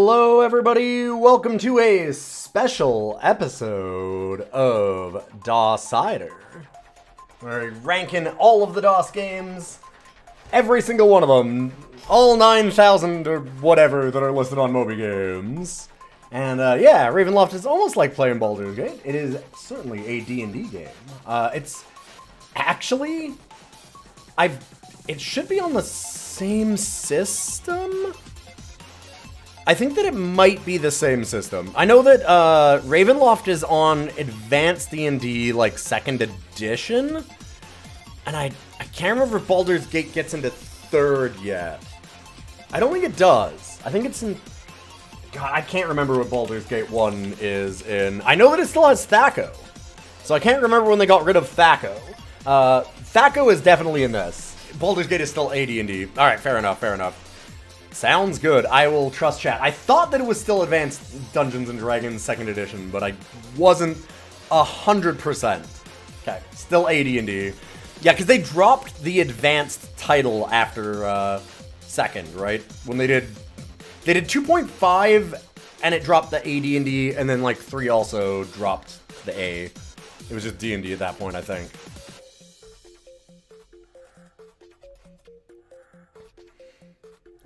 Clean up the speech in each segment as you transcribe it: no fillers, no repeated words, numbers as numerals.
Hello everybody, welcome to a special episode of DOScider. We're ranking all of the DOS games, every single one of them, all 9,000 or whatever that are listed on Moby Games. And yeah, Ravenloft is almost like playing Baldur's Gate. It is certainly a D&D game. It's actually, it should be on the same system? I think that it might be the same system. I know that Ravenloft is on Advanced D&D, like, 2nd edition. And I can't remember if Baldur's Gate gets into 3rd yet. I don't think it does. I think it's in... God, I can't remember what Baldur's Gate 1 is in. I know that it still has Thaco. So I can't remember when they got rid of Thaco. Thaco is definitely in this. Baldur's Gate is still AD&D. Alright, fair enough, fair enough. Sounds good. I will trust chat. I thought that it was still Advanced Dungeons & Dragons 2nd edition, but I wasn't 100%. Okay, still AD&D. Yeah, because they dropped the Advanced title after 2nd, right? When they did 2.5, and it dropped the AD&D, and then like 3 also dropped the A. It was just D&D at that point, I think.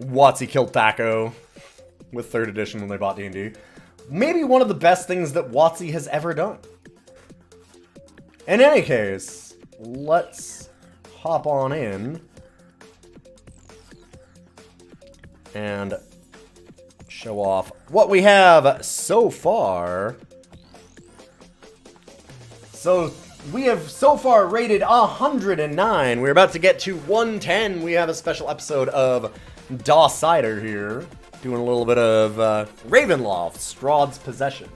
WotC killed Thaco with 3rd edition when they bought D&D. Maybe one of the best things that WotC has ever done. In any case, let's hop on in and show off what we have so far. So we have so far rated 109. We're about to get to 110. We have a special episode of DOScider here, doing a little bit of Ravenloft, Strahd's Possession.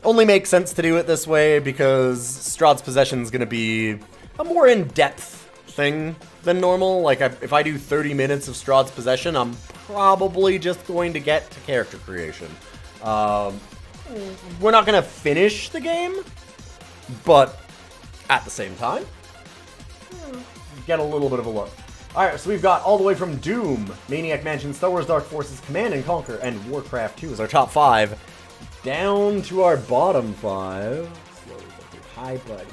Only makes sense to do it this way because Strahd's Possession is going to be a more in-depth thing than normal. Like, if I do 30 minutes of Strahd's Possession, I'm probably just going to get to character creation. We're not going to finish the game, but at the same time, get a little bit of a look. Alright, so we've got all the way from Doom, Maniac Mansion, Star Wars Dark Forces, Command & Conquer, and Warcraft 2 as our top 5, down to our bottom 5. Hi, buddy.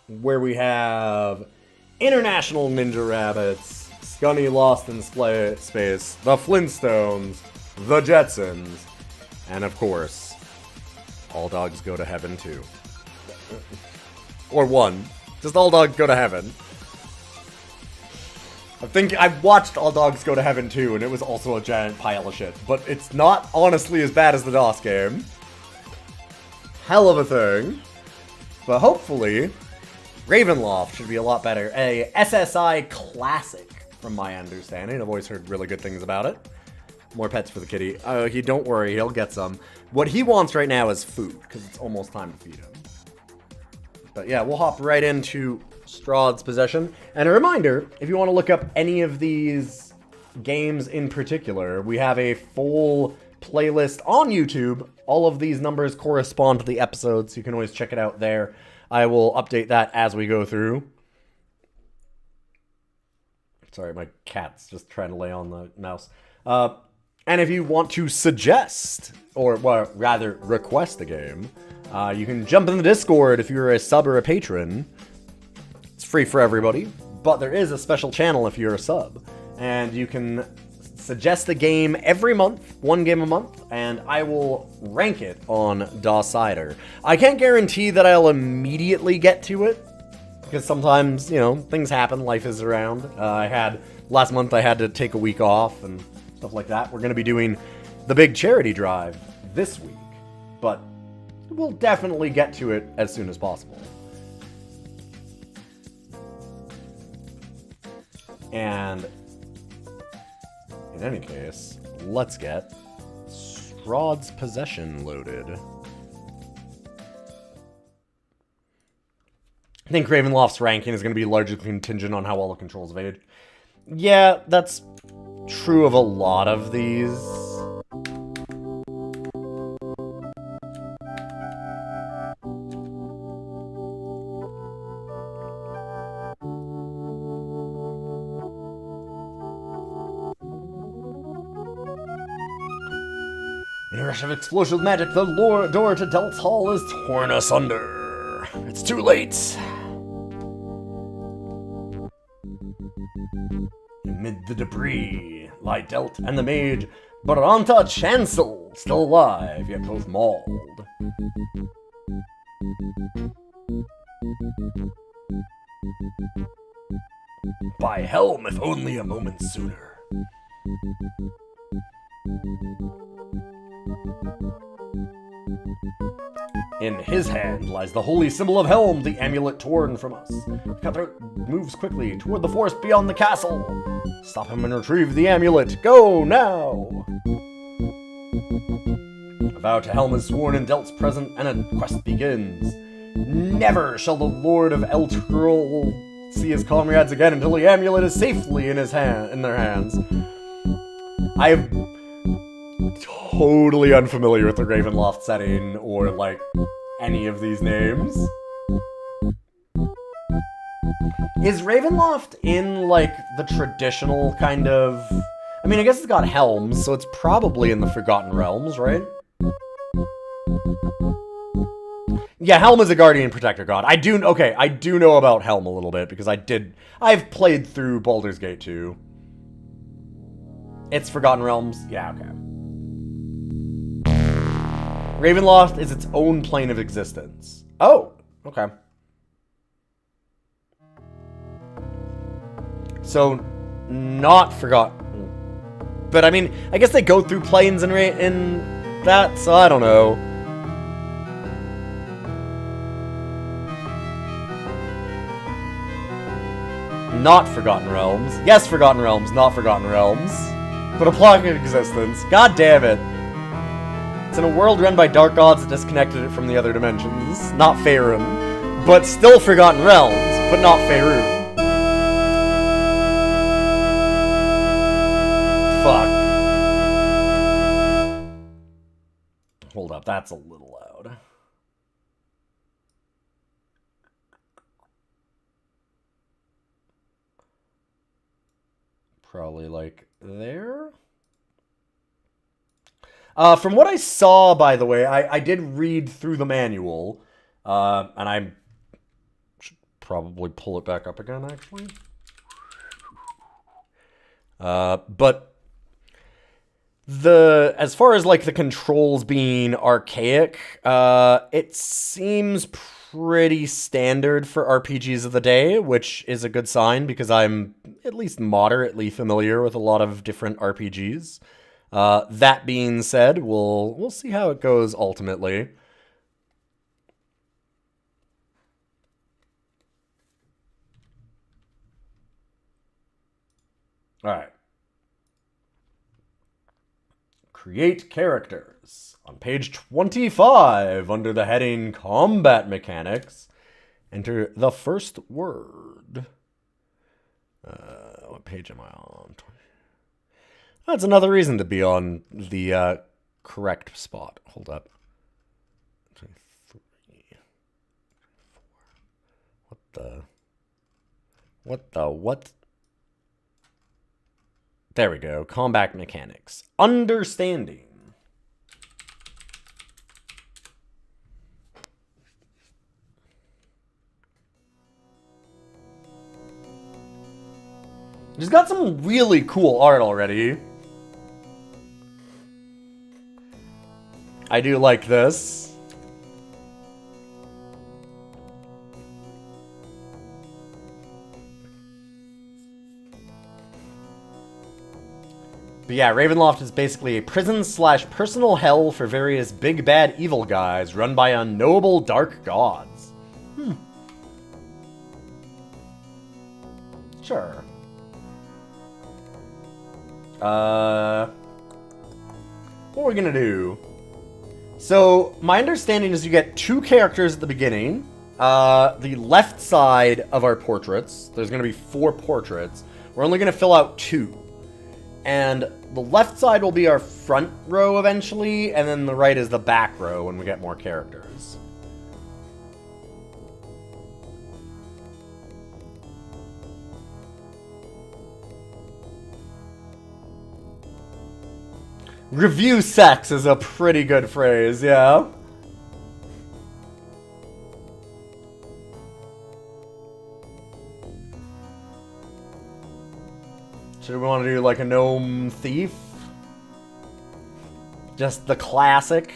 Where we have International Ninja Rabbits, Scunny Lost in Space, The Flintstones, The Jetsons, and of course, All Dogs Go to Heaven 2. Or 1. Just All Dogs Go to Heaven. I think I watched All Dogs Go to Heaven 2, and it was also a giant pile of shit. But it's not honestly as bad as the DOS game. Hell of a thing. But hopefully, Ravenloft should be a lot better. A SSI classic, from my understanding. I've always heard really good things about it. More pets for the kitty. Don't worry, he'll get some. What he wants right now is food, because it's almost time to feed him. But yeah, we'll hop right into Strahd's Possession. And a reminder, if you want to look up any of these games in particular, we have a full playlist on YouTube. All of these numbers correspond to the episodes, so you can always check it out there. I will update that as we go through. Sorry, my cat's just trying to lay on the mouse. And if you want to suggest, or well, rather request a game, you can jump in the Discord if you're a sub or a patron. It's free for everybody, but there is a special channel if you're a sub. And you can suggest a game every month, 1 game a month, and I will rank it on DOScider. I can't guarantee that I'll immediately get to it, because sometimes, you know, things happen, life is around. Last month I had to take a week off and stuff like that. We're going to be doing the big charity drive this week, but we'll definitely get to it as soon as possible. And in any case, let's get Strahd's Possession loaded. I think Ravenloft's ranking is going to be largely contingent on how well the controls have aged. Yeah, that's true of a lot of these. In a rush of explosive magic, the door to Delt's Hall is torn asunder. It's too late. Amid the debris lie Delt and the mage Baranta Chancel, still alive, yet both mauled. By helm, if only a moment sooner. In his hand lies the holy symbol of Helm, the amulet torn from us. Cutthroat moves quickly toward the forest beyond the castle. Stop him and retrieve the amulet. Go now! A vow to Helm is sworn in Delt's presence, and a quest begins. Never shall the Lord of Elturel see his comrades again until the amulet is safely in their hands. I'm totally unfamiliar with the Ravenloft setting or like any of these names. Is Ravenloft in like the traditional kind of... I mean, I guess it's got helms, so it's probably in the Forgotten Realms, right? Yeah, Helm is a guardian protector god. I do know about Helm a little bit because I've played through Baldur's Gate 2. It's Forgotten Realms? Yeah, okay. Ravenloft is its own plane of existence. Oh, okay. So, not Forgotten. But I mean, I guess they go through planes in that, so I don't know. Not Forgotten Realms. Yes, Forgotten Realms, not Forgotten Realms. But a plot of existence. God damn it. It's in a world run by dark gods that disconnected it from the other dimensions. Not Faerun. But still Forgotten Realms, but not Faerun. Fuck. Hold up, that's a little loud. Probably like there? From what I saw, by the way, I did read through the manual, and I should probably pull it back up again, actually. But as far as like the controls being archaic, it seems pretty standard for RPGs of the day, which is a good sign because I'm at least moderately familiar with a lot of different RPGs. That being said, we'll see how it goes ultimately. All right. Create characters. On page 25, under the heading Combat Mechanics, enter the first word. What page am I on? That's another reason to be on the correct spot. Hold up. 23, 24. What? There we go. Combat Mechanics. Understanding. He's got some really cool art already. I do like this. But yeah, Ravenloft is basically a prison/personal hell for various big bad evil guys run by unknowable dark gods. Sure. What we're gonna do... So, my understanding is you get 2 characters at the beginning. The left side of our portraits, there's going to be 4 portraits. We're only going to fill out 2. And the left side will be our front row eventually, and then the right is the back row when we get more characters. Review sex is a pretty good phrase, yeah. Should we want to do like a gnome thief? Just the classic.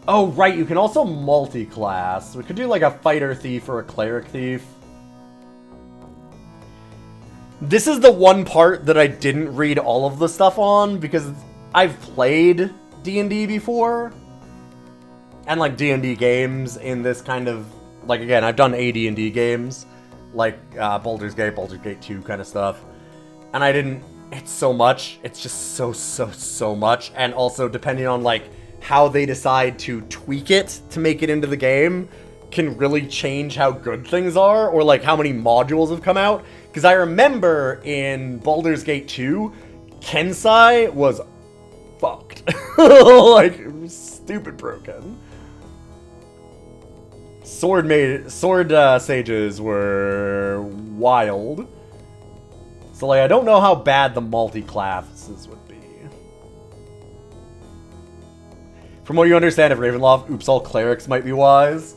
Oh, right, you can also multi-class. We could do like a fighter thief or a cleric thief. This is the one part that I didn't read all of the stuff on, because I've played D&D before. And like D&D games in this kind of... Like, again, I've done AD&D games. Like Baldur's Gate 2 kind of stuff. And I didn't... It's so much. It's just so much. And also, depending on like how they decide to tweak it to make it into the game, can really change how good things are, or like how many modules have come out. Because I remember in Baldur's Gate 2, Kensai was fucked. Like, stupid broken. Sword sages were wild. So like, I don't know how bad the multi-classes would be. From what you understand of Ravenloft, oops, all clerics might be wise.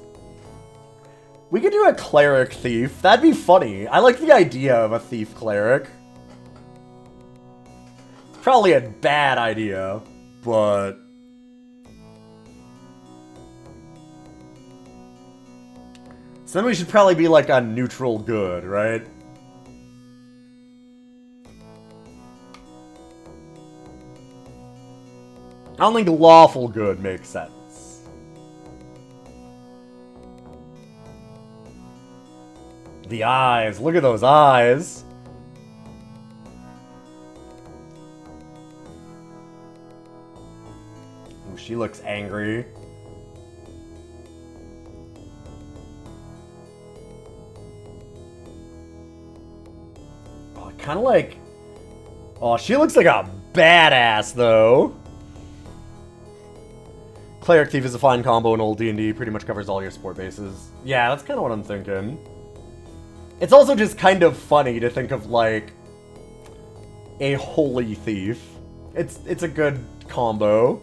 We could do a cleric thief. That'd be funny. I like the idea of a thief cleric. It's probably a bad idea, but... So then we should probably be like a neutral good, right? I don't think lawful good makes sense. The eyes. Look at those eyes. Ooh, she looks angry. Oh, kind of like... Oh, she looks like a badass, though. Cleric Thief is a fine combo in old D&D. Pretty much covers all your support bases. Yeah, that's kind of what I'm thinking. It's also just kind of funny to think of, like, a holy thief. It's a good combo.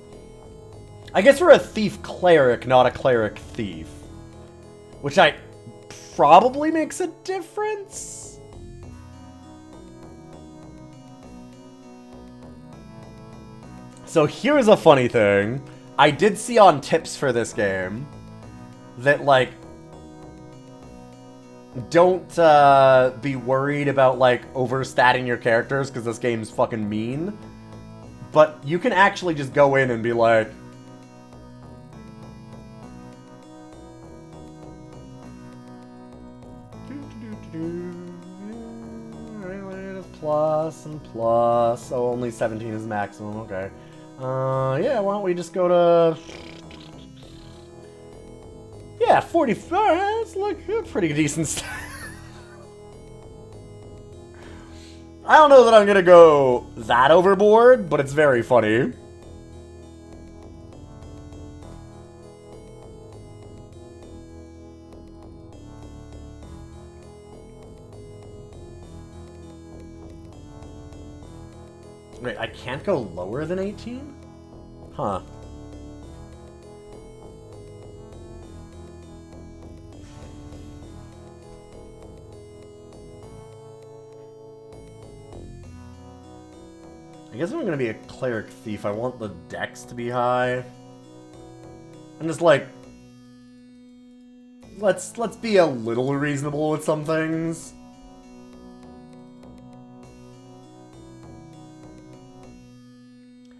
I guess we're a thief cleric, not a cleric thief. Which probably makes a difference? So here's a funny thing. I did see on tips for this game that, like, don't be worried about, like, overstatting your characters, because this game's fucking mean. But you can actually just go in and be like... Plus and plus. Oh, only 17 is maximum, okay. Yeah, why don't we just go to... Yeah, 44. That's like pretty decent stuff. I don't know that I'm gonna go that overboard, but it's very funny. Wait, I can't go lower than 18? Huh. I guess if I'm gonna be a cleric thief, I want the dex to be high. I'm just like... Let's be a little reasonable with some things.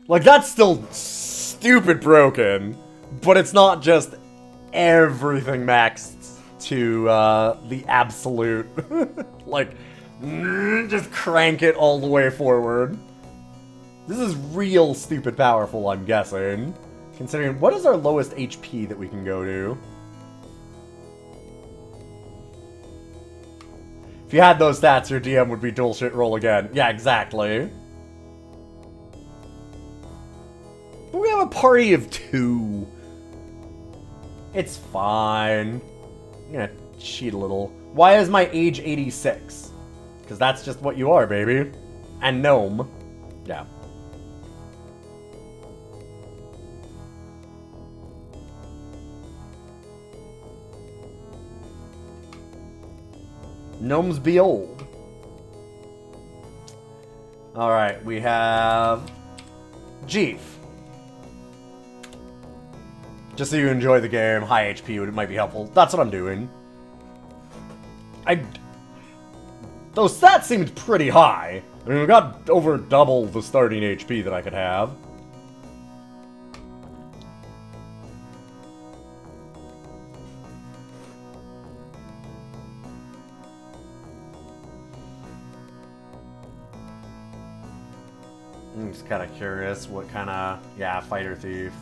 Like, that's still stupid broken, but it's not just everything maxed to the absolute. Like, just crank it all the way forward. This is real stupid powerful, I'm guessing. Considering, what is our lowest HP that we can go to? If you had those stats, your DM would be dual shit roll again. Yeah, exactly. But we have a party of 2. It's fine. I'm gonna cheat a little. Why is my age 86? Because that's just what you are, baby. And gnome. Yeah. Gnomes be old. Alright, we have Jeef. Just so you enjoy the game, high HP might be helpful. That's what I'm doing. Those stats seemed pretty high. I mean, we got over double the starting HP that I could have. I'm just kind of curious what kind of... Yeah, fighter thief.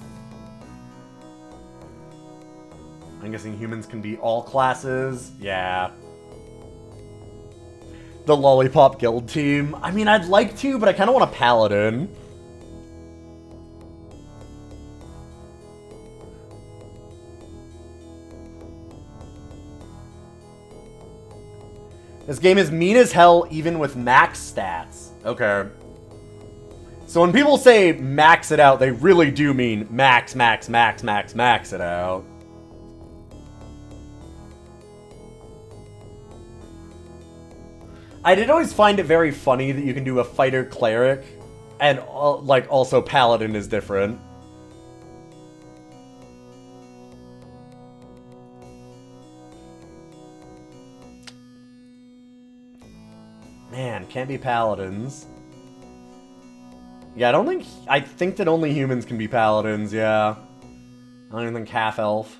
I'm guessing humans can be all classes. Yeah. The Lollipop Guild team. I mean, I'd like to, but I kind of want a paladin. This game is mean as hell, even with max stats. Okay. So when people say max it out, they really do mean max it out. I did always find it very funny that you can do a fighter cleric, and like also paladin is different. Man, can't be paladins. Yeah, I think that only humans can be paladins, yeah. I don't even think half-elf.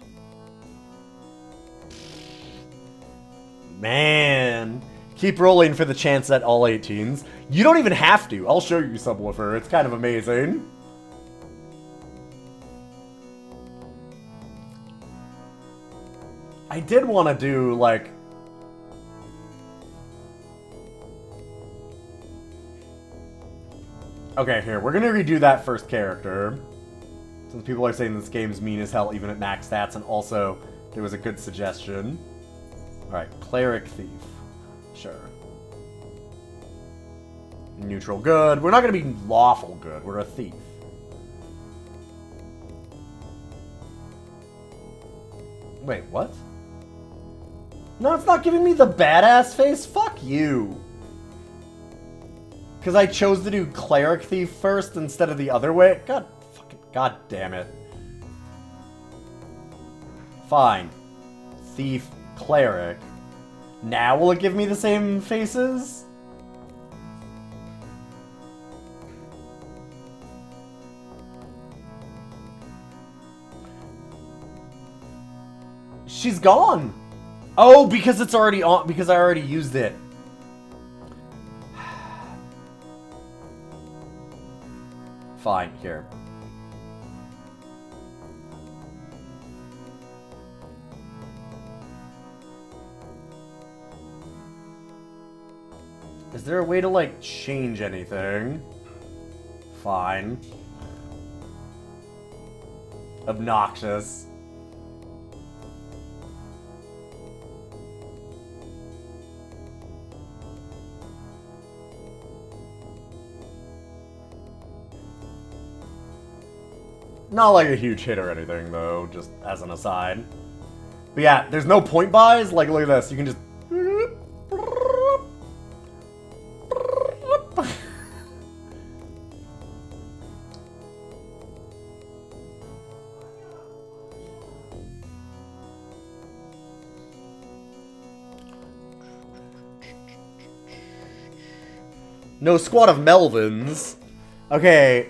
Man. Keep rolling for the chance at all 18s. You don't even have to. I'll show you Subwoofer. It's kind of amazing. I did want to do, like... Okay, here. We're going to redo that first character. Since people are saying this game's mean as hell even at max stats, and also there was a good suggestion. Alright, Cleric Thief. Sure. Neutral good. We're not going to be lawful good. We're a thief. Wait, what? No, it's not giving me the badass face? Fuck you. Because I chose to do Cleric Thief first instead of the other way? God damn it. Fine. Thief, Cleric. Now will it give me the same faces? She's gone. Oh, because it's already on, because I already used it. Fine, here. Is there a way to, like, change anything? Fine. Obnoxious. Not like a huge hit or anything, though, just as an aside. But yeah, there's no point buys. Like, look at this. You can just... No squad of Melvins. Okay.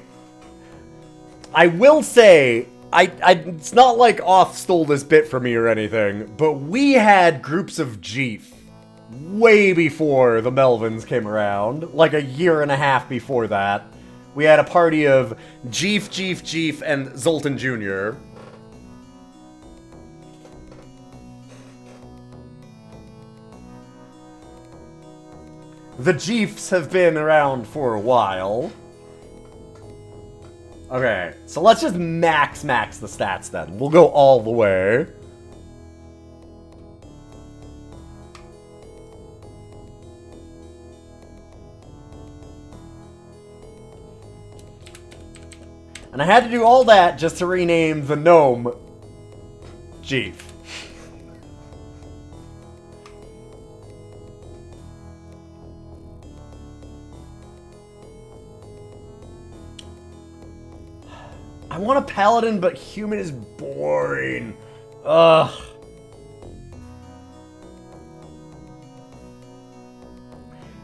I will say, it's not like Oth stole this bit from me or anything, but we had groups of Jeef way before the Melvins came around. Like a year and a half before that. We had a party of Jeef, and Zoltan Jr. The Jeefs have been around for a while. Okay, so let's just max the stats then. We'll go all the way. And I had to do all that just to rename the gnome Jeef. I want a paladin, but human is boring. Ugh.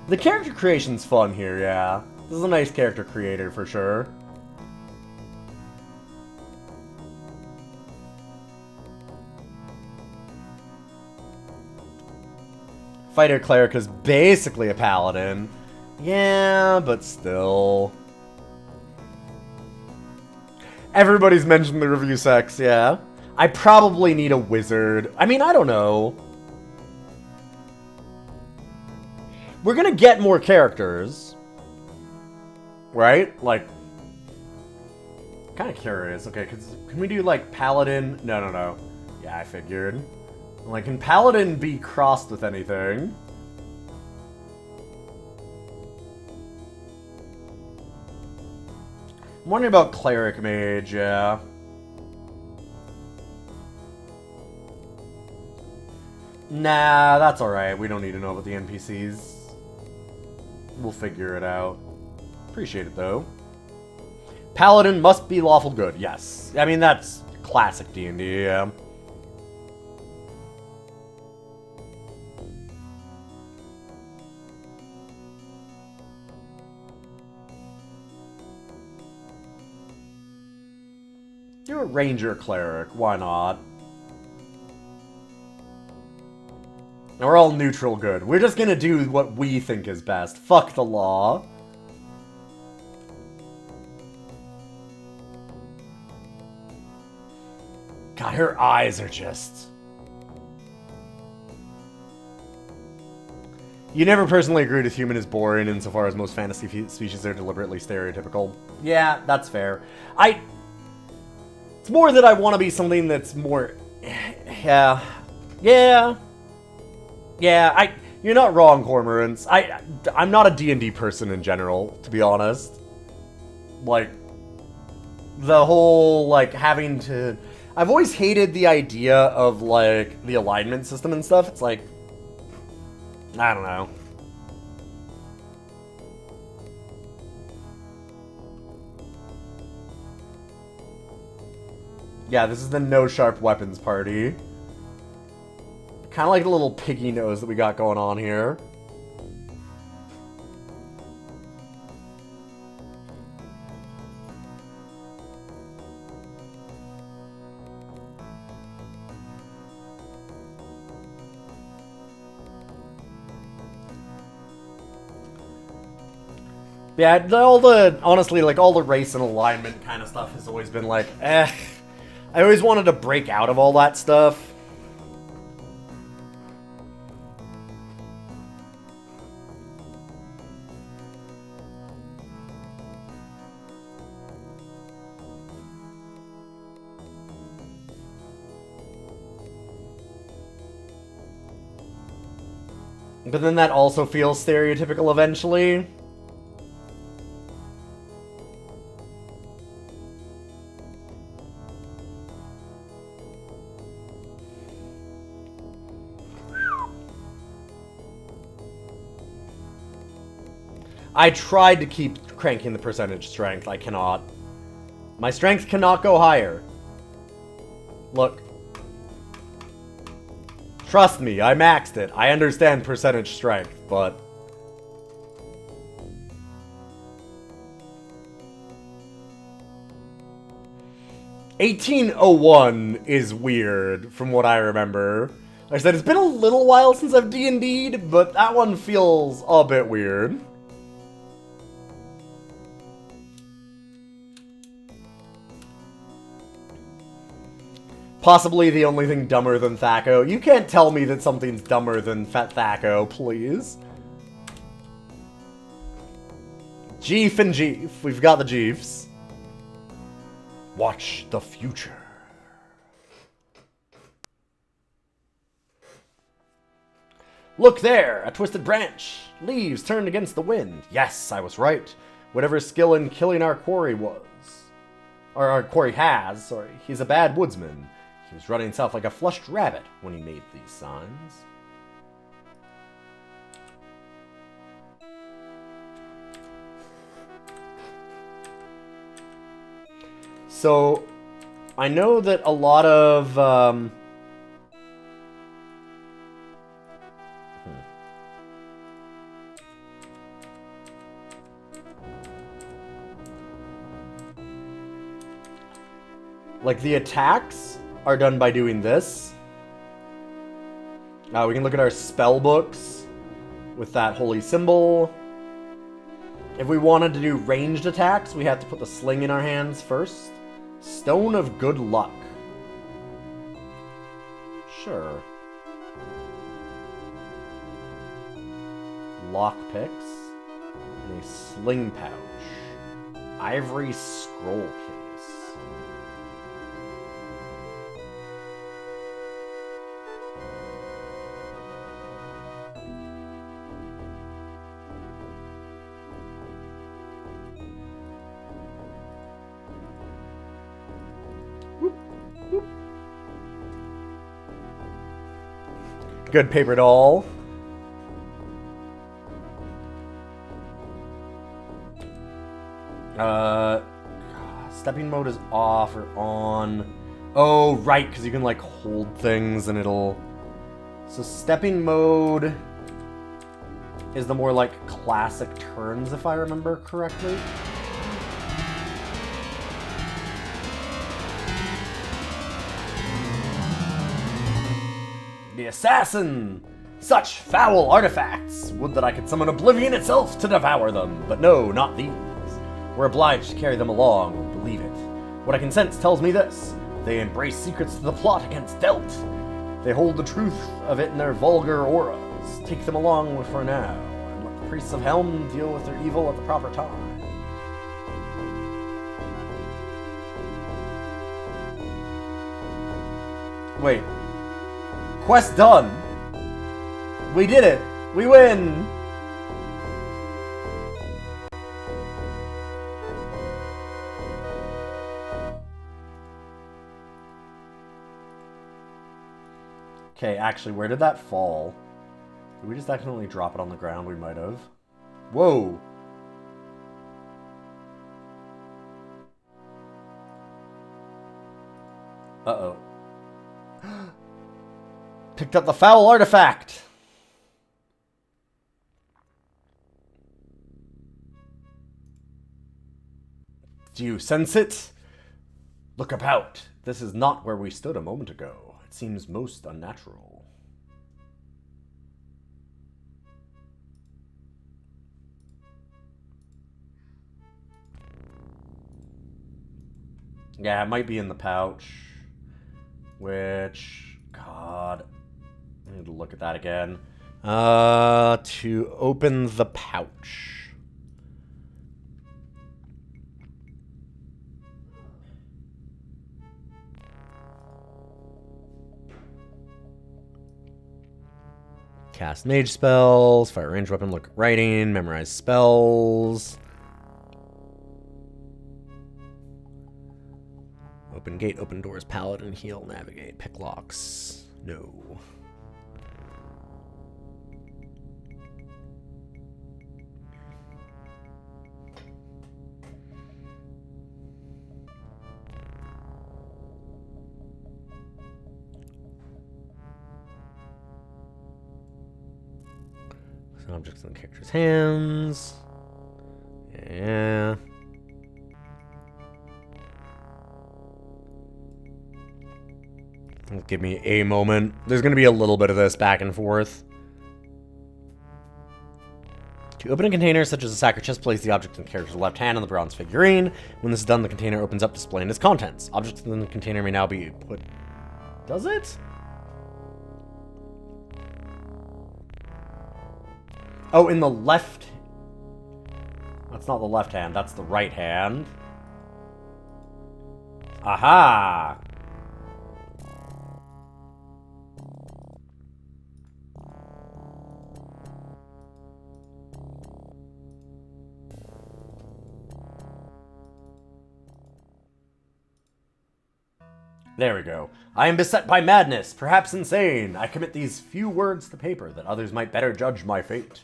The character creation's fun here, yeah. This is a nice character creator for sure. Fighter cleric is basically a paladin. Yeah, but still. Everybody's mentioned the review sex, yeah. I probably need a wizard. I mean, I don't know. We're gonna get more characters. Right? Like, kind of curious. Okay, can we do, like, paladin? No. Yeah, I figured. Like, can paladin be crossed with anything? I'm wondering about cleric mage, yeah. Nah, that's alright. We don't need to know about the NPCs. We'll figure it out. Appreciate it, though. Paladin must be lawful good, yes. I mean, that's classic D&D, yeah. Do a ranger cleric, why not? And we're all neutral good. We're just gonna do what we think is best. Fuck the law. God, her eyes are just... You never personally agreed with human is boring insofar as most fantasy species are deliberately stereotypical. Yeah, that's fair. It's more that I want to be something that's more... Yeah. You're not wrong, Cormorants. I'm not a D&D person in general, to be honest. Like, the whole, like, having to... I've always hated the idea of, like, the alignment system and stuff. It's like... I don't know. Yeah, this is the no sharp weapons party. Kind of like the little piggy nose that we got going on here. Yeah, honestly, like, all the race and alignment kind of stuff has always been like, I always wanted to break out of all that stuff. But then that also feels stereotypical eventually. I tried to keep cranking the percentage strength. I cannot. My strength cannot go higher. Look. Trust me, I maxed it. I understand percentage strength, but... $1801 is weird, from what I remember. Like I said, it's been a little while since I've D&D'd, but that one feels a bit weird. Possibly the only thing dumber than Thaco. You can't tell me that something's dumber than Thaco, please. Jeef and Jeef. We've got the Jeefs. Watch the future. Look there, a twisted branch. Leaves turned against the wind. Yes, I was right. Whatever skill in killing our quarry was. Or Corey has, sorry. He's a bad woodsman. He was running south like a flushed rabbit when he made these signs. So, I know that a lot of... Like, the attacks are done by doing this. We can look at our spell books with that holy symbol. If we wanted to do ranged attacks, we have to put the sling in our hands first. Stone of Good Luck. Sure. Lockpicks. And a sling pouch. Ivory scroll case. Good paper doll. Stepping mode is off or on. Oh, right, because you can, like, hold things and it'll... So stepping mode is the more, like, classic turns, if I remember correctly. The assassin! Such foul artifacts! Would that I could summon oblivion itself to devour them, but no, not these. We're obliged to carry them along, believe it. What I can sense tells me this. They embrace secrets of the plot against Delt. They hold the truth of it in their vulgar auras. Take them along for now, and let the priests of Helm deal with their evil at the proper time. Wait. Quest done. We did it. We win. Okay, actually, where did that fall? Did we just accidentally drop it on the ground? We might have. Whoa. Uh-oh. Picked up the foul artifact! Do you sense it? Look about. This is not where we stood a moment ago. It seems most unnatural. Yeah, it might be in the pouch. Which... God... I need to look at that again. To open the pouch. Cast mage spells, fire range weapon, look at writing, memorize spells. Open gate, open doors, paladin, heal, navigate, pick locks. No. Objects in the character's hands. Yeah. Give me a moment. There's going to be a little bit of this back and forth. To open a container, such as a sack or chest, place the object in the character's left hand on the bronze figurine. When this is done, the container opens up, displaying its contents. Objects in the container may now be put... Does it? Oh, in the left... That's not the left hand, that's the right hand. Aha! There we go. I am beset by madness, perhaps insane. I commit these few words to paper that others might better judge my fate.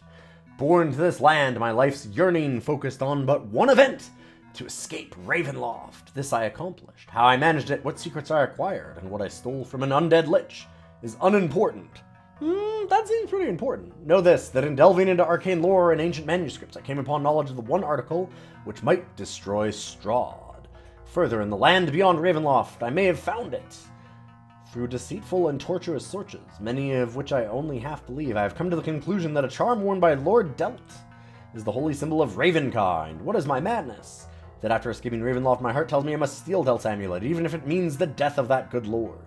Born to this land, my life's yearning focused on but one event: to escape Ravenloft. This I accomplished. How I managed it, what secrets I acquired, and what I stole from an undead lich is unimportant. That seems pretty important. Know this, that in delving into arcane lore and ancient manuscripts, I came upon knowledge of the one article which might destroy Strahd. Further, in the land beyond Ravenloft, I may have found it. Through deceitful and tortuous searches, many of which I only half believe, I have come to the conclusion that a charm worn by Lord Delt is the holy symbol of Ravenkind. What is my madness? That after escaping Ravenloft, my heart tells me I must steal Delt's amulet, even if it means the death of that good lord.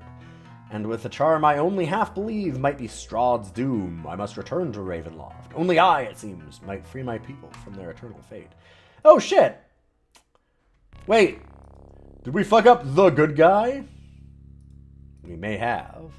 And with a charm I only half believe might be Strahd's doom, I must return to Ravenloft. Only I, it seems, might free my people from their eternal fate. Oh shit! Wait, did we fuck up the good guy? We may have.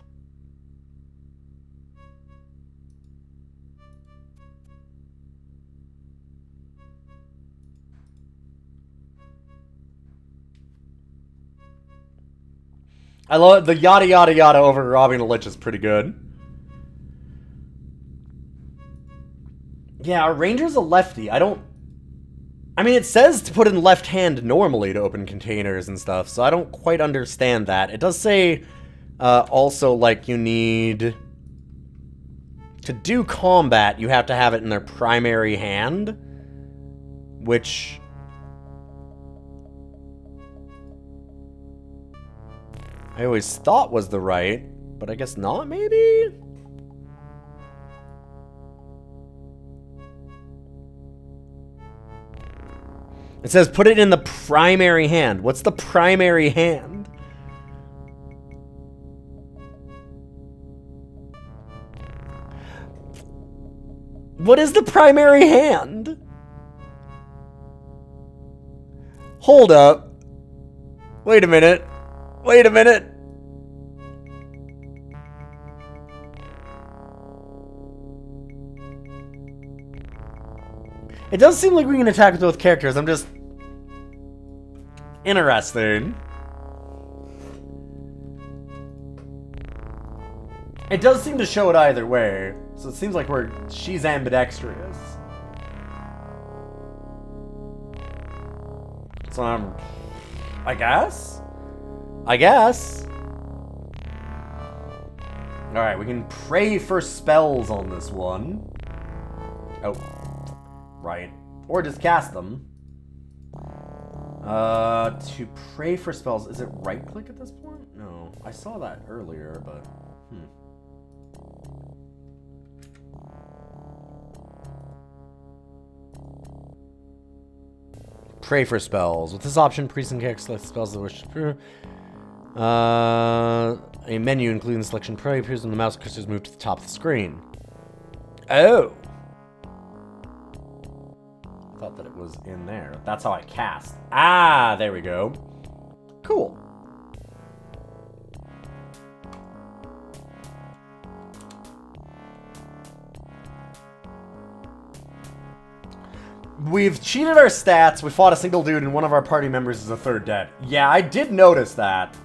I love the yada yada yada over robbing a lich is pretty good. Yeah, our ranger's a lefty. I mean, it says to put in left hand normally to open containers and stuff, so I don't quite understand that. It does say also, like, you need to do combat, you have to have it in their primary hand, which I always thought was the right, but I guess not, maybe? It says put it in the primary hand. What's the primary hand? What is the primary hand? Hold up. Wait a minute. Wait a minute. It does seem like we can attack with both characters. I'm just... Interesting. It does seem to show it either way. So it seems like she's ambidextrous. So I guess? Alright, we can pray for spells on this one. Oh. Right. Or just cast them. To pray for spells, is it right click at this point? No. I saw that earlier, but... Pray for spells. With this option, priests and characters select spells they wish to pray. A menu including the selection pray appears when the mouse cursor is moved to the top of the screen. Oh! I thought that it was in there. That's how I cast. Ah, there we go. Cool. We've cheated our stats. We fought a single dude and one of our party members is a third dead. Yeah, I did notice that.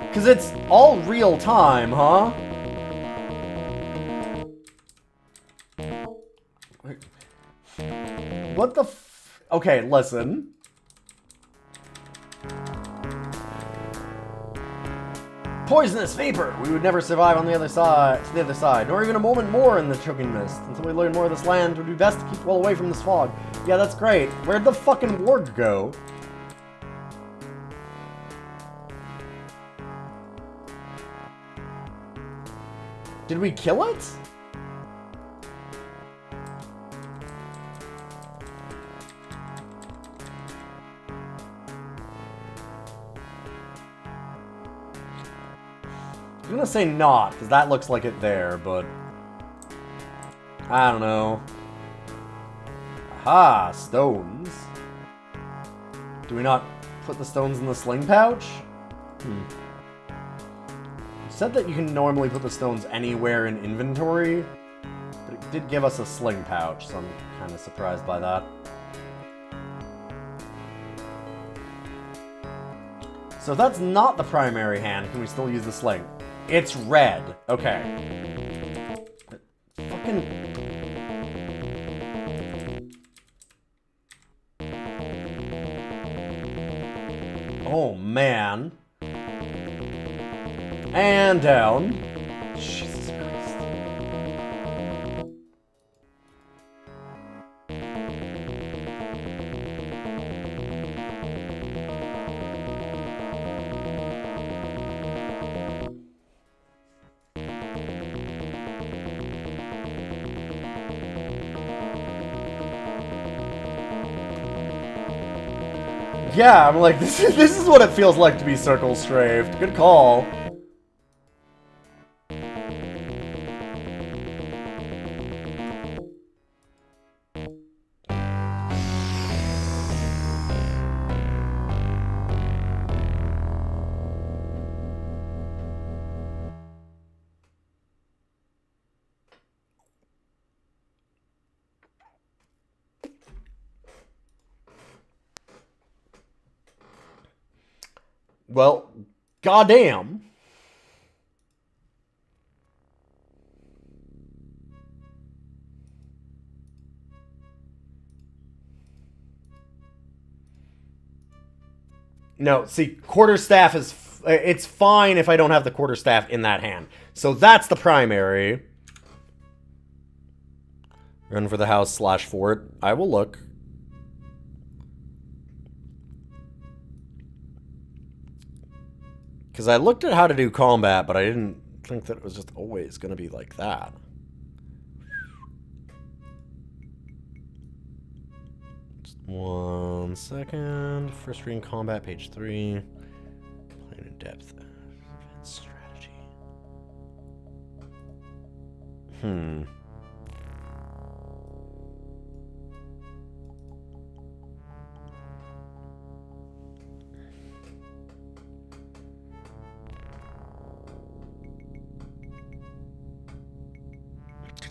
Because it's all real time, huh? What the f... Okay, listen. Poisonous vapor! We would never survive on the other side, nor even a moment more in the choking mist. Until we learn more of this land, it would be best to keep well away from this fog. Yeah, that's great. Where'd the fucking warg go? Did we kill it? I'm gonna say not, because that looks like it there, but... I don't know. Aha, stones. Do we not put the stones in the sling pouch? It said that you can normally put the stones anywhere in inventory, did give us a sling pouch, so I'm kind of surprised by that. So if that's not the primary hand, can we still use the sling? It's red. Okay. Fucking... Oh, man. And down. Jesus Christ. Yeah, I'm like, this is what it feels like to be circle strafed. Good call. Well, goddamn. No, see, quarterstaff is... it's fine if I don't have the quarterstaff in that hand. So that's the primary. Run for the house / fort. I will look. Because I looked at how to do combat, but I didn't think that it was just always going to be like that. Just 1 second. First screen combat, page 3. Plan in depth. Advanced strategy.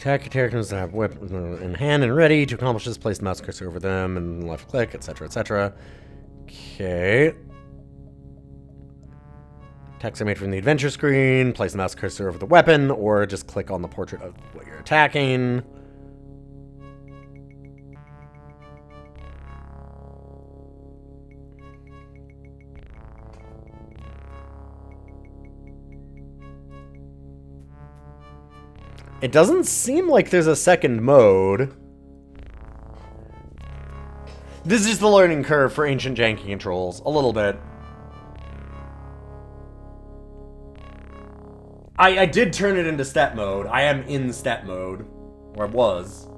Attack your characters that have weapons in hand and ready. To accomplish this, place the mouse cursor over them and left click, etc., etc. Okay. Text I made from the adventure screen. Place the mouse cursor over the weapon, or just click on the portrait of what you're attacking. It doesn't seem like there's a second mode. This is just the learning curve for ancient janky controls. A little bit. I did turn it into step mode. I am in step mode. Or I was.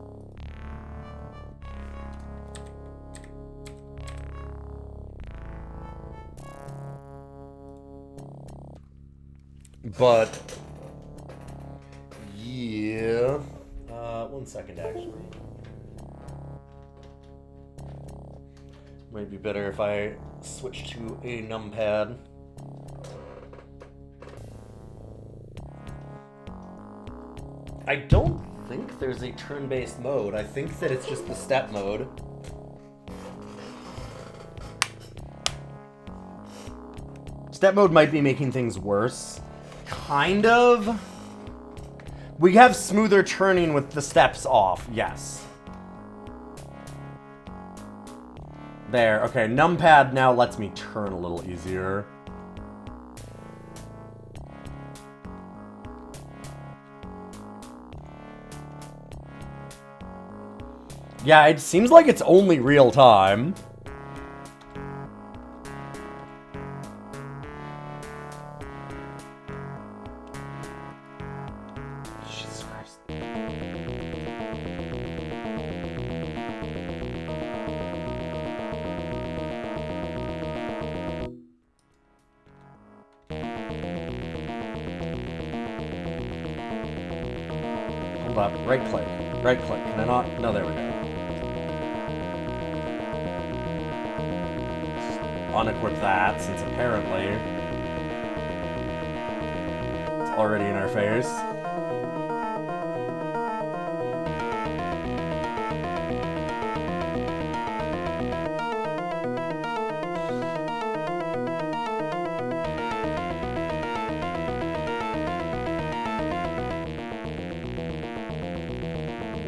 But... yeah. 1 second, actually. Might be better if I switch to a numpad. I don't think there's a turn-based mode. I think that it's just the step mode. Step mode might be making things worse. Kind of. We have smoother turning with the steps off, yes. There, okay, numpad now lets me turn a little easier. Yeah, it seems like it's only real time. Right click. Right click. Can I not? No, there we go. Unequip that, since apparently it's already in our face.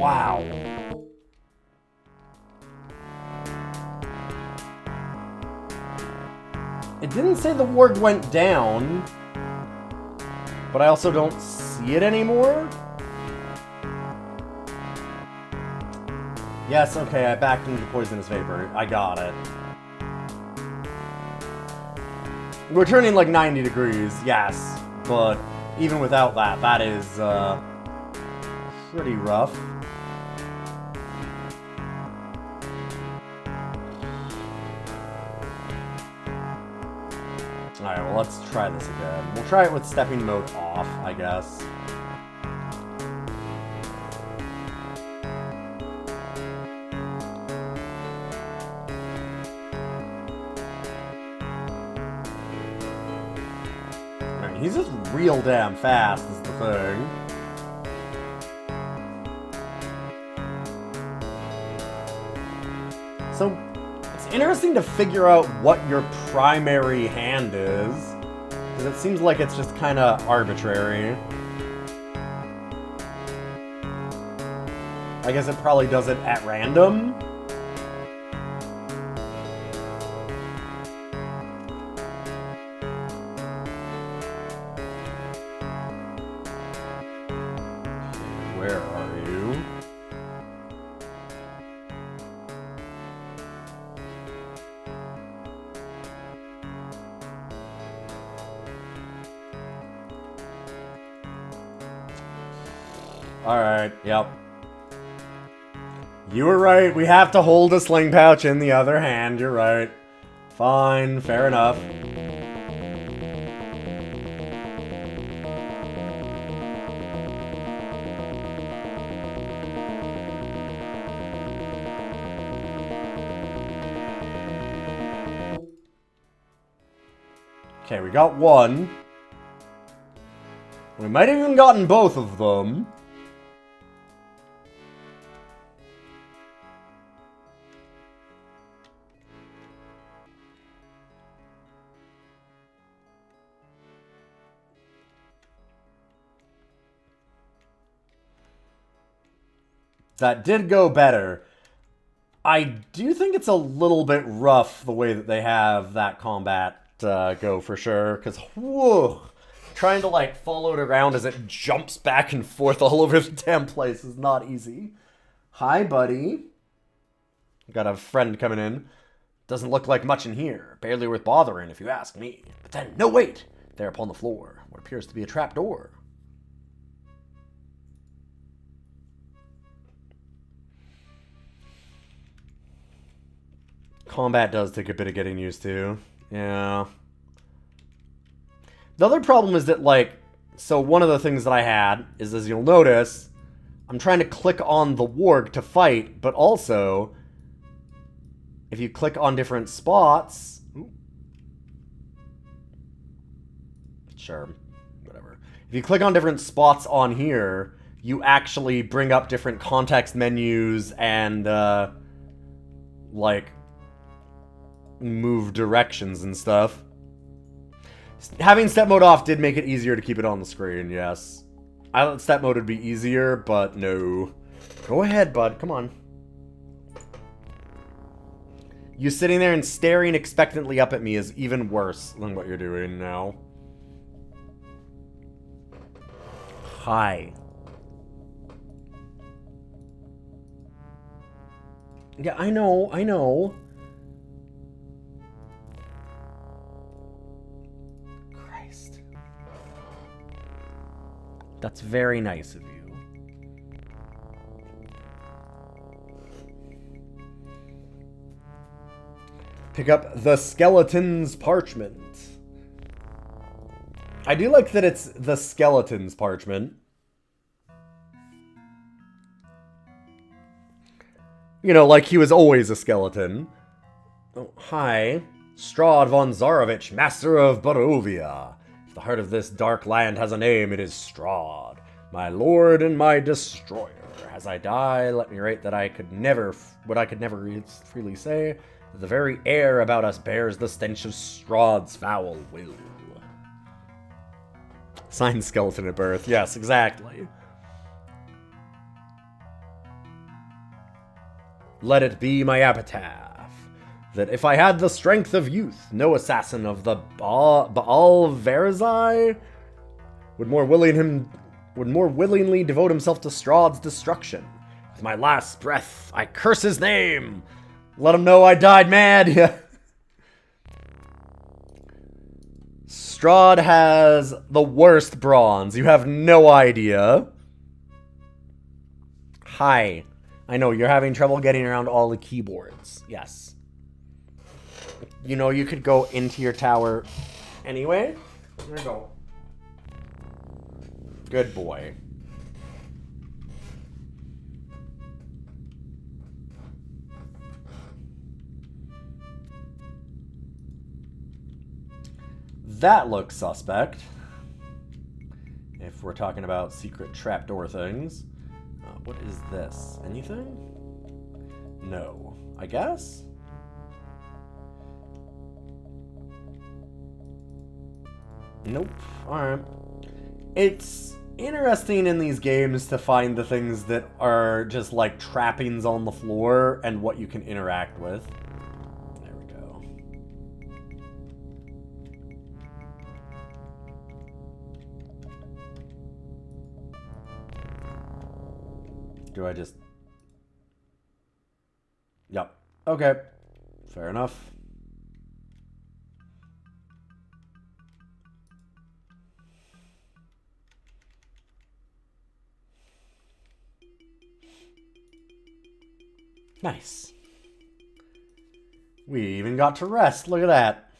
Wow. It didn't say the warg went down, but I also don't see it anymore. Yes, okay, I backed into the poisonous vapor. I got it. We're turning like 90 degrees, yes, but even without that, that is pretty rough. Alright, well, let's try this again. We'll try it with stepping mode off, I guess. Alright, he's just real damn fast, is the thing. So, it's interesting to figure out what your primary hand is, because it seems like it's just kind of arbitrary. I guess it probably does it at random. Where are you? Alright, yep. You were right, we have to hold a sling pouch in the other hand, you're right. Fine, fair enough. Okay, we got one. We might have even gotten both of them. That did go better. I do think it's a little bit rough the way that they have that combat go for sure, because whoa, trying to like follow it around as it jumps back and forth all over the damn place is not easy. Hi, buddy. Got a friend coming in. Doesn't look like much in here. Barely worth bothering if you ask me. But then, no wait! There upon the floor, what appears to be a trap door. Combat does take a bit of getting used to. Yeah. The other problem is that, like, so one of the things that I had is, as you'll notice, I'm trying to click on the warg to fight, but also, if you click on different spots... Sure, whatever. If you click on different spots on here, you actually bring up different context menus and, like, move directions and stuff. Having step mode off did make it easier to keep it on the screen, yes. I thought step mode would be easier, but no. Go ahead, bud, come on. You sitting there and staring expectantly up at me is even worse than what you're doing now. Hi. Yeah, I know, I know. Christ. That's very nice of you. Pick up the skeleton's parchment. I do like that it's the skeleton's parchment. You know, like he was always a skeleton. Oh, hi. Strahd von Zarovich, master of Barovia. If the heart of this dark land has a name, it is Strahd, my lord and my destroyer. As I die, let me write that I could never freely say, that the very air about us bears the stench of Strahd's foul will. Signed skeleton at birth. Yes, exactly. let it be my epitaph, that if I had the strength of youth, no assassin of the Baal Verzai would more willingly devote himself to Strahd's destruction. With my last breath, I curse his name. Let him know I died mad. Strahd has the worst bronze. You have no idea. Hi. I know, you're having trouble getting around all the keyboards. Yes. You know, you could go into your tower anyway. There you go. Good boy. That looks suspect. If we're talking about secret trapdoor things. What is this? Anything? No. I guess? Nope. Alright. It's interesting in these games to find the things that are just like trappings on the floor and what you can interact with. There we go. Do I just... Yep. Okay. Fair enough. Nice. We even got to rest. Look at that.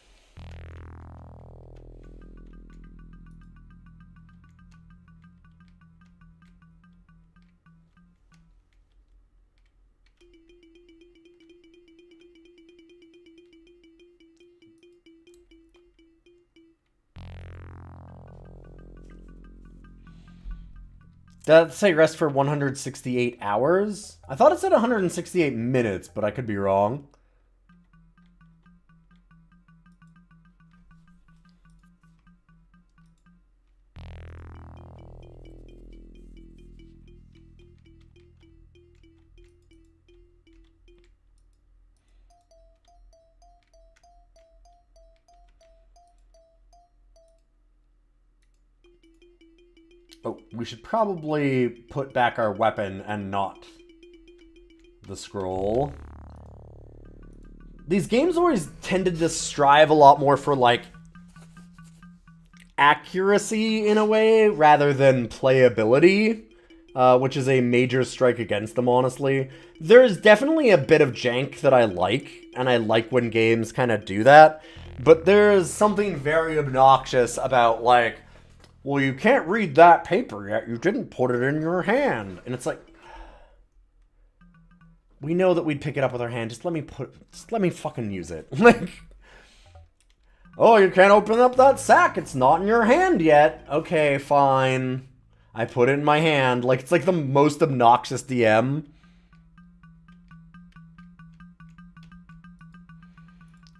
Did that say rest for 168 hours? I thought it said 168 minutes, but I could be wrong. Oh, we should probably put back our weapon and not the scroll. These games always tended to strive a lot more for, like, accuracy in a way, rather than playability, which is a major strike against them, honestly. There's definitely a bit of jank that I like, and I like when games kind of do that, but there's something very obnoxious about, like, well, you can't read that paper yet. You didn't put it in your hand. And it's like, we know that we'd pick it up with our hand. Just let me fucking use it. Like, oh, you can't open up that sack. It's not in your hand yet. Okay, fine. I put it in my hand. Like, it's like the most obnoxious DM.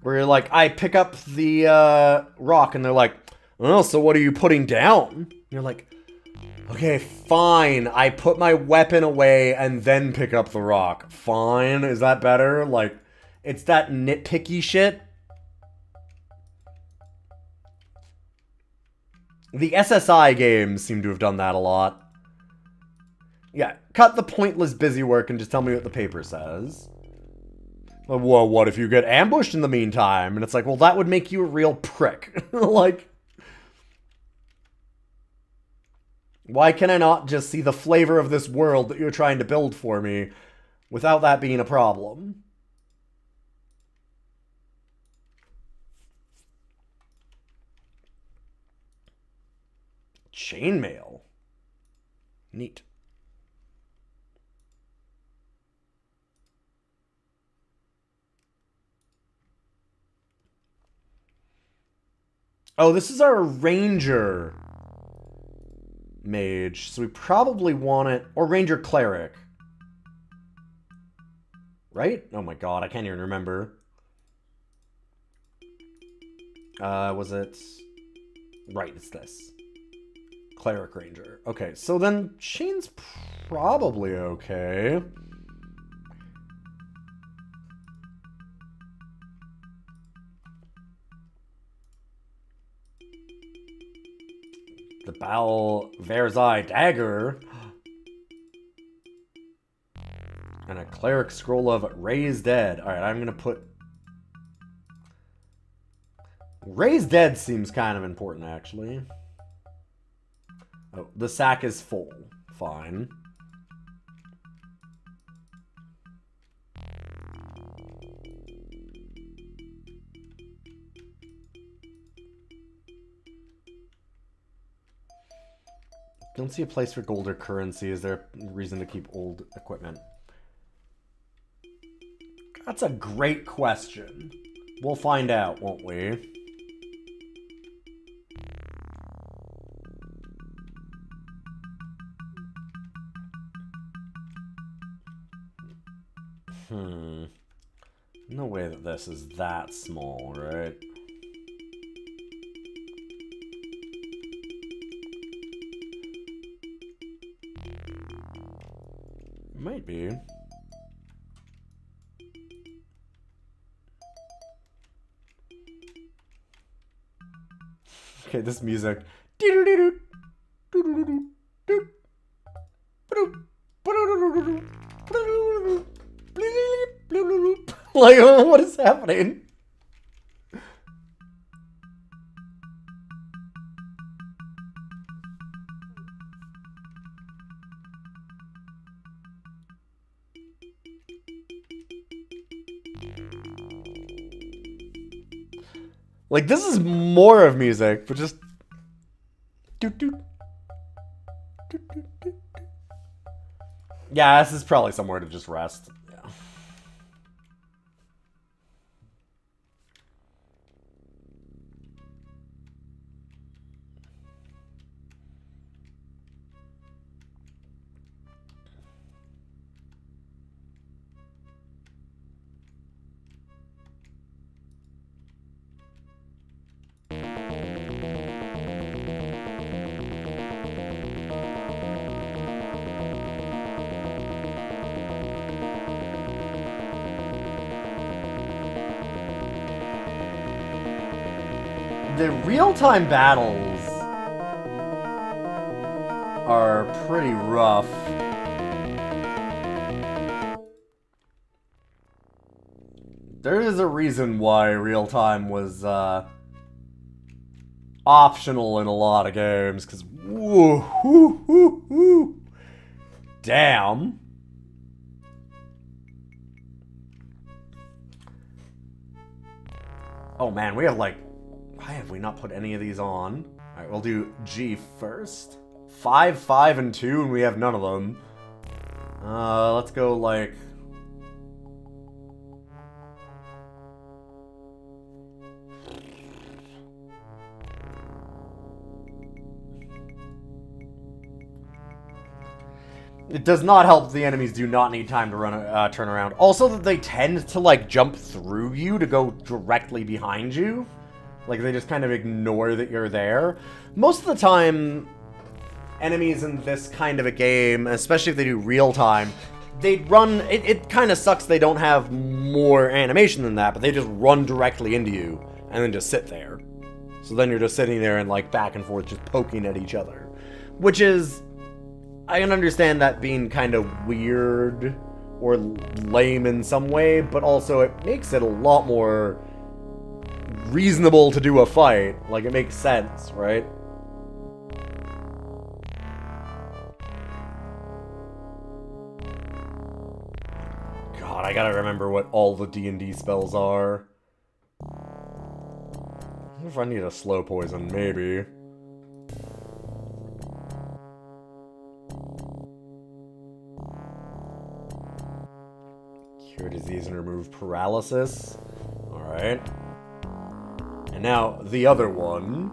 Where you're like, I pick up the rock, and they're like, oh, so what are you putting down? And you're like, okay, fine. I put my weapon away and then pick up the rock. Fine. Is that better? Like, it's that nitpicky shit. The SSI games seem to have done that a lot. Yeah, cut the pointless busy work and just tell me what the paper says. Well, what if you get ambushed in the meantime? And it's like, well, that would make you a real prick. Like... why can I not just see the flavor of this world that you're trying to build for me without that being a problem? Chainmail. Neat. Oh, this is our ranger mage, so we probably want it, or ranger cleric, right? Oh my god, I can't even remember. Was it right? It's this cleric ranger. Okay, so then Shane's probably okay. The Bal Verzai dagger. And a cleric scroll of Raise Dead. Alright, I'm gonna put... Raise Dead seems kind of important, actually. Oh, the sack is full. Fine. Don't see a place for gold or currency. Is there a reason to keep old equipment? That's a great question. We'll find out, won't we? No way that this is that small, right? Might be. Okay, this music. Like, what is happening? Like, this is more of music, but just... Yeah, this is probably somewhere to just rest. Yeah. The real-time battles are pretty rough. There is a reason why real-time was optional in a lot of games, because damn. Oh man, we have like... Why have we not put any of these on? Alright, we'll do G first. 5, 5, and 2, and we have none of them. Let's go, like... It does not help the enemies do not need time to run turn around. Also that they tend to, like, jump through you to go directly behind you. Like, they just kind of ignore that you're there. Most of the time, enemies in this kind of a game, especially if they do real-time, they'd run... It kind of sucks they don't have more animation than that, but they just run directly into you, and then just sit there. So then you're just sitting there and, like, back and forth, just poking at each other. Which is... I can understand that being kind of weird or lame in some way, but also it makes it a lot more... reasonable to do a fight. Like, it makes sense, right? God, I gotta remember what all the D&D spells are. I wonder if I need a slow poison, maybe. Cure disease and remove paralysis. Alright. And now, the other one.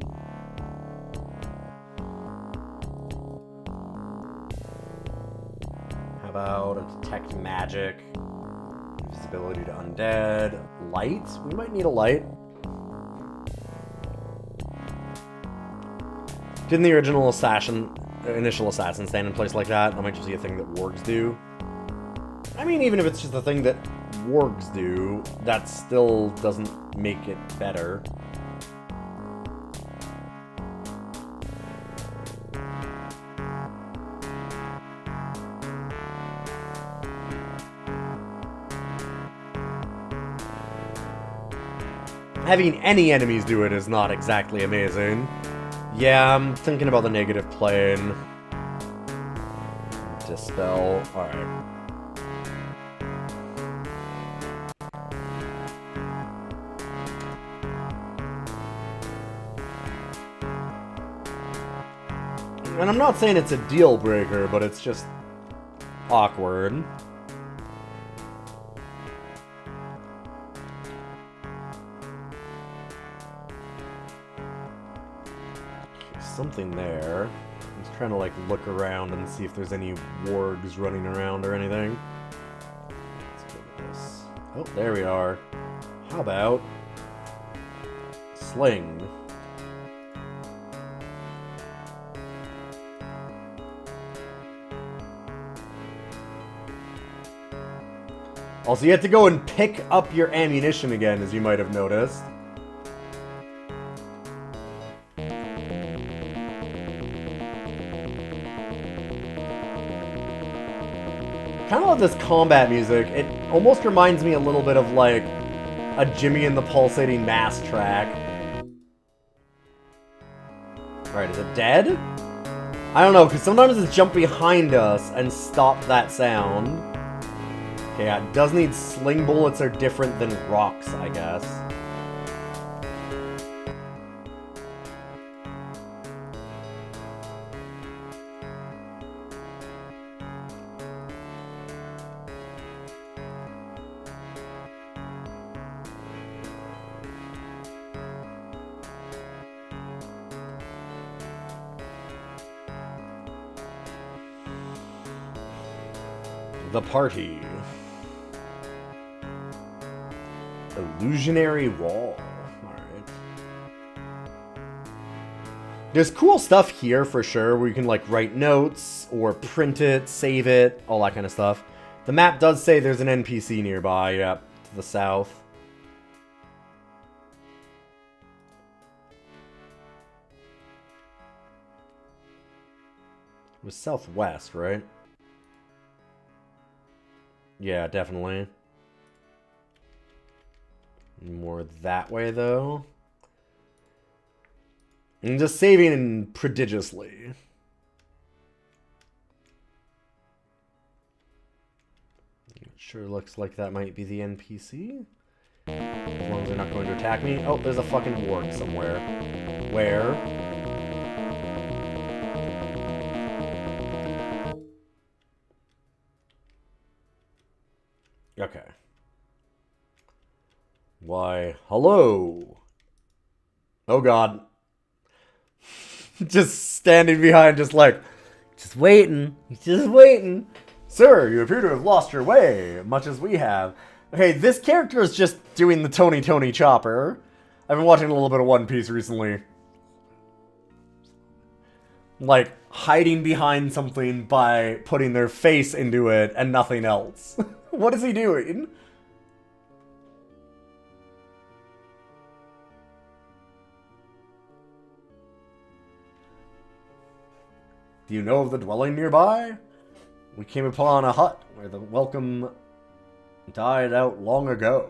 How about a detect magic? Visibility to undead. Light? We might need a light. Didn't the original initial assassin stand in place like that? That might just be a thing that wargs do. I mean, even if it's just a thing that wargs do, that still doesn't make it better. having any enemies do it is not exactly amazing. Yeah, I'm thinking about the negative plane. Dispel. Alright. And I'm not saying it's a deal breaker, but it's just awkward. Something there. I'm just trying to like look around and see if there's any wargs running around or anything. Let's go with this. Oh, there we are. How about sling? Also, you have to go and pick up your ammunition again, as you might have noticed. Kind of love this combat music. It almost reminds me a little bit of like a Jimmy and the Pulsating Mass track. Alright, is it dead? I don't know, because sometimes it's jump behind us and stop that sound. Okay, yeah, it does need sling bullets are different than rocks, I guess. The party. Illusionary wall. Alright. There's cool stuff here for sure where you can like write notes or print it, save it, all that kind of stuff. The map does say there's an NPC nearby, yep, to the south. It was southwest, right? Yeah, definitely. More that way, though. And just saving prodigiously. It sure looks like that might be the NPC. As long as they're not going to attack me. Oh, there's a fucking warg somewhere. Where? Okay. Why, hello. Oh god. Just standing behind, just waiting. Just waiting. Sir, you appear to have lost your way, much as we have. Okay, this character is just doing the Tony Chopper. I've been watching a little bit of One Piece recently. Like, hiding behind something by putting their face into it and nothing else. What is he doing? Do you know of the dwelling nearby? We came upon a hut where the welcome died out long ago.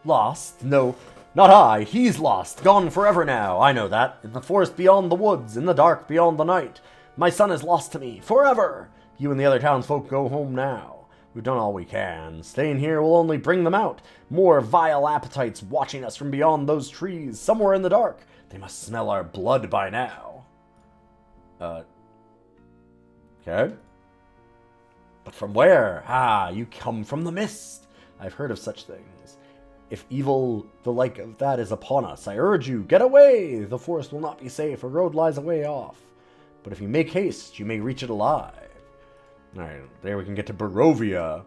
Lost? No, not I. He's lost. Gone forever now. I know that. In the forest beyond the woods, in the dark beyond the night. My son is lost to me. Forever! You and the other townsfolk go home now. We've done all we can. Staying here will only bring them out. More vile appetites watching us from beyond those trees, somewhere in the dark. They must smell our blood by now. Okay. But from where? Ah, you come from the mist. I've heard of such things. If evil the like of that is upon us, I urge you, get away! The forest will not be safe, a road lies a way off. But if you make haste, you may reach it alive. Alright, there we can get to Barovia.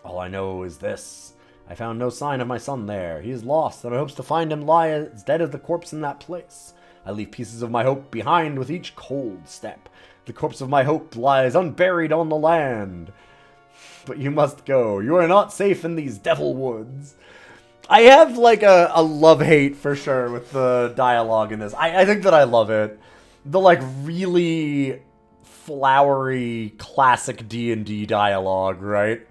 All I know is this. I found no sign of my son there. He is lost, and I hope to find him lie as dead as the corpse in that place. I leave pieces of my hope behind with each cold step. The corpse of my hope lies unburied on the land. But you must go. You are not safe in these devil woods. I have like a love-hate for sure with the dialogue in this. I think that I love it. The like really flowery classic D&D dialogue, right?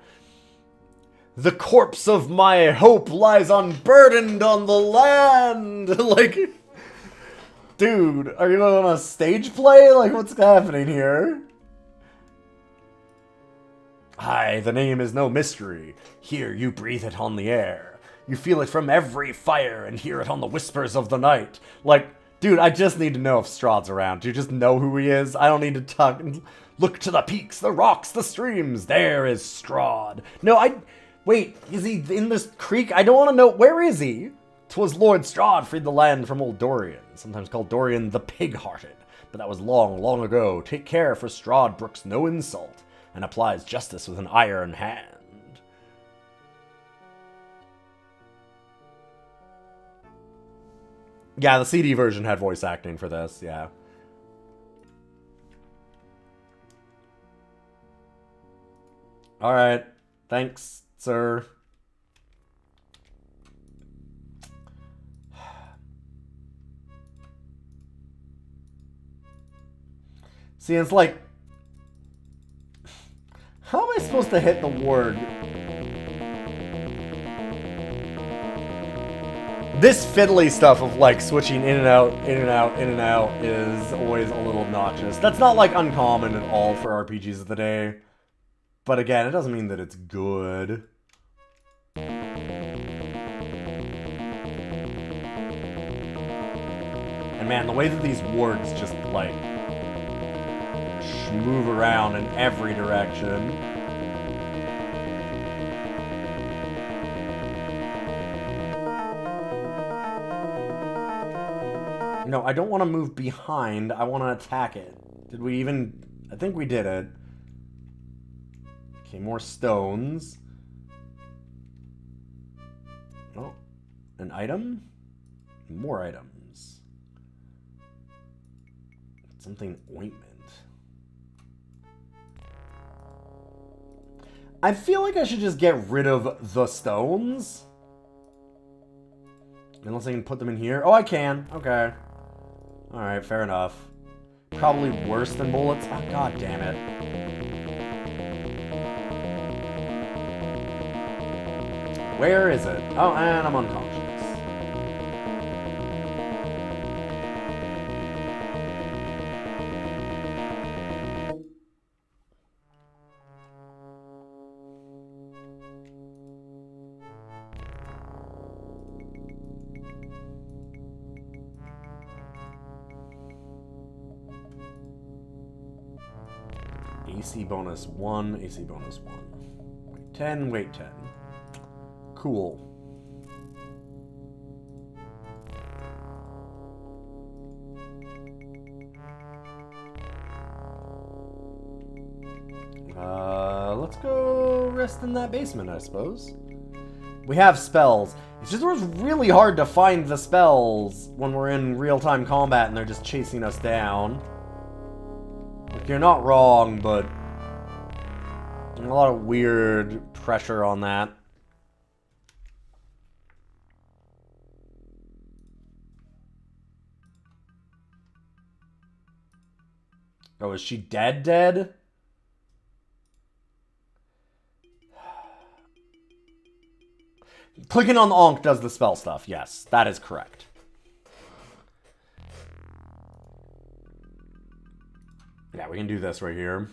The corpse of my hope lies unburdened on the land. Like, dude, are you on a stage play? Like, what's happening here? Aye, the name is no mystery. Here you breathe it on the air. You feel it from every fire and hear it on the whispers of the night. Like, dude, I just need to know if Strahd's around. Do you just know who he is? I don't need to talk. Look to the peaks, the rocks, the streams. There is Strahd. No, wait, is he in this creek? I don't want to know. Where is he? 'Twas Lord Strahd freed the land from old Dorian, sometimes called Dorian the Pig-Hearted. But that was long, long ago. Take care, for Strahd brooks no insult and applies justice with an iron hand. Yeah, the CD version had voice acting for this, yeah. Alright, thanks, sir. See, it's like, how am I supposed to hit the word? This fiddly stuff of like switching in and out, in and out, in and out is always a little obnoxious. That's not like uncommon at all for RPGs of the day. But again, it doesn't mean that it's good. And man, the way that these words just like move around in every direction. No, I don't want to move behind. I want to attack it. Did we even... I think we did it. Okay, more stones. Oh, an item? More items. Something ointment. I feel like I should just get rid of the stones. Unless I can put them in here. Oh, I can. Okay. Alright, fair enough. Probably worse than bullets. Oh, god damn it. Where is it? Oh, and I'm unconscious. AC bonus 1, AC bonus 1. Weight 10, weight 10. Cool. Let's go rest in that basement, I suppose. We have spells. It's just it's really hard to find the spells when we're in real-time combat and they're just chasing us down. Like, you're not wrong, but a lot of weird pressure on that. Oh, is she dead? Clicking on the Ankh does the spell stuff. Yes, that is correct. Yeah, we can do this right here.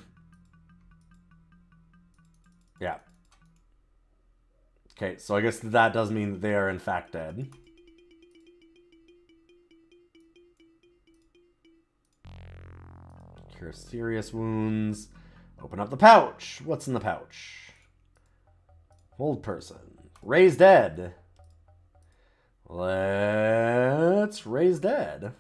Yeah. Okay, so I guess that does mean that they are in fact dead. Cure serious wounds. Open up the pouch. What's in the pouch? Old person. Raise dead. Let's raise dead.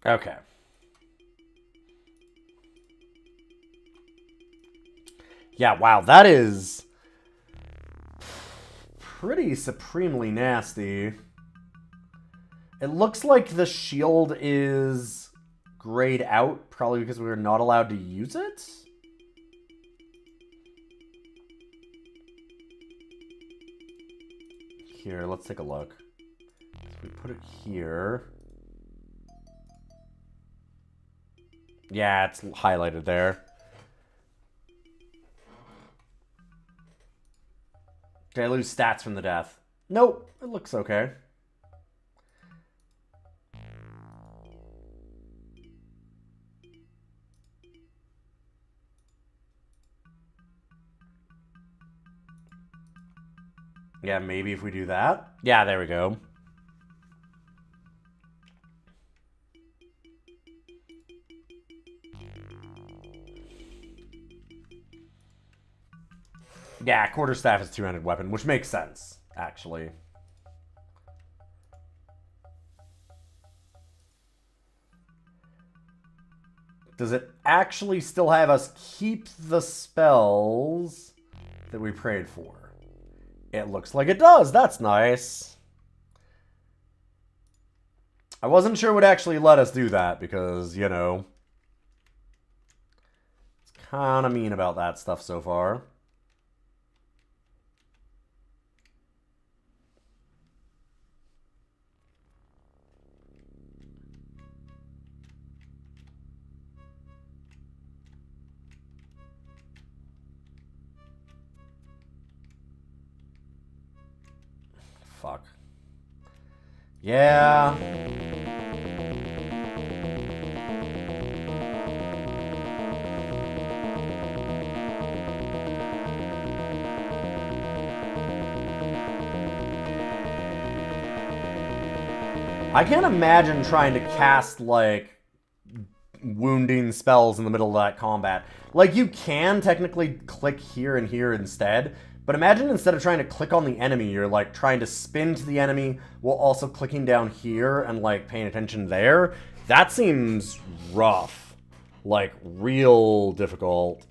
Okay. Yeah, wow, that is... pretty supremely nasty. It looks like the shield is grayed out, probably because we were not allowed to use it. Here, let's take a look. So we put it here. Yeah, it's highlighted there. Did I lose stats from the death? Nope, it looks okay. Yeah, maybe if we do that. Yeah, there we go. Yeah, quarterstaff is two-handed weapon, which makes sense, actually. Does it actually still have us keep the spells that we prayed for? It looks like it does. That's nice. I wasn't sure it would actually let us do that because, you know, it's kind of mean about that stuff so far. Fuck. Yeah. I can't imagine trying to cast, like, wounding spells in the middle of that combat. Like, you can technically click here and here instead, but imagine instead of trying to click on the enemy, you're, like, trying to spin to the enemy while also clicking down here and, like, paying attention there. That seems rough. Like, real difficult.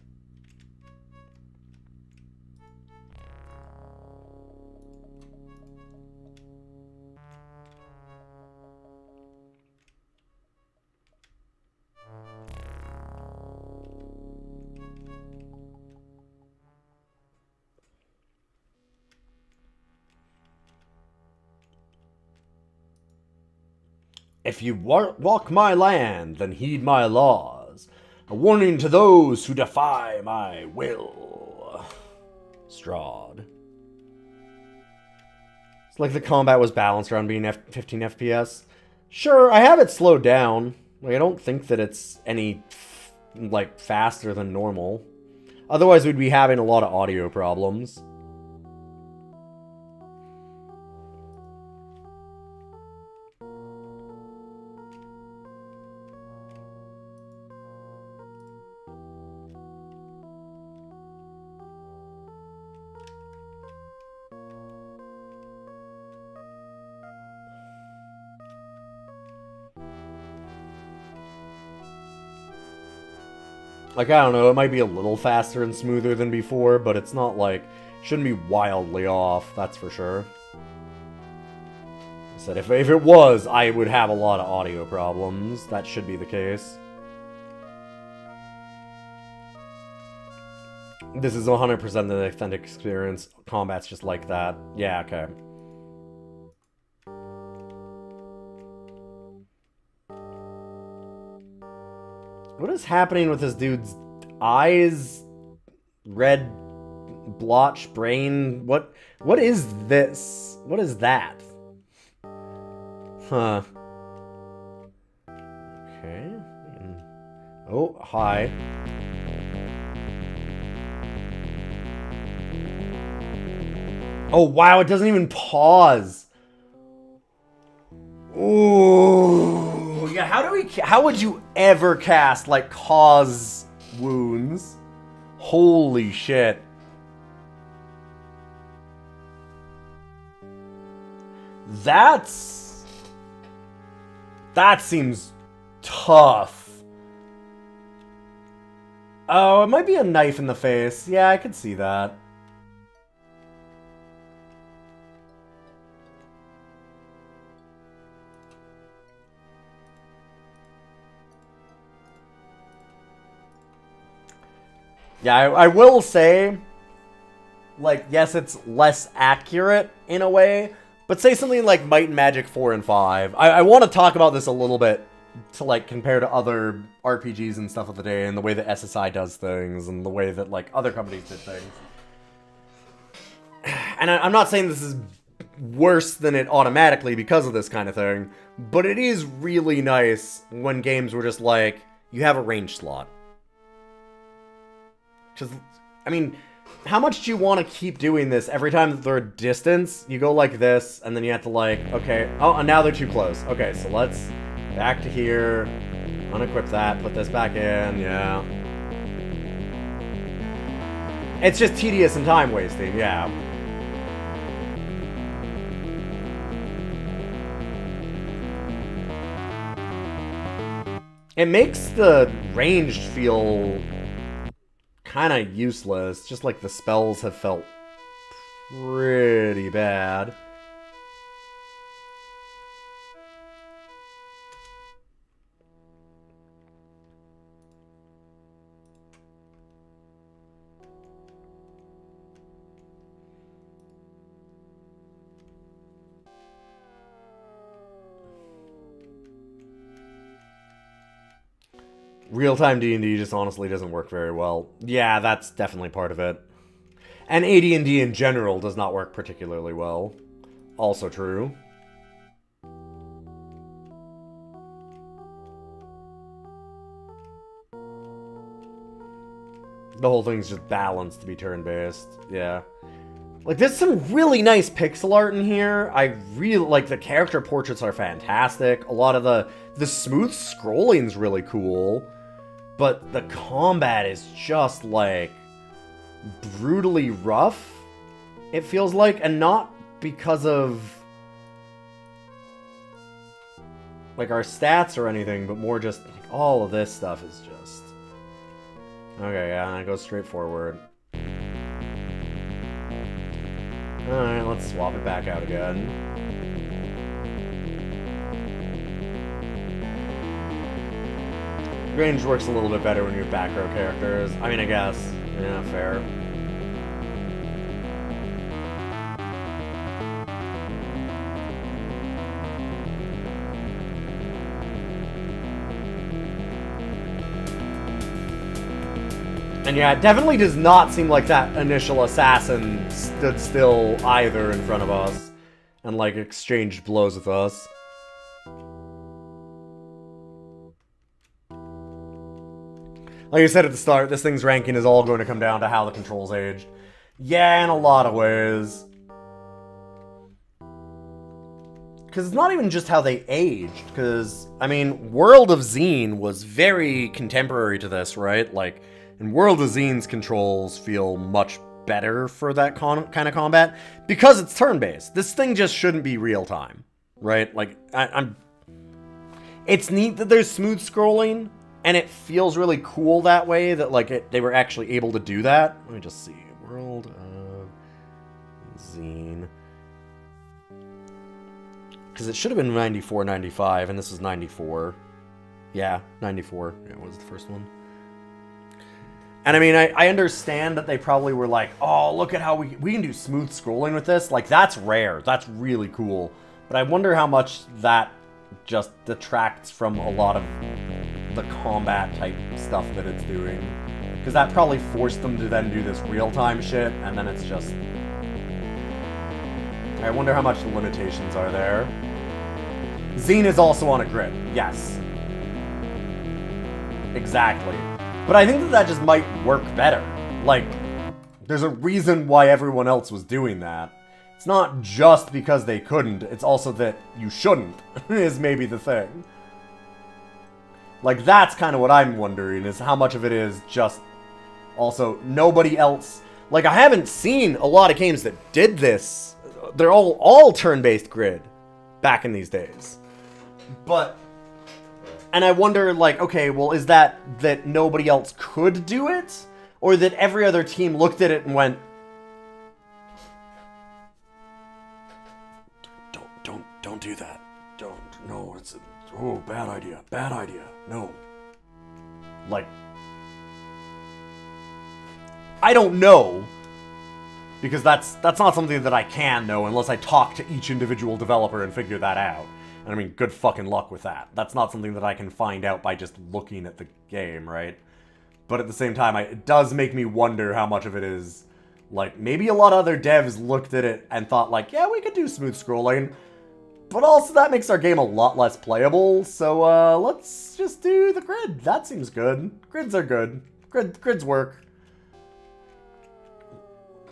If you walk my land, then heed my laws. A warning to those who defy my will. Strahd. It's like the combat was balanced around being 15 FPS. Sure, I have it slowed down. Like, I don't think that it's any, like, faster than normal. Otherwise, we'd be having a lot of audio problems. Like, I don't know, it might be a little faster and smoother than before, but it's not like, shouldn't be wildly off, that's for sure. I said, if it was, I would have a lot of audio problems. That should be the case. This is 100% the authentic experience. Combat's just like that. Yeah, okay. What is happening with this dude's eyes? Red blotch brain? What is this? What is that? Huh. Okay. Oh, hi. Oh, wow, it doesn't even pause. Ooh. Yeah, how would you ever cast, like, cause wounds? Holy shit. That seems tough. Oh, it might be a knife in the face. Yeah, I could see that. Yeah, I will say, like, yes, it's less accurate in a way, but say something like Might and Magic 4 and 5. I want to talk about this a little bit to, like, compare to other RPGs and stuff of the day and the way that SSI does things and the way that, like, other companies did things. And I'm not saying this is worse than it automatically because of this kind of thing, but it is really nice when games were just like, you have a range slot. Because, I mean, how much do you want to keep doing this every time that they're a distance? You go like this, and then you have to like, okay, oh, and now they're too close. Okay, so let's back to here, unequip that, put this back in, yeah. It's just tedious and time wasting, yeah. It makes the ranged feel kind of useless, just like the spells have felt pretty bad. Real-time D&D just honestly doesn't work very well. Yeah, that's definitely part of it. And AD&D in general does not work particularly well. Also true. The whole thing's just balanced to be turn-based. Yeah. Like, there's some really nice pixel art in here. I really like the character portraits are fantastic. A lot of the smooth scrolling's really cool. But the combat is just, like, brutally rough, it feels like. And not because of, like, our stats or anything, but more just, like, all of this stuff is just... Okay, yeah, it goes straight forward. Alright, let's swap it back out again. Range works a little bit better when you have back row characters. I mean, I guess. Yeah, fair. And yeah, it definitely does not seem like that initial assassin stood still either in front of us and, like, exchanged blows with us. Like I said at the start, this thing's ranking is all going to come down to how the controls aged. Yeah, in a lot of ways. Because it's not even just how they aged, because, I mean, World of Zine was very contemporary to this, right? Like, in World of Zine's controls feel much better for that kind of combat, because it's turn-based. This thing just shouldn't be real-time, right? Like, it's neat that there's smooth scrolling, and it feels really cool that way, that, like, they were actually able to do that. Let me just see. World of Zine. Because it should have been 94, 95, and this is 94. Yeah, 94. Yeah, it was the first one. And I mean, I understand that they probably were like, oh, look at how we can do smooth scrolling with this. Like, that's rare. That's really cool. But I wonder how much that just detracts from a lot of the combat type stuff that it's doing. Because that probably forced them to then do this real-time shit, and then it's just... I wonder how much the limitations are there. Zine is also on a grid. Yes. Exactly. But I think that just might work better. Like, there's a reason why everyone else was doing that. It's not just because they couldn't, it's also that you shouldn't, is maybe the thing. Like, that's kind of what I'm wondering, is how much of it is just... Also, nobody else... Like, I haven't seen a lot of games that did this. They're all turn-based grid back in these days. But... And I wonder, like, okay, well, is that nobody else could do it? Or that every other team looked at it and went... Don't do that. No, it's bad idea, no. Like... I don't know. Because that's not something that I can know unless I talk to each individual developer and figure that out. And I mean, good fucking luck with that. That's not something that I can find out by just looking at the game, right? But at the same time, it does make me wonder how much of it is, like, maybe a lot of other devs looked at it and thought, like, yeah, we could do smooth scrolling. But also that makes our game a lot less playable, so let's just do the grid. That seems good. Grids are good. Grids work.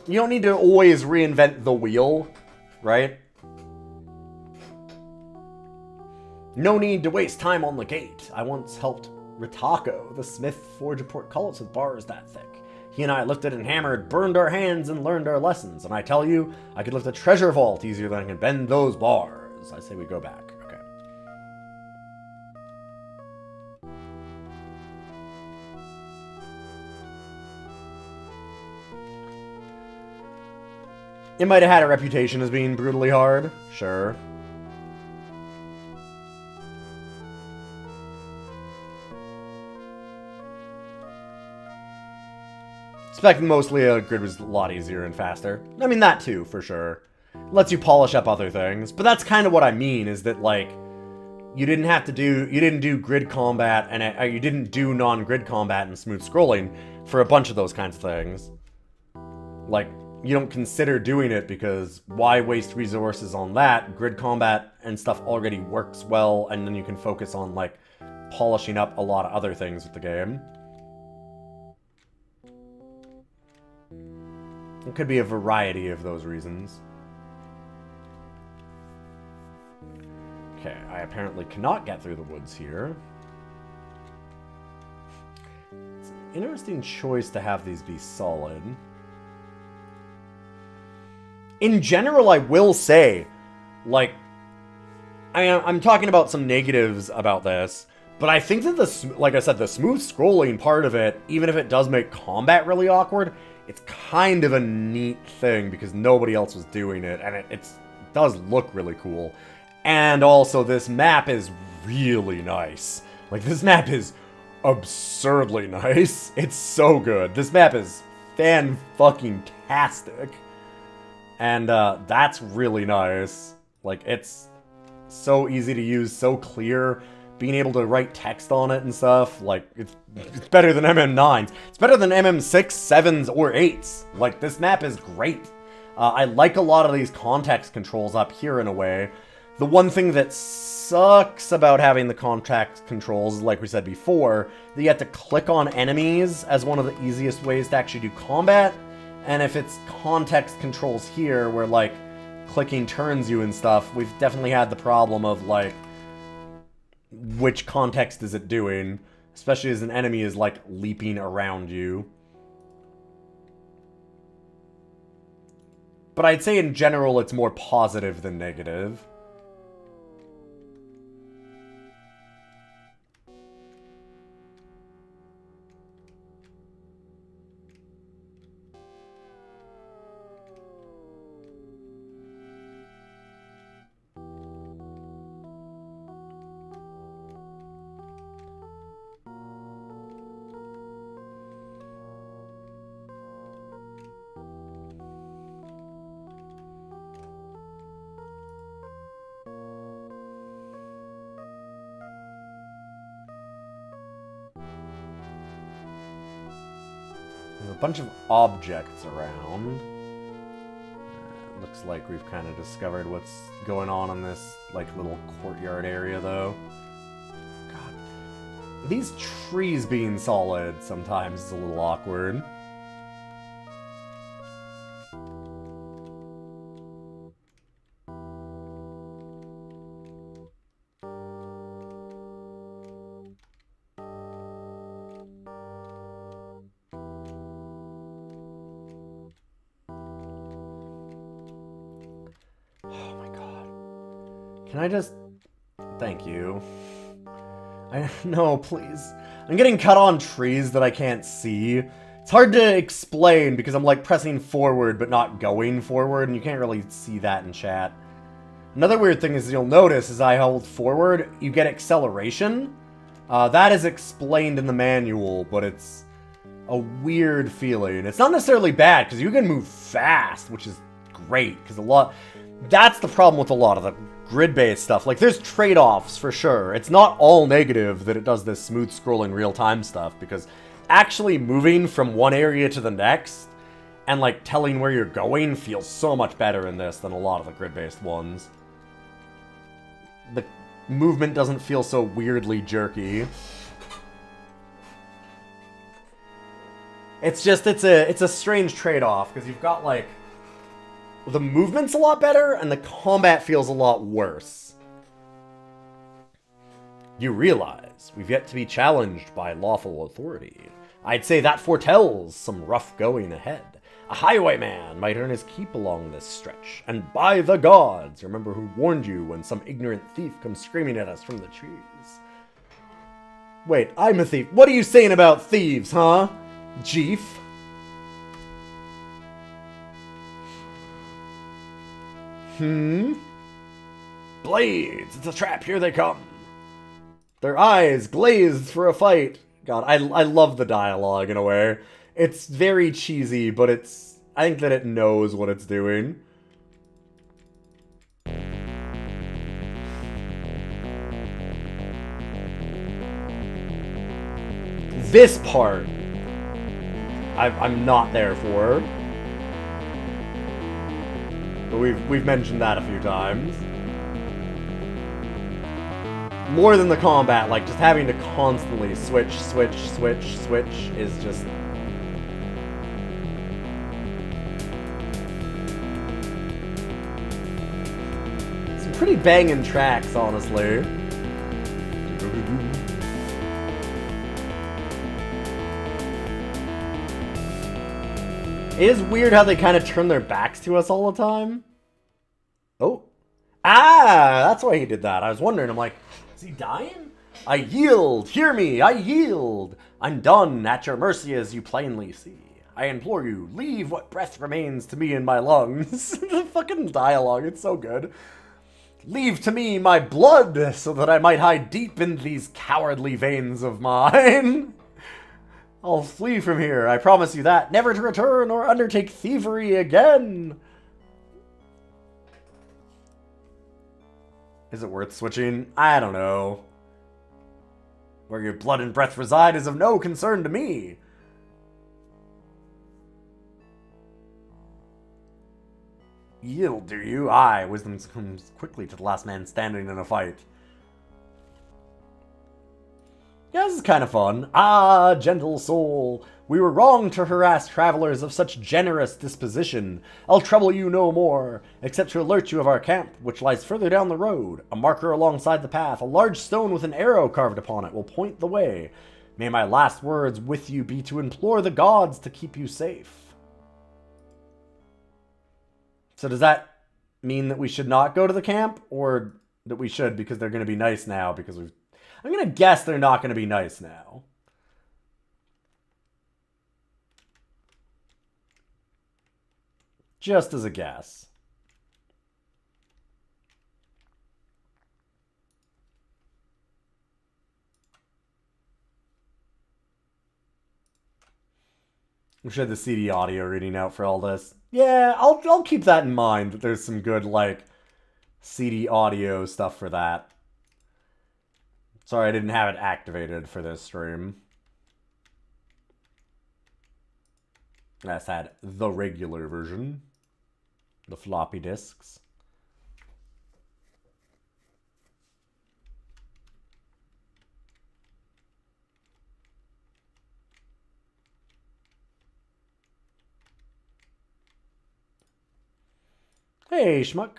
You don't need to always reinvent the wheel, right? No need to waste time on the gate. I once helped Ritako, the smith, forge a portcullis with bars that thick. He and I lifted and hammered, burned our hands, and learned our lessons. And I tell you, I could lift a treasure vault easier than I can bend those bars. I say we go back. Okay. It might have had a reputation as being brutally hard. Sure. Expect mostly a grid was a lot easier and faster. I mean, that too, for sure. Lets you polish up other things. But that's kind of what I mean, is that, like, you didn't do grid combat, and you didn't do non-grid combat and smooth scrolling for a bunch of those kinds of things. Like, you don't consider doing it because why waste resources on that? Grid combat and stuff already works well, and then you can focus on, like, polishing up a lot of other things with the game. It could be a variety of those reasons. Okay, I apparently cannot get through the woods here. It's an interesting choice to have these be solid. In general, I will say, like, I'm talking about some negatives about this, but I think that like I said, the smooth scrolling part of it, even if it does make combat really awkward, it's kind of a neat thing because nobody else was doing it, and it does look really cool. And also, this map is really nice. Like, this map is absurdly nice. It's so good. This map is fan-fucking-tastic. And that's really nice. Like, it's so easy to use, so clear. Being able to write text on it and stuff, like, it's better than MM9s. It's better than MM6, 7s, or 8s. Like, this map is great. I like a lot of these context controls up here in a way. The one thing that sucks about having the context controls, like we said before, that you have to click on enemies as one of the easiest ways to actually do combat. And if it's context controls here, where, like, clicking turns you and stuff, we've definitely had the problem of, like, which context is it doing? Especially as an enemy is, like, leaping around you. But I'd say in general it's more positive than negative. There's a bunch of objects around. Looks like we've kind of discovered what's going on in this, like, little courtyard area, though. God. These trees being solid sometimes is a little awkward. Can I just... Thank you. No, please. I'm getting cut on trees that I can't see. It's hard to explain because I'm, like, pressing forward but not going forward, and you can't really see that in chat. Another weird thing is you'll notice as I hold forward, you get acceleration. That is explained in the manual, but it's a weird feeling. It's not necessarily bad, because you can move fast, which is great, because that's the problem with a lot of the grid-based stuff. Like, there's trade-offs, for sure. It's not all negative that it does this smooth-scrolling real-time stuff, because actually moving from one area to the next and, like, telling where you're going feels so much better in this than a lot of the grid-based ones. The movement doesn't feel so weirdly jerky. It's just, it's a strange trade-off, because you've got, like, the movement's a lot better, and the combat feels a lot worse. You realize we've yet to be challenged by lawful authority. I'd say that foretells some rough going ahead. A highwayman might earn his keep along this stretch. And by the gods, remember who warned you when some ignorant thief comes screaming at us from the trees. Wait, I'm a thief. What are you saying about thieves, huh? Jeef? Blades! It's a trap, here they come! Their eyes glazed for a fight. God, I love the dialogue in a way. It's very cheesy, but I think that it knows what it's doing. This part, I'm not there for. But we've mentioned that a few times. More than the combat, like, just having to constantly switch is just... some pretty banging tracks, honestly. It is weird how they kind of turn their backs to us all the time. Oh. Ah, that's why he did that. I was wondering, I'm like, is he dying? I yield, hear me, I yield. I'm done, at your mercy as you plainly see. I implore you, leave what breath remains to me in my lungs. The fucking dialogue, it's so good. Leave to me my blood, so that I might hide deep in these cowardly veins of mine. I'll flee from here, I promise you that, never to return or undertake thievery again. Is it worth switching? I don't know. Where your blood and breath reside is of no concern to me. Yield, do you? Aye, wisdom comes quickly to the last man standing in a fight. Yeah, this is kind of fun. Ah, gentle soul, we were wrong to harass travelers of such generous disposition. I'll trouble you no more, except to alert you of our camp, which lies further down the road. A marker alongside the path, a large stone with an arrow carved upon it, will point the way. May my last words with you be to implore the gods to keep you safe. So does that mean that we should not go to the camp, or that we should because they're going to be nice now because we've... I'm going to guess they're not going to be nice now. Just as a guess. We should have the CD audio reading out for all this. Yeah, I'll keep that in mind, that there's some good, like, CD audio stuff for that. Sorry, I didn't have it activated for this stream. I just had the regular version. The floppy disks. Hey, schmuck.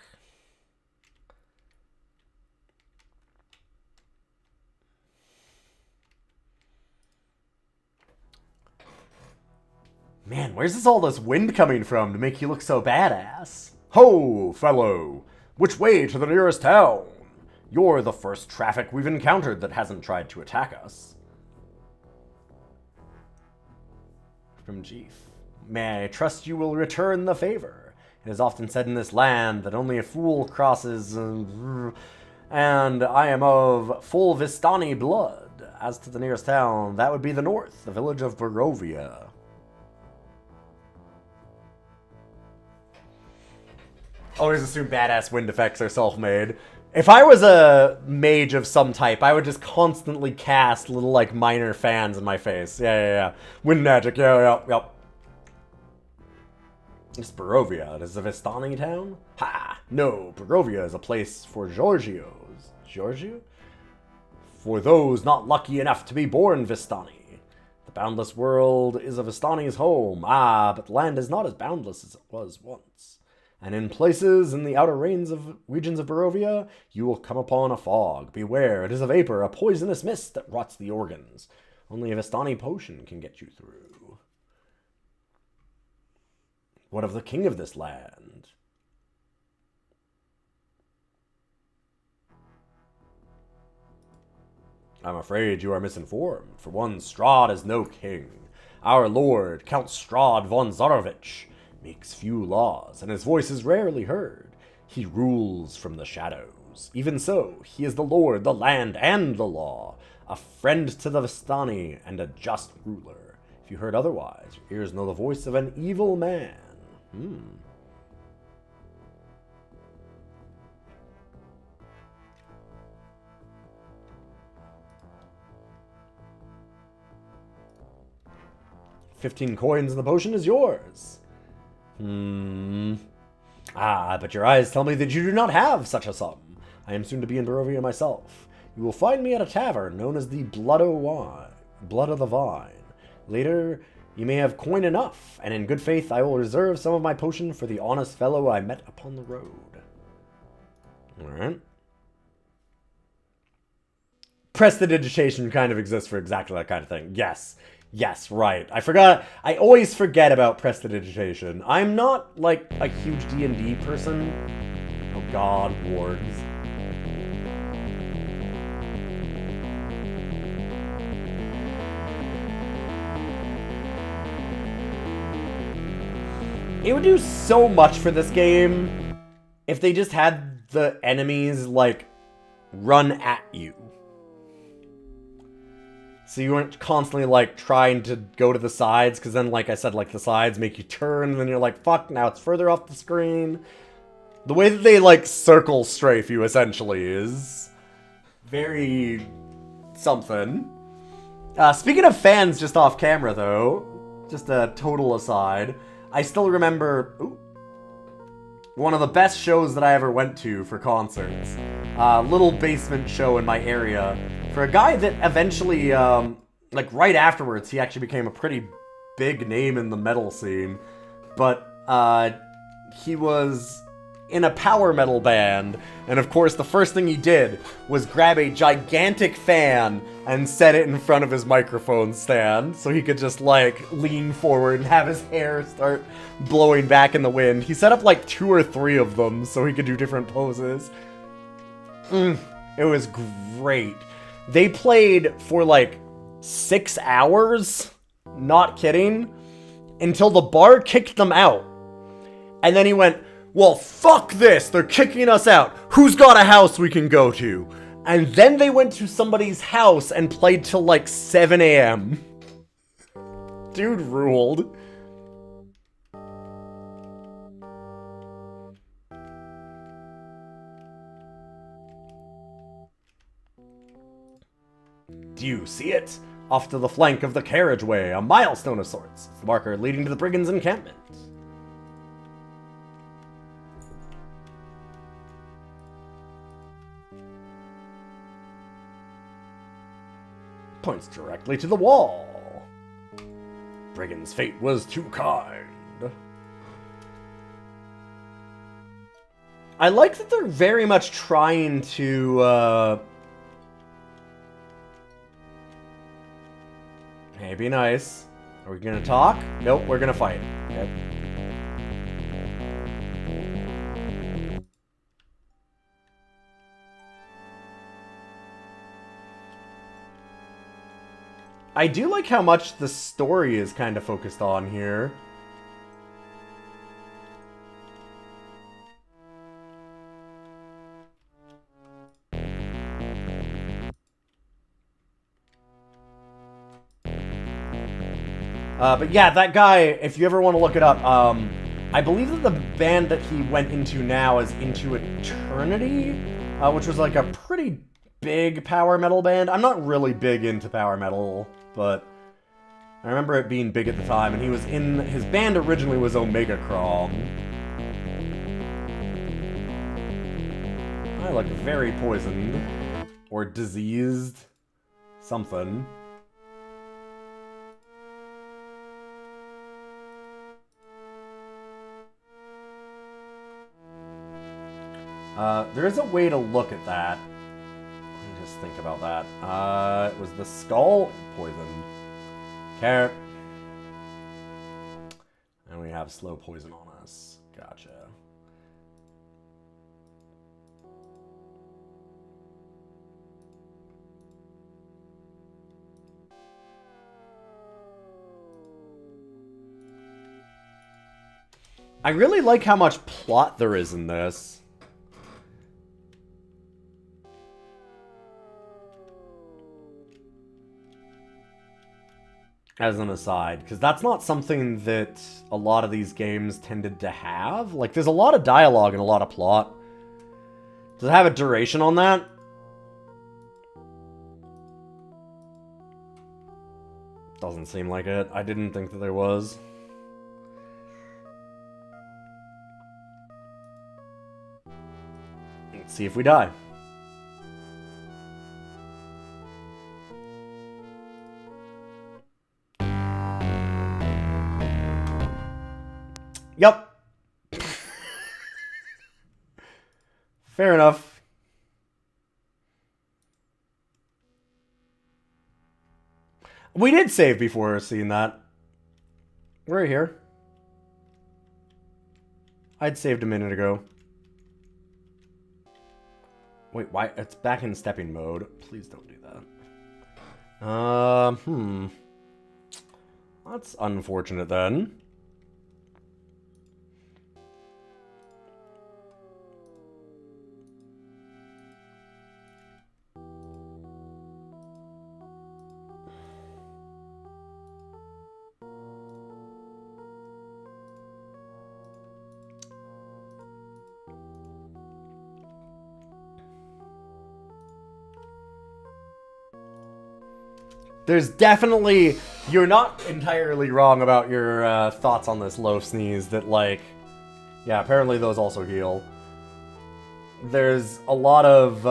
Man, where's all this wind coming from to make you look so badass? Ho, fellow! Which way to the nearest town? You're the first traffic we've encountered that hasn't tried to attack us. From Jeef. May I trust you will return the favor? It is often said in this land that only a fool crosses... and I am of full Vistani blood. As to the nearest town, that would be the north, the village of Barovia. Always assume badass wind effects are self-made. If I was a mage of some type, I would just constantly cast little, like, minor fans in my face. Yeah. Wind magic, yeah. It's Barovia. Is it a Vistani town? Ha! No, Barovia is a place for Giorgios. Giorgio? For those not lucky enough to be born Vistani. The boundless world is a Vistani's home. Ah, but the land is not as boundless as it was once. And in places in the outer regions of Barovia, you will come upon a fog. Beware, it is a vapor, a poisonous mist that rots the organs. Only a Vistani potion can get you through. What of the king of this land? I'm afraid you are misinformed. For one, Strahd is no king. Our lord, Count Strahd von Zarovich, makes few laws, and his voice is rarely heard. He rules from the shadows. Even so, he is the lord, the land, and the law, a friend to the Vistani, and a just ruler. If you heard otherwise, your ears know the voice of an evil man. 15 coins in the potion is yours. Ah, but your eyes tell me that you do not have such a sum. I am soon to be in Barovia myself. You will find me at a tavern known as the Blood of the Vine. Later, you may have coin enough, and in good faith I will reserve some of my potion for the honest fellow I met upon the road. Alright. Prestidigitation kind of exists for exactly that kind of thing. Yes, right. I forgot. I always forget about prestidigitation. I'm not, like, a huge D&D person. Oh god, wards. It would do so much for this game if they just had the enemies, like, run at you. So you weren't constantly, like, trying to go to the sides, because then, like I said, like, the sides make you turn, and then you're like, fuck, now it's further off the screen. The way that they, like, circle strafe you, essentially, is very something. Speaking of fans just off camera, though, just a total aside, I still remember one of the best shows that I ever went to for concerts. Little basement show in my area. For a guy that eventually, like right afterwards, he actually became a pretty big name in the metal scene. But he was in a power metal band, and of course the first thing he did was grab a gigantic fan and set it in front of his microphone stand so he could just like lean forward and have his hair start blowing back in the wind. He set up like 2 or 3 of them so he could do different poses. It was great. They played for like 6 hours, not kidding, until the bar kicked them out. And then he went, well, fuck this, they're kicking us out. Who's got a house we can go to? And then they went to somebody's house and played till like 7 a.m. Dude ruled. Do you see it? Off to the flank of the carriageway, a milestone of sorts. It's the marker leading to the brigands' encampment. Points directly to the wall. Brigand's fate was too kind. I like that they're very much trying to, Hey, be nice. Are we gonna talk? Nope, we're gonna fight. Okay. I do like how much the story is kind of focused on here. But yeah, that guy, if you ever want to look it up, I believe that the band that he went into now is Into Eternity, which was like a pretty big power metal band. I'm not really big into power metal, but I remember it being big at the time, and he was in, his band originally was Omega Crom. I look very poisoned, or diseased, something. There is a way to look at that. Let me just think about that. It was the skull poisoned. Carrot. And we have slow poison on us. Gotcha. I really like how much plot there is in this. As an aside, because that's not something that a lot of these games tended to have. Like, there's a lot of dialogue and a lot of plot. Does it have a duration on that? Doesn't seem like it. I didn't think that there was. Let's see if we die. Yep. Fair enough. We did save before seeing that. We're here. I'd saved a minute ago. Wait, why? It's back in stepping mode. Please don't do that. That's unfortunate then. There's definitely... You're not entirely wrong about your thoughts on this low sneeze, that, like... Yeah, apparently those also heal. There's a lot of...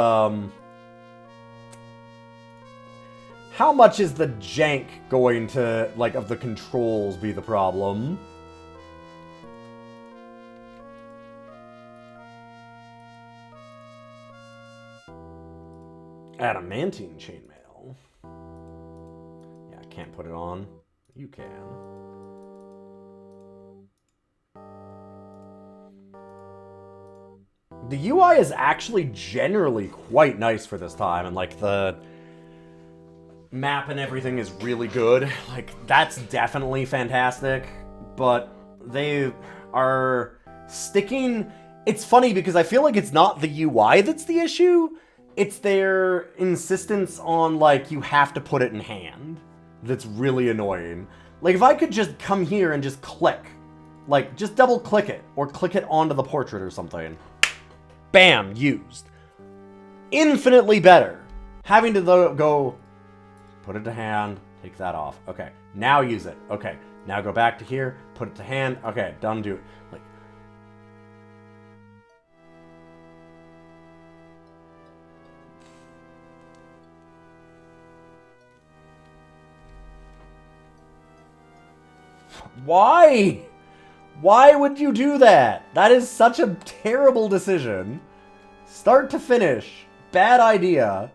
How much is the jank going to, like, of the controls be the problem? Adamantine chainmail. Can't put it on. You can. The UI is actually generally quite nice for this time, and like the map and everything is really good. Like, that's definitely fantastic, but they are sticking... It's funny because I feel like it's not the UI that's the issue, it's their insistence on, like, you have to put it in hand. That's really annoying. Like, if I could just come here and just click. Like, just double click it. Or click it onto the portrait or something. Bam! Used. Infinitely better. Having to go... Put it to hand. Take that off. Okay. Now use it. Okay. Now go back to here. Put it to hand. Okay. Done. Do it. Like... Why? Why would you do that? That is such a terrible decision. Start to finish. Bad idea.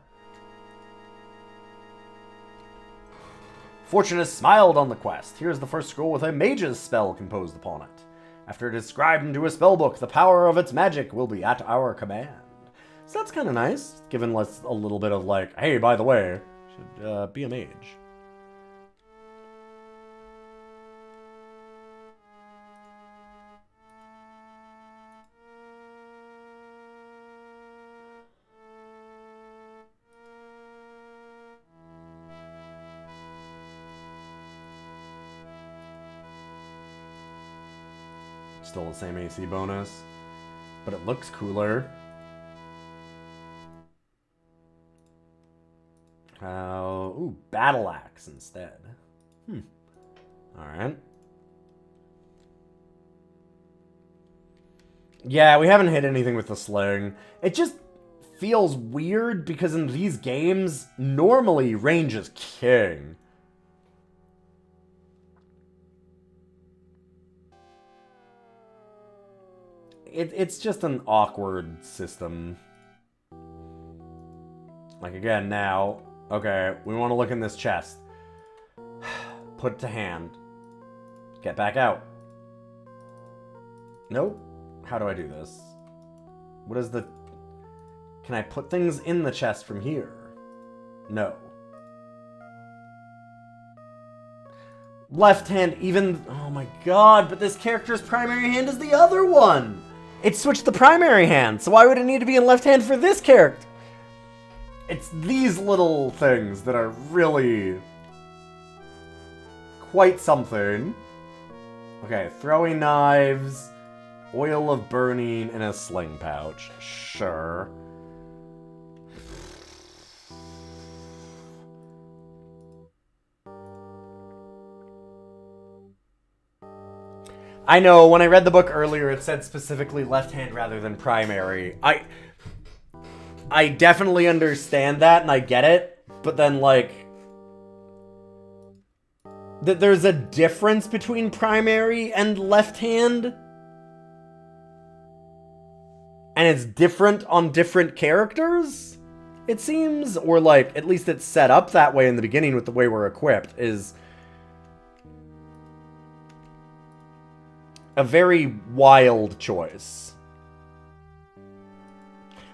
Fortune smiled on the quest. Here's the first scroll with a mage's spell composed upon it. After it is scribed into a spellbook, the power of its magic will be at our command. So that's kind of nice, giving us a little bit of like, hey, by the way, should be a mage. Still the same AC bonus, but it looks cooler. Ooh, Battle Axe instead. Alright. Yeah, we haven't hit anything with the sling. It just feels weird because in these games, normally range is king. It's just an awkward system. Like, again, now, okay, we want to look in this chest. Put it to hand. Get back out. Nope. How do I do this? What is the... Can I put things in the chest from here? No. Left hand even... Oh my god, but this character's primary hand is the other one! It switched the primary hand, so why would it need to be in left hand for this character? It's these little things that are really... quite something. Okay, throwing knives, oil of burning, and a sling pouch. Sure. I know, when I read the book earlier, it said specifically left hand rather than primary. I definitely understand that, and I get it, but then, like... that there's a difference between primary and left hand? And it's different on different characters? It seems? Or, like, at least it's set up that way in the beginning with the way we're equipped, is... a very wild choice.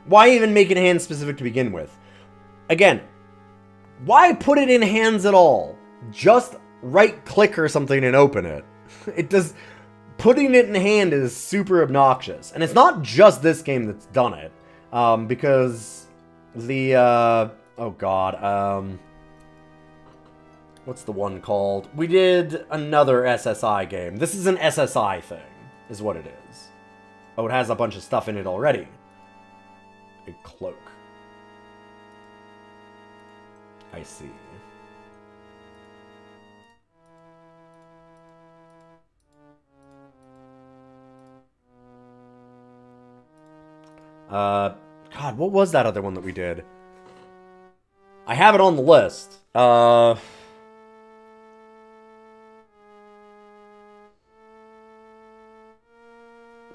Why even make it hand specific to begin with? Again, why put it in hands at all? Just right click or something and open it. It does. Putting it in hand is super obnoxious. And it's not just this game that's done it. Because the, oh god, what's the one called? We did another SSI game. This is an SSI thing, is what it is. Oh, it has a bunch of stuff in it already. A cloak. I see. God, what was that other one that we did? I have it on the list.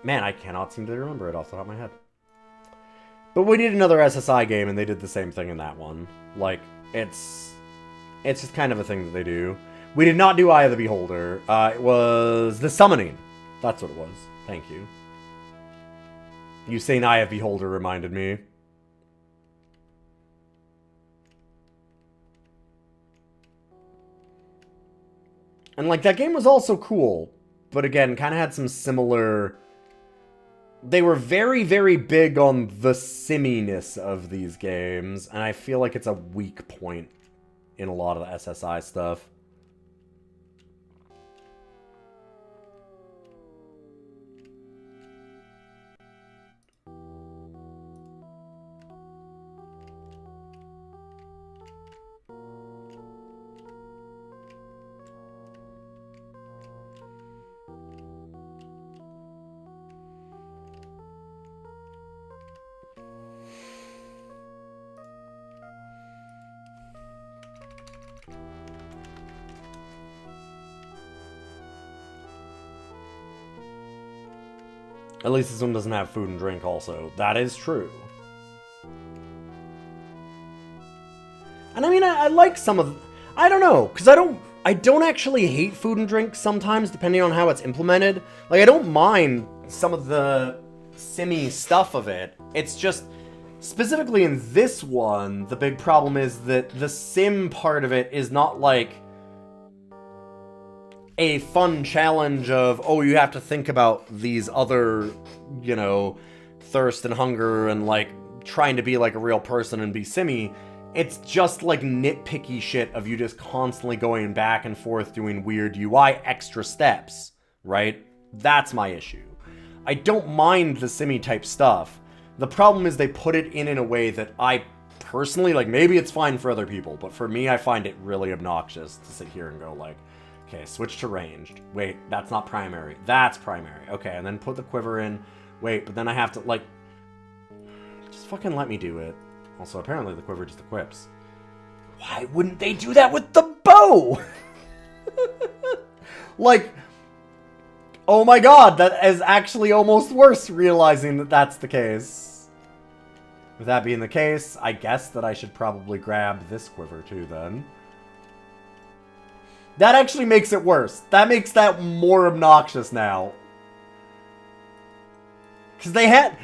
Man, I cannot seem to remember it off the top of my head. But we did another SSI game, and they did the same thing in that one. Like, it's just kind of a thing that they do. We did not do Eye of the Beholder. It was The Summoning. That's what it was. Thank you. You saying Eye of Beholder reminded me. And, like, that game was also cool. But again, kind of had some similar... They were very, very big on the simminess of these games, and I feel like it's a weak point in a lot of the SSI stuff. At least this one doesn't have food and drink also. That is true. And I mean, I like some of... I don't know, because I don't actually hate food and drink sometimes, depending on how it's implemented. Like, I don't mind some of the simmy stuff of it. It's just, specifically in this one, the big problem is that the sim part of it is not like a fun challenge of, oh, you have to think about these other, you know, thirst and hunger and, like, trying to be like a real person and be simmy. It's just, like, nitpicky shit of you just constantly going back and forth doing weird UI extra steps, right? That's my issue. I don't mind the simmy type stuff. The problem is they put it in a way that I personally, like, maybe it's fine for other people, but for me, I find it really obnoxious to sit here and go like, okay, switch to ranged. Wait, that's not primary. That's primary. Okay, and then put the quiver in. Wait, but then I have to, like, just fucking let me do it. Also, apparently the quiver just equips. Why wouldn't they do that with the bow? Like, oh my god, that is actually almost worse realizing that that's the case. With that being the case, I guess that I should probably grab this quiver too then. That actually makes it worse. That makes that more obnoxious now. Because they had...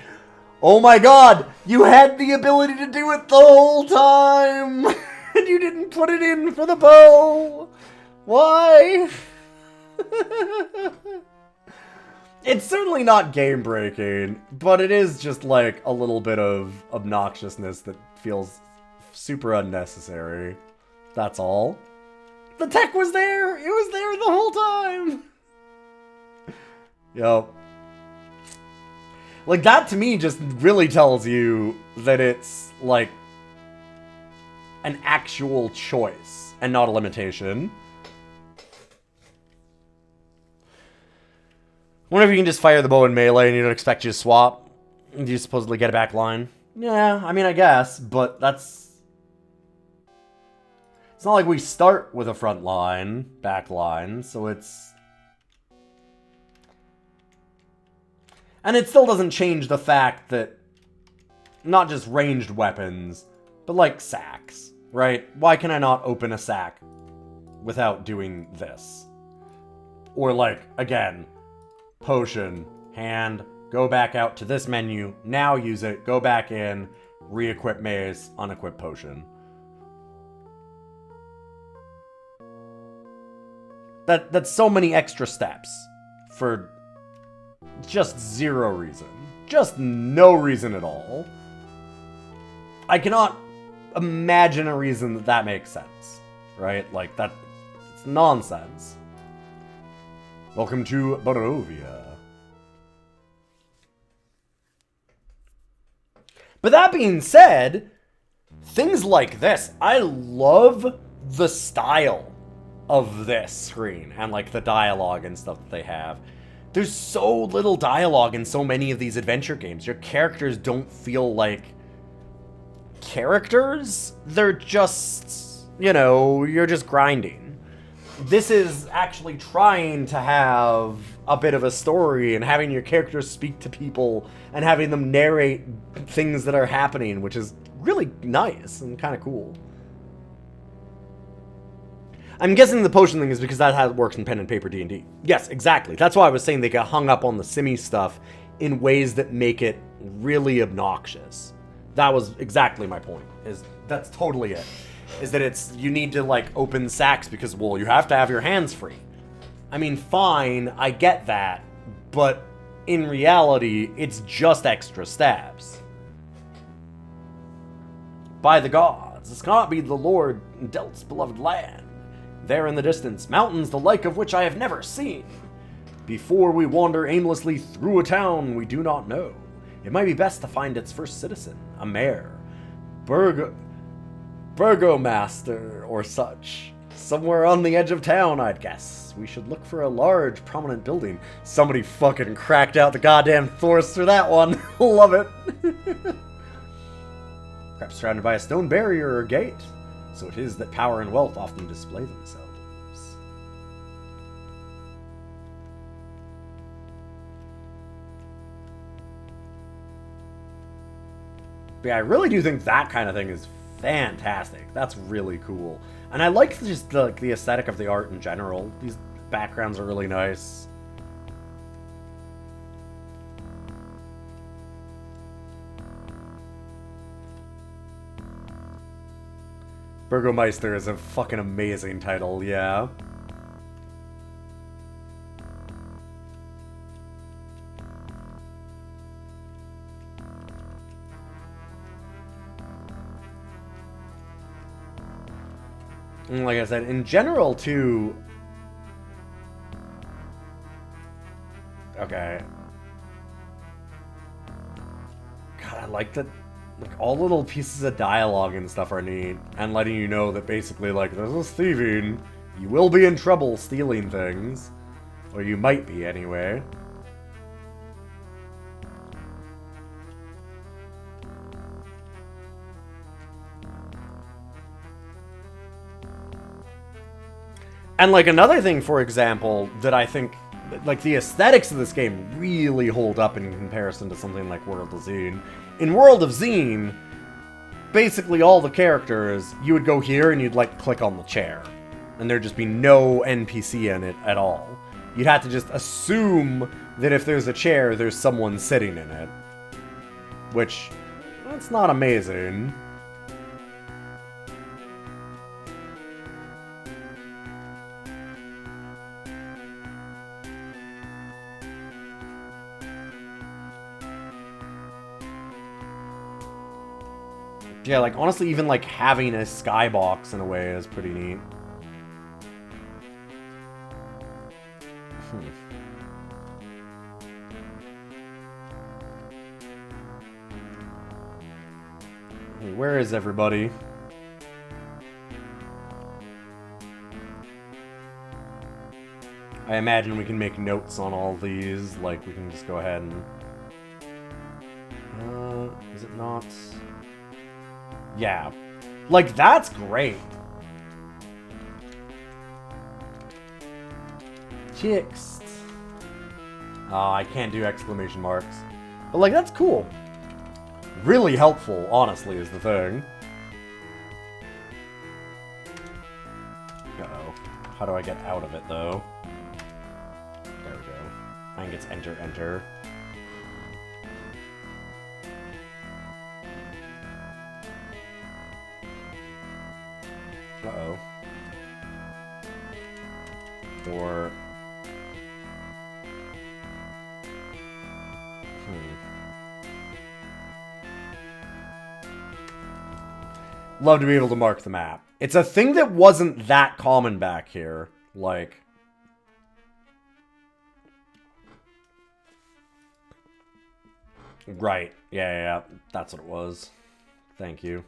Oh my god! You had the ability to do it the whole time! And you didn't put it in for the bow! Why? It's certainly not game-breaking, but it is just like a little bit of obnoxiousness that feels super unnecessary. That's all. The tech was there! It was there the whole time! Yup. Like, that to me just really tells you that it's, like, an actual choice and not a limitation. I wonder if you can just fire the bow in melee and you don't expect you to swap. Do you supposedly get a back line? Yeah, I mean, I guess, but that's... It's not like we start with a front line, back line, so it's... And it still doesn't change the fact that not just ranged weapons, but like sacks, right? Why can I not open a sack without doing this? Or like, again, potion, hand, go back out to this menu, now use it, go back in, re-equip mace, unequip potion. That's so many extra steps for just zero reason. Just no reason at all. I cannot imagine a reason that that makes sense, right? Like, that, it's nonsense. Welcome to Barovia. But that being said, things like this, I love the style of this screen and like the dialogue and stuff that they have. There's so little dialogue in so many of these adventure games. Your characters don't feel like characters. They're just, you know, you're just grinding. This is actually trying to have a bit of a story and having your characters speak to people and having them narrate things that are happening, which is really nice and kind of cool. I'm guessing the potion thing is because that's how it works in pen and paper D&D. Yes, exactly. That's why I was saying they got hung up on the simmy stuff in ways that make it really obnoxious. That was exactly my point. That's totally it. Is that it's, you need to like open sacks because, well, you have to have your hands free. I mean, fine, I get that, but in reality, it's just extra steps. By the gods, this cannot be the Lord Delt's beloved land. There in the distance, mountains the like of which I have never seen. Before we wander aimlessly through a town we do not know, it might be best to find its first citizen, a mayor, burgomaster, or such. Somewhere on the edge of town, I'd guess. We should look for a large, prominent building. Somebody fucking cracked out the goddamn Thor's for that one. Love it. Perhaps surrounded by a stone barrier or gate. So it is that power and wealth often display themselves. But yeah, I really do think that kind of thing is fantastic. That's really cool. And I like just the aesthetic of the art in general. These backgrounds are really nice. Burgomeister is a fucking amazing title, yeah. And like I said, in general, too, Okay. God, I like that. Like, all little pieces of dialogue and stuff are neat. And letting you know that basically, like, this is thieving. You will be in trouble stealing things. Or you might be, anyway. And, like, another thing, for example, that I think, like, the aesthetics of this game really hold up in comparison to something like World of Zine. In World of Zine, basically all the characters, you would go here and you'd, like, click on the chair. And there'd just be no NPC in it at all. You'd have to just assume that if there's a chair, there's someone sitting in it. Which, that's not amazing. Yeah, like, honestly, even, like, having a skybox in a way is pretty neat. Hey, where is everybody? I imagine we can make notes on all these. Like, we can just go ahead and... is it not? Yeah. Like, that's great. Chicks. Oh, I can't do exclamation marks. But, like, that's cool. Really helpful, honestly, is the thing. Uh-oh. How do I get out of it, though? There we go. I think it's enter, enter. Uh-oh. Or... Love to be able to mark the map. It's a thing that wasn't that common back here. Like... Right. Yeah. That's what it was. Thank you.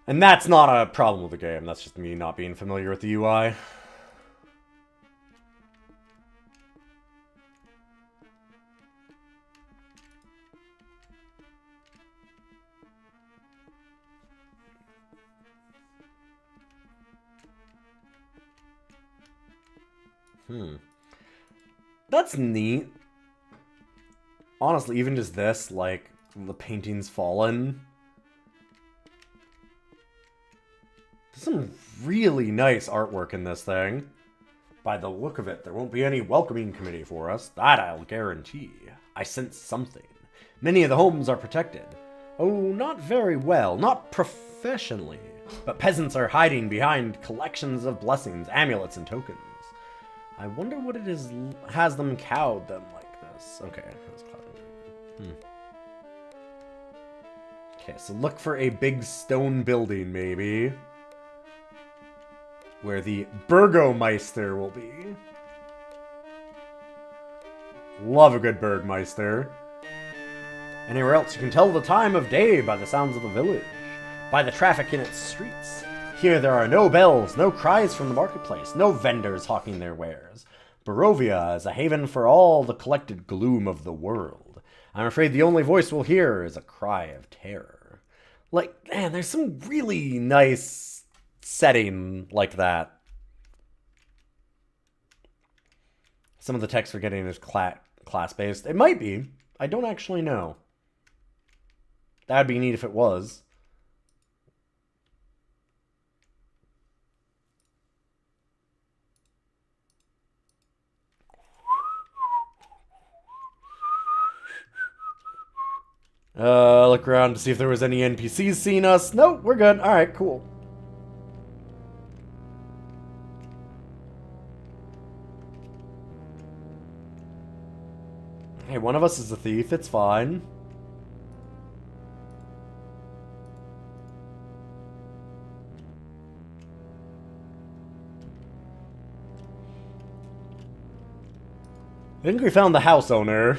And that's not a problem with the game. That's just me not being familiar with the UI. That's neat. Honestly, even just this, like, the painting's fallen. There's some really nice artwork in this thing. By the look of it, there won't be any welcoming committee for us. That I'll guarantee. I sense something. Many of the homes are protected. Oh, not very well. Not professionally. But peasants are hiding behind collections of blessings, amulets, and tokens. I wonder what it is has them cowed them like this. Okay. Okay, so look for a big stone building, maybe. Where the Burgomeister will be. Love a good Burgmeister. Anywhere else, you can tell the time of day by the sounds of the village. By the traffic in its streets. Here there are no bells, no cries from the marketplace, no vendors hawking their wares. Barovia is a haven for all the collected gloom of the world. I'm afraid the only voice we'll hear is a cry of terror. Like, man, there's some really nice setting like that. Some of the text we're getting is class-based. It might be. I don't actually know. That'd be neat if it was. Look around to see if there was any NPCs seeing us. Nope, we're good. Alright, cool. Hey, one of us is a thief. It's fine. I think we found the house owner.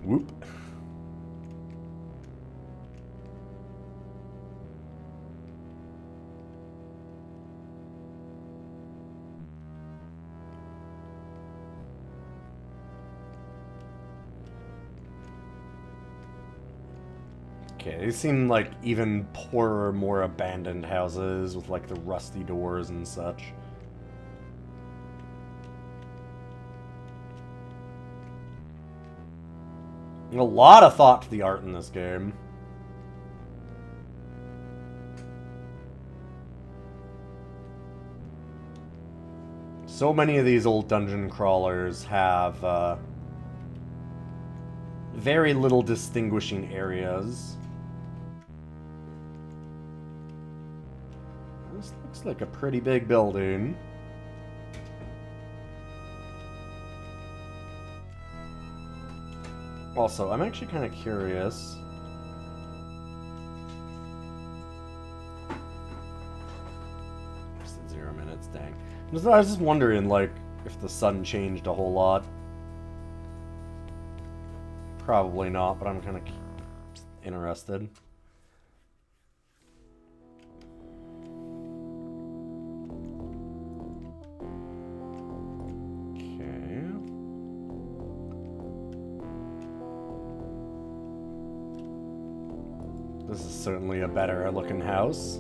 Whoop. Okay, these seem like even poorer, more abandoned houses with like the rusty doors and such. A lot of thought to the art in this game. So many of these old dungeon crawlers have very little distinguishing areas. This looks like a pretty big building. Also, I'm actually kind of curious. Just at 0 minutes, dang. I was just wondering, like, if the sun changed a whole lot. Probably not, but I'm kind of interested. This is certainly a better looking house.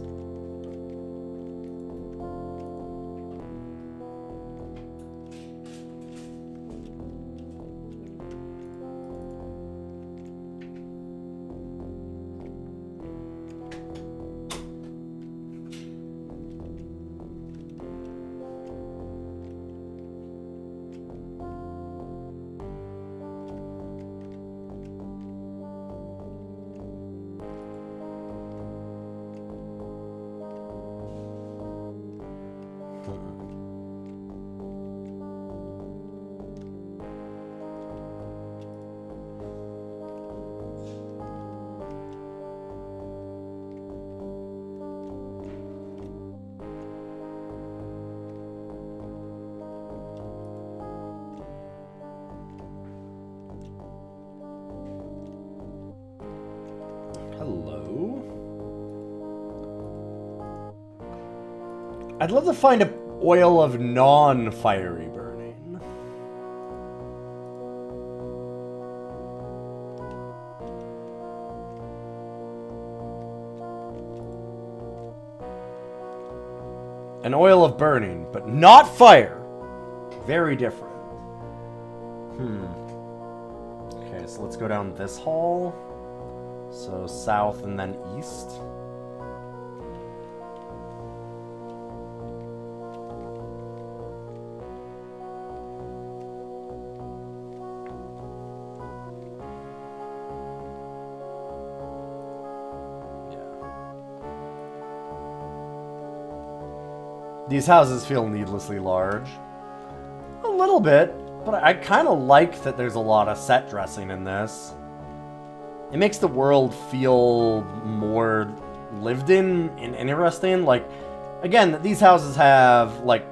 Hello? I'd love to find an oil of non-fiery burning. An oil of burning, but not fire. Very different. Okay, so let's go down this hall. So south and then east. These houses feel needlessly large. A little bit, but I kind of like that there's a lot of set dressing in this. It makes the world feel more lived in and interesting. Like, again, these houses have, like,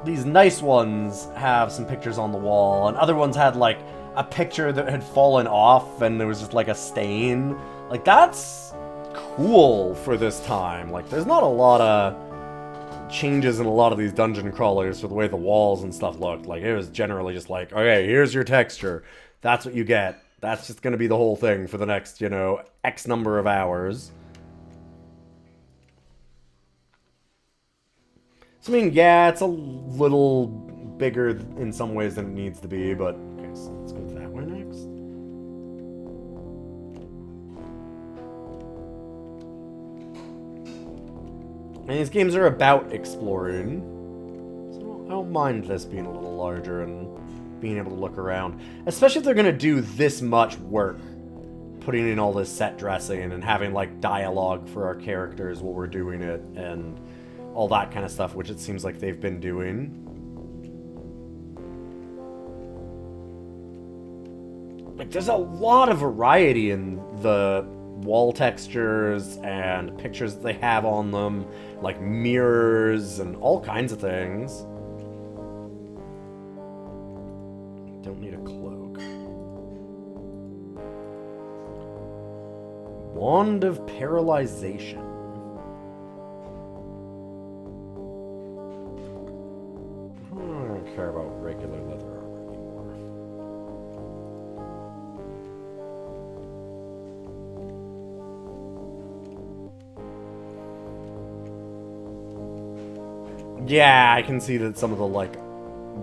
these nice ones have some pictures on the wall, and other ones had, like, a picture that had fallen off and there was just, like, a stain. Like, that's cool for this time. Like, there's not a lot of changes in a lot of these dungeon crawlers for the way the walls and stuff looked. Like, it was generally just like, okay, here's your texture. That's what you get. That's just going to be the whole thing for the next, you know, X number of hours. So, I mean, yeah, it's a little bigger in some ways than it needs to be, but... Okay, so let's go that way next. And these games are about exploring, so I don't mind this being a little larger and being able to look around. Especially if they're going to do this much work, putting in all this set dressing and having, like, dialogue for our characters while we're doing it, and all that kind of stuff, which it seems like they've been doing. Like, there's a lot of variety in the wall textures and pictures that they have on them, like mirrors and all kinds of things. don't need a cloak. Wand of Paralyzation. I don't care about regular leather armor anymore. Yeah, I can see that some of the, like,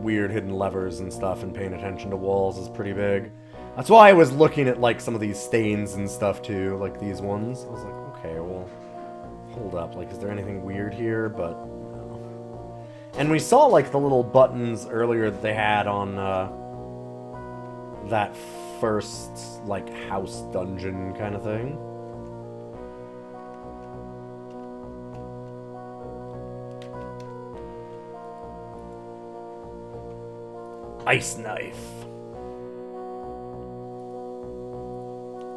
weird hidden levers and stuff and paying attention to walls is pretty big. That's why I was looking at, like, some of these stains and stuff, too, like these ones. I was like, okay, well, hold up. Like, is there anything weird here? But, no. And we saw, like, the little buttons earlier that they had on, that first, like, house dungeon kind of thing. Ice knife.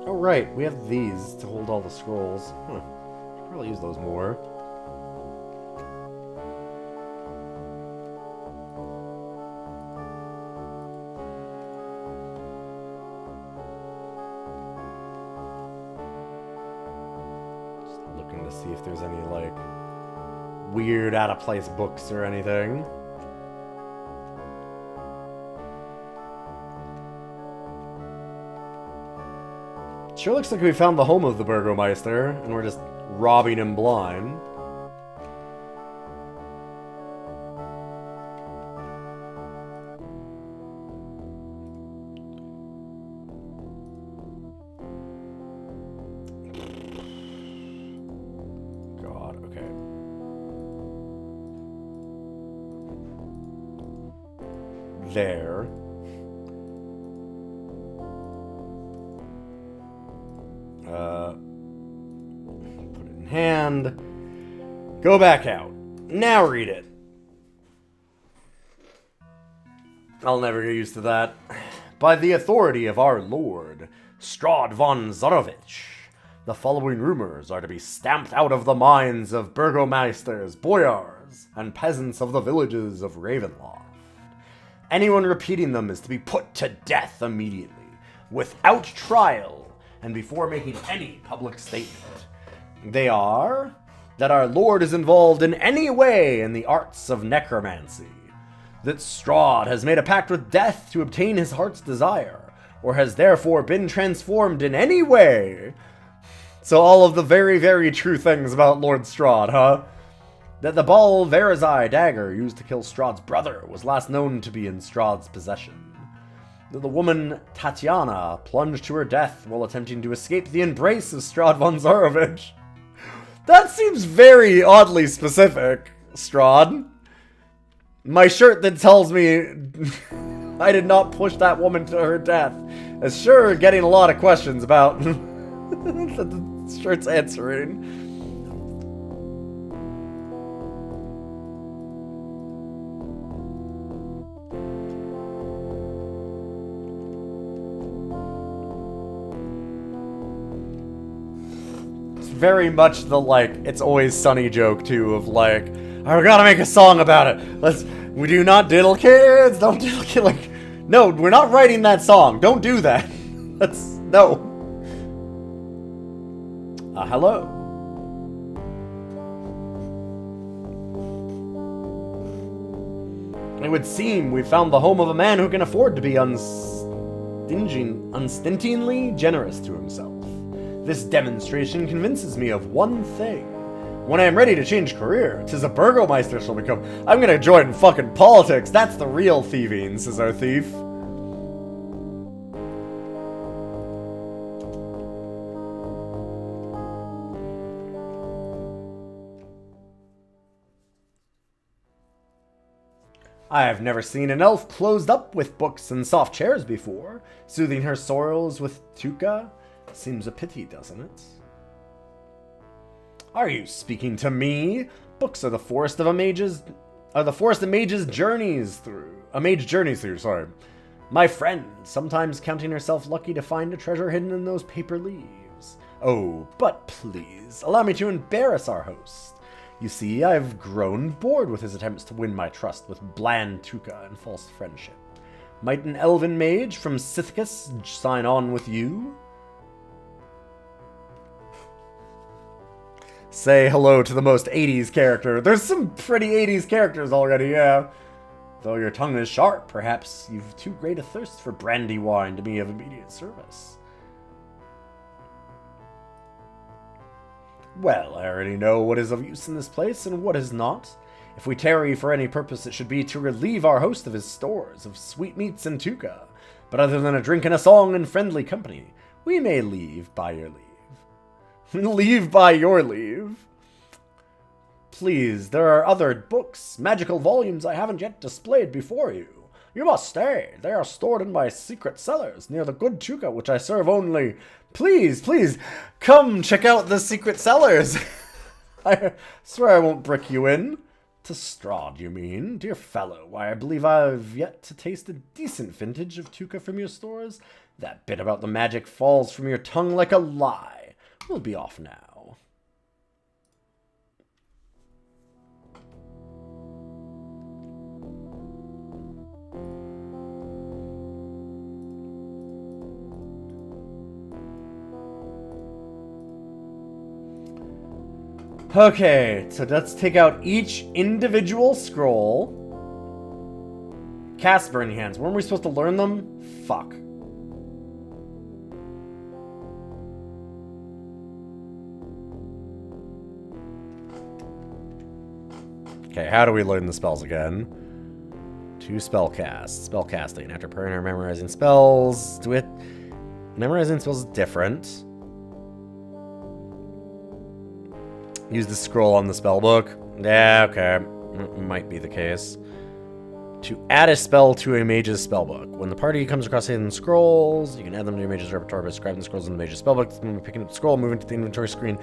Oh right, we have these to hold all the scrolls. Huh. Should probably use those more. Just looking to see if there's any, like, weird out-of-place books or anything. Sure looks like we found the home of the Burgomeister, and we're just robbing him blind. God, okay. There. Put it in hand. Go back out. Now read it. I'll never get used to that. By the authority of our lord, Strahd von Zarovich, the following rumors are to be stamped out of the minds of burgomeisters, boyars, and peasants of the villages of Ravenloft. Anyone repeating them is to be put to death immediately, without trial, and before making any public statement. They are that our lord is involved in any way in the arts of necromancy, that Strahd has made a pact with death to obtain his heart's desire, or has therefore been transformed in any way. So all of the very, very true things about Lord Strahd, huh? That the Bal Verazai dagger used to kill Strahd's brother was last known to be in Strahd's possession. That the woman Tatiana plunged to her death while attempting to escape the embrace of Strahd von Zarovich. That seems very oddly specific, Strahd. My shirt that tells me I did not push that woman to her death is sure getting a lot of questions about the shirt's answering. Very much the, like, It's Always Sunny joke, too, of, like, I gotta make a song about it. We do not diddle kids, don't diddle kids. Like, no, we're not writing that song. Don't do that. No. Hello. It would seem we found the home of a man who can afford to be unstintingly generous to himself. This demonstration convinces me of one thing. When I am ready to change career, 'tis a burgomeister shall become. I'm gonna join fucking politics. That's the real thieving, says our thief. I have never seen an elf closed up with books and soft chairs before, soothing her sorrows with tuka. Seems a pity, doesn't it? Are you speaking to me? Books are the forest of a mage's journeys through. A mage journeys through, sorry. My friend, sometimes counting herself lucky to find a treasure hidden in those paper leaves. Oh, but please, allow me to embarrass our host. You see, I've grown bored with his attempts to win my trust with bland tuka and false friendship. Might an elven mage from Sithicus sign on with you? Say hello to the most 80s character. There's some pretty 80s characters already, yeah. Though your tongue is sharp, perhaps you've too great a thirst for brandy wine to be of immediate service. Well, I already know what is of use in this place and what is not. If we tarry for any purpose, it should be to relieve our host of his stores of sweetmeats and tuca. But other than a drink and a song and friendly company, we may leave by your leave. Leave by your leave? Please, there are other books, magical volumes I haven't yet displayed before you. You must stay. They are stored in my secret cellars near the good tuca, which I serve only. Please, please, come check out the secret cellars. I swear I won't brick you in. To Strahd, you mean? Dear fellow, why, I believe I've yet to taste a decent vintage of tuca from your stores. That bit about the magic falls from your tongue like a lie. We'll be off now. Okay, so let's take out each individual scroll. Cast Burning Hands. Weren't we supposed to learn them? Fuck. Okay, how do we learn the spells again? 2 spell casts. Spell casting. After praying or memorizing spells. Memorizing spells is different. Use the scroll on the spell book. Yeah, okay. Might be the case. To add a spell to a mage's spellbook. When the party comes across hidden scrolls, you can add them to your mage's repertoire by describing the scrolls in the mage's spellbook. When picking up the scroll, moving to the inventory screen.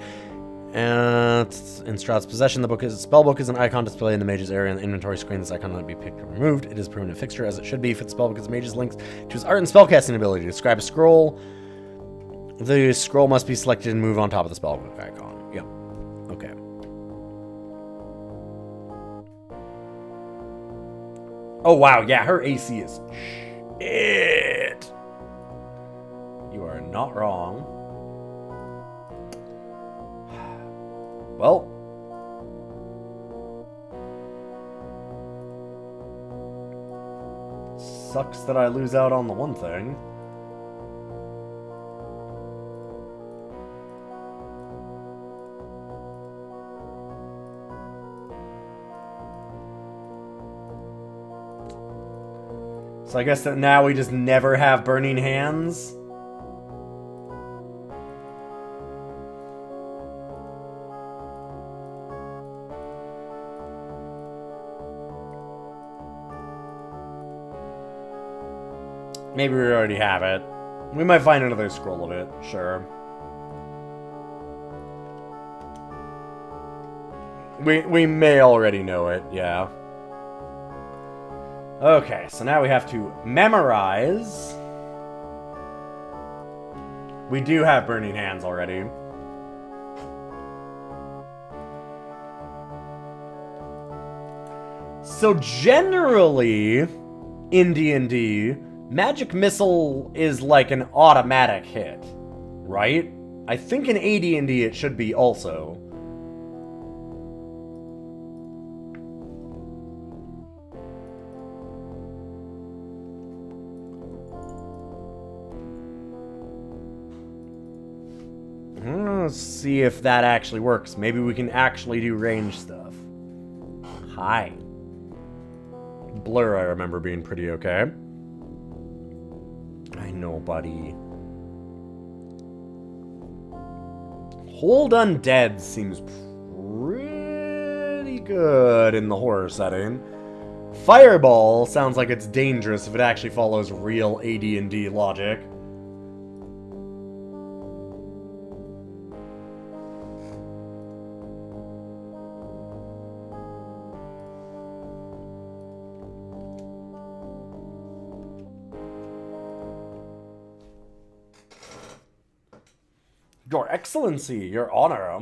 And in Strahd's possession, the spellbook is an icon displayed in the mage's area on the inventory screen. This icon cannot be picked or removed. It is a permanent fixture, as it should be, for the spellbook is mage's links to his art and spellcasting ability. To describe a scroll, the scroll must be selected and move on top of the spellbook icon. Yep. Okay. Oh, wow. Yeah, her AC is shit. You are not wrong. Well. Sucks that I lose out on the one thing. So I guess that now we just never have burning hands. Maybe we already have it. We might find another scroll of it, sure. We may already know it, yeah. Okay, so now we have to memorize. We do have burning hands already. So generally, in D&D, Magic Missile is like an automatic hit, right? I think in AD&D it should be also. Let's see if that actually works. Maybe we can actually do range stuff. Hi. Blur, I remember being pretty okay. I know, buddy. Hold Undead seems pretty good in the horror setting. Fireball sounds like it's dangerous if it actually follows real AD&D logic. Your Excellency, Your Honor,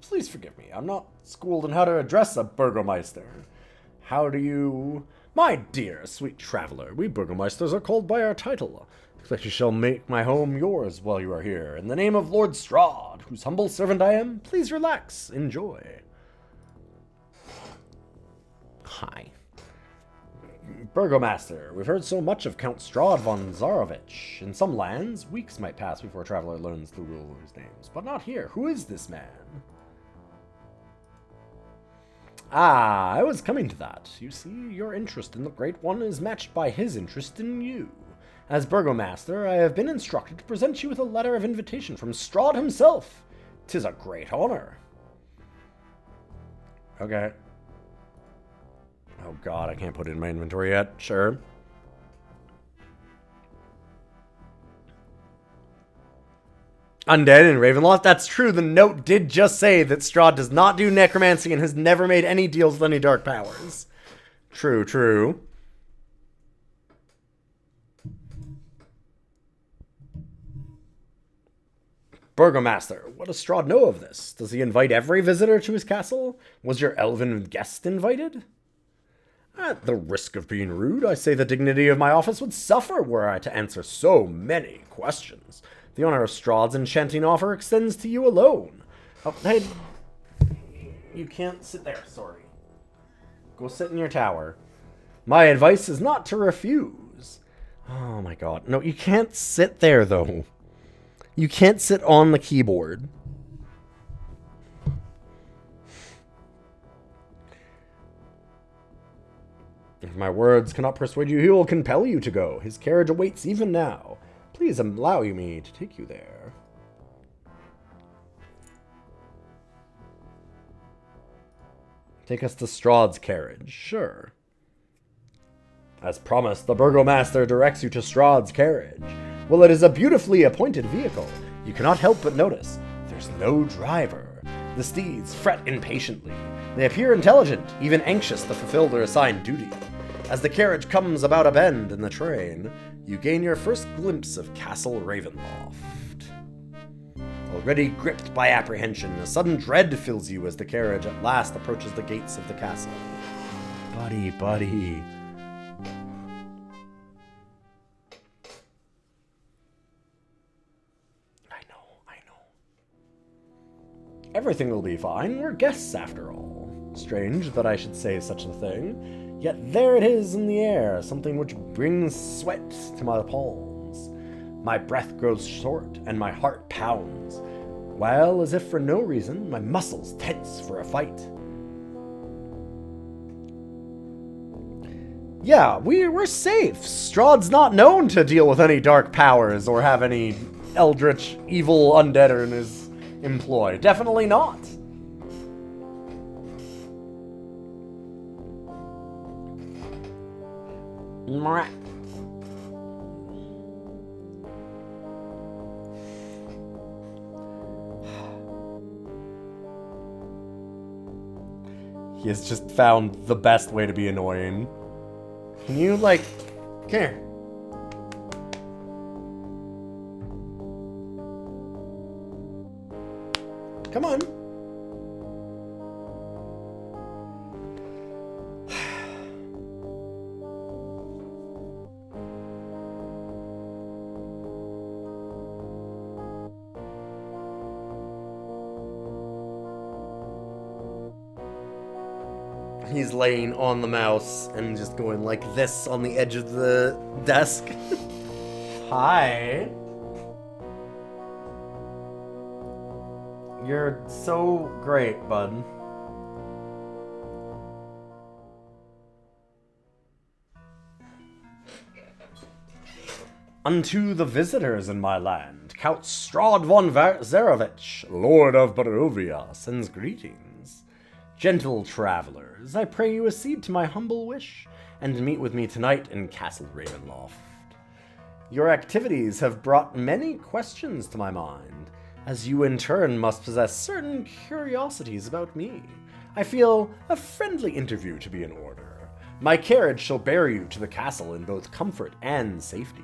please forgive me. I'm not schooled in how to address a Burgomeister. How do you My dear, sweet traveler, we burgomeisters are called by our title. Expect you shall make my home yours while you are here. In the name of Lord Strahd, whose humble servant I am, please relax, enjoy. Hi. Burgomaster, we've heard so much of Count Strahd von Zarovich. In some lands, weeks might pass before a traveler learns the ruler's names, but not here. Who is this man? Ah, I was coming to that. You see, your interest in the Great One is matched by his interest in you. As Burgomaster, I have been instructed to present you with a letter of invitation from Strahd himself. 'Tis a great honor. Okay. Oh god, I can't put it in my inventory yet. Sure. Undead in Ravenloft? That's true. The note did just say that Strahd does not do necromancy and has never made any deals with any dark powers. True, true. Burgomaster, what does Strahd know of this? Does he invite every visitor to his castle? Was your elven guest invited? At the risk of being rude, I say the dignity of my office would suffer were I to answer so many questions. The honor of Strahd's enchanting offer extends to you alone. Oh, hey, you can't sit there, sorry. Go sit in your tower. My advice is not to refuse. Oh my god. No, you can't sit there, though. You can't sit on the keyboard. If my words cannot persuade you, he will compel you to go. His carriage awaits even now. Please allow me to take you there. Take us to Strahd's carriage, sure. As promised, the Burgomaster directs you to Strahd's carriage. Well, it is a beautifully appointed vehicle. You cannot help but notice there's no driver. The steeds fret impatiently. They appear intelligent, even anxious to fulfill their assigned duty. As the carriage comes about a bend in the terrain, you gain your first glimpse of Castle Ravenloft. Already gripped by apprehension, a sudden dread fills you as the carriage at last approaches the gates of the castle. Buddy, buddy. I know. Everything will be fine. We're guests after all. Strange that I should say such a thing. Yet there it is in the air, something which brings sweat to my palms. My breath grows short, and my heart pounds, while, as if for no reason, my muscles tense for a fight. Yeah, we're safe. Strahd's not known to deal with any dark powers or have any eldritch evil undead in his employ. Definitely not. He has just found the best way to be annoying. Can you, like... Come here. Come on. He's laying on the mouse and just going like this on the edge of the desk. Hi. You're so great, bud. Unto the visitors in my land, Count Strahd von Zarovich, Lord of Barovia, sends greetings. Gentle travelers, I pray you accede to my humble wish, and meet with me tonight in Castle Ravenloft. Your activities have brought many questions to my mind, as you in turn must possess certain curiosities about me. I feel a friendly interview to be in order. My carriage shall bear you to the castle in both comfort and safety.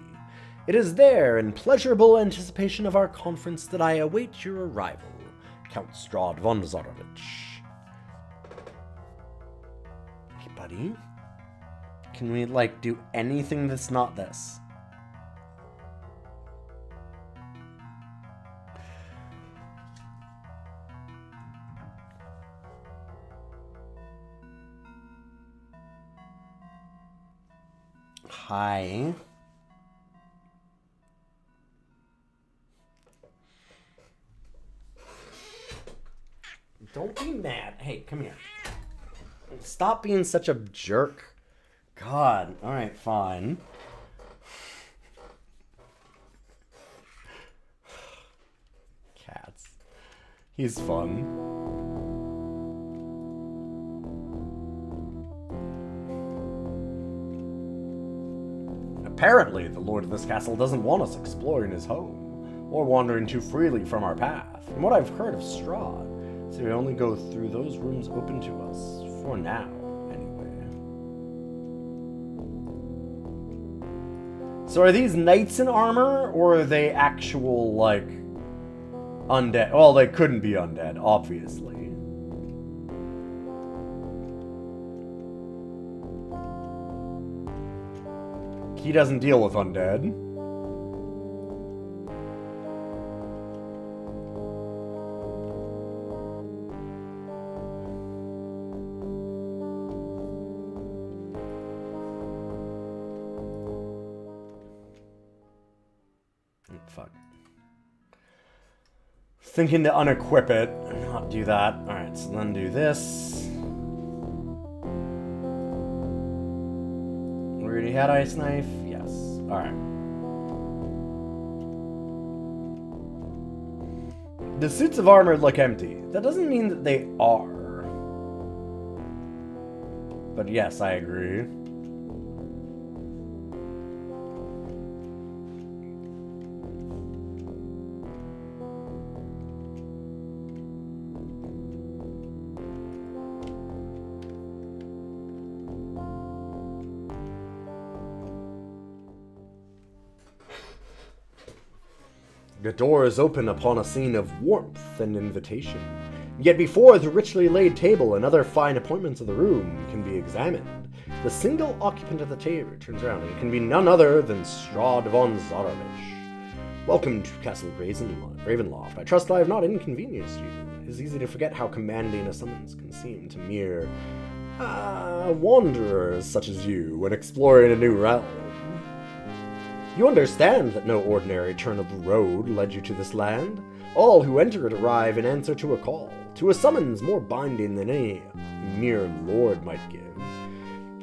It is there, in pleasurable anticipation of our conference, that I await your arrival, Count Strahd von Zarovich. Hey, buddy. Can we, like, do anything that's not this? Hi. Don't be mad. Hey, come here. Stop being such a jerk. God. Alright, fine. Cats. He's fun. Apparently, the lord of this castle doesn't want us exploring his home, or wandering too freely from our path. From what I've heard of Strahd, so we only go through those rooms open to us, for now, anyway. So are these knights in armor, or are they actual, like, undead? Well, they couldn't be undead, obviously. He doesn't deal with undead. Fuck. Thinking to unequip it and not do that. Alright, so then do this. We already had Ice Knife? Yes. Alright. The suits of armor look empty. That doesn't mean that they are. But yes, I agree. The door is open upon a scene of warmth and invitation. Yet before the richly laid table and other fine appointments of the room can be examined, the single occupant of the table turns around, and it can be none other than Strahd von Zarovich. Welcome to Castle Ravenloft. I trust I have not inconvenienced you. It is easy to forget how commanding a summons can seem to mere wanderers such as you when exploring a new realm. You understand that no ordinary turn of the road led you to this land. All who enter it arrive in answer to a call, to a summons more binding than any mere lord might give.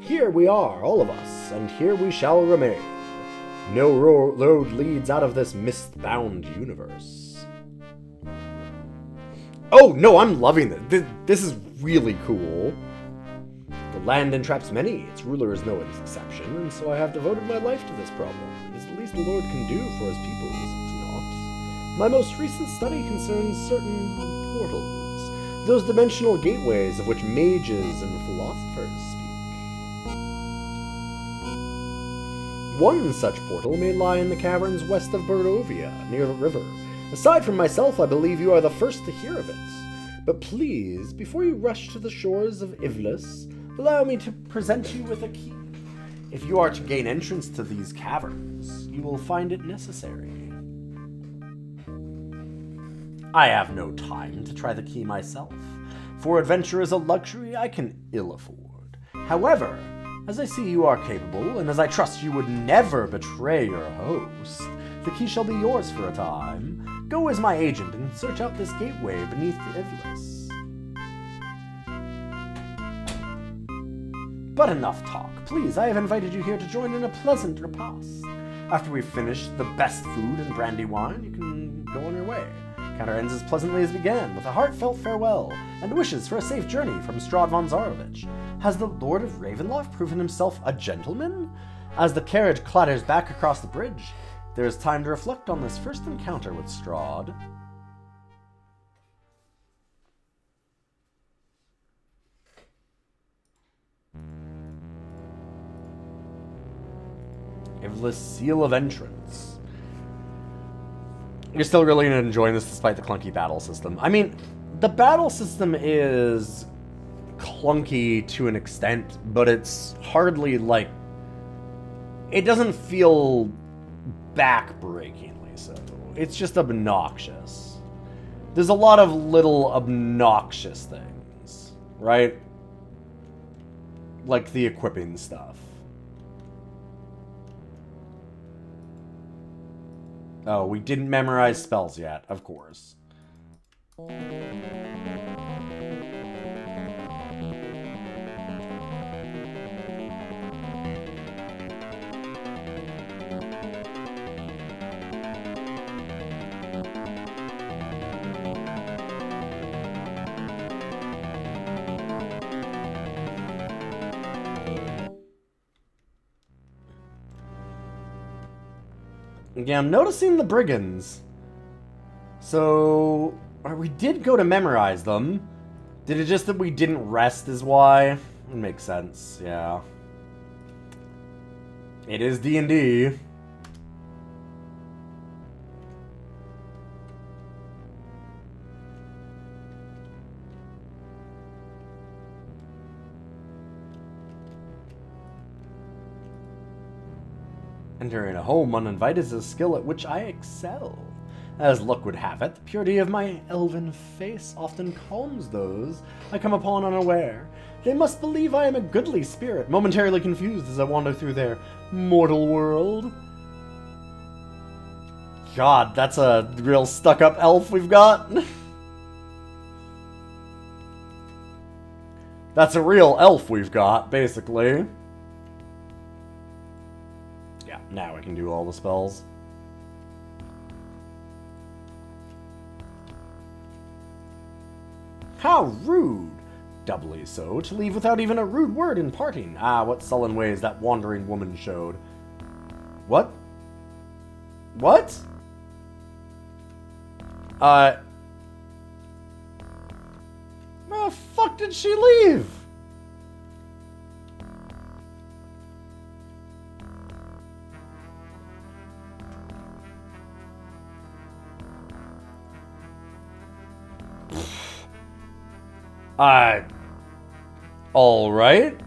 Here we are, all of us, and here we shall remain. No road leads out of this mist-bound universe. Oh, no, I'm loving this. This is really cool. The land entraps many, its ruler is no exception, and so I have devoted my life to this problem. It is the least the Lord can do for his people, is it not? My most recent study concerns certain portals, those dimensional gateways of which mages and philosophers speak. One such portal may lie in the caverns west of Barovia, near the river. Aside from myself, I believe you are the first to hear of it. But please, before you rush to the shores of Ivlis, allow me to present you with a key. If you are to gain entrance to these caverns, you will find it necessary. I have no time to try the key myself, for adventure is a luxury I can ill afford. However, as I see you are capable, and as I trust you would never betray your host, the key shall be yours for a time. Go as my agent and search out this gateway beneath the Ivlis. But enough talk. Please, I have invited you here to join in a pleasant repast. After we've finished the best food and brandy wine, you can go on your way. Counter ends as pleasantly as began, with a heartfelt farewell, and wishes for a safe journey from Strahd von Zarovich. Has the Lord of Ravenloft proven himself a gentleman? As the carriage clatters back across the bridge, there is time to reflect on this first encounter with Strahd. Ivlis Seal of Entrance. You're still really enjoying this despite the clunky battle system. I mean, the battle system is clunky to an extent, but it's hardly, like, it doesn't feel backbreakingly so. It's just obnoxious. There's a lot of little obnoxious things, right? Like the equipping stuff. Oh, we didn't memorize spells yet, of course. Yeah, I'm noticing the brigands. So, we did go to memorize them. Did it just that we didn't rest is why? It makes sense, yeah. It is D&D. Entering a home uninvited is a skill at which I excel. As luck would have it, the purity of my elven face often calms those I come upon unaware. They must believe I am a goodly spirit, momentarily confused as I wander through their mortal world. God, that's a real stuck-up elf we've got. That's a real elf we've got, basically. Yeah, now I can do all the spells. How rude! Doubly so, to leave without even a rude word in parting. Ah, what sullen ways that wandering woman showed. What? What? Where the fuck did she leave? Alright.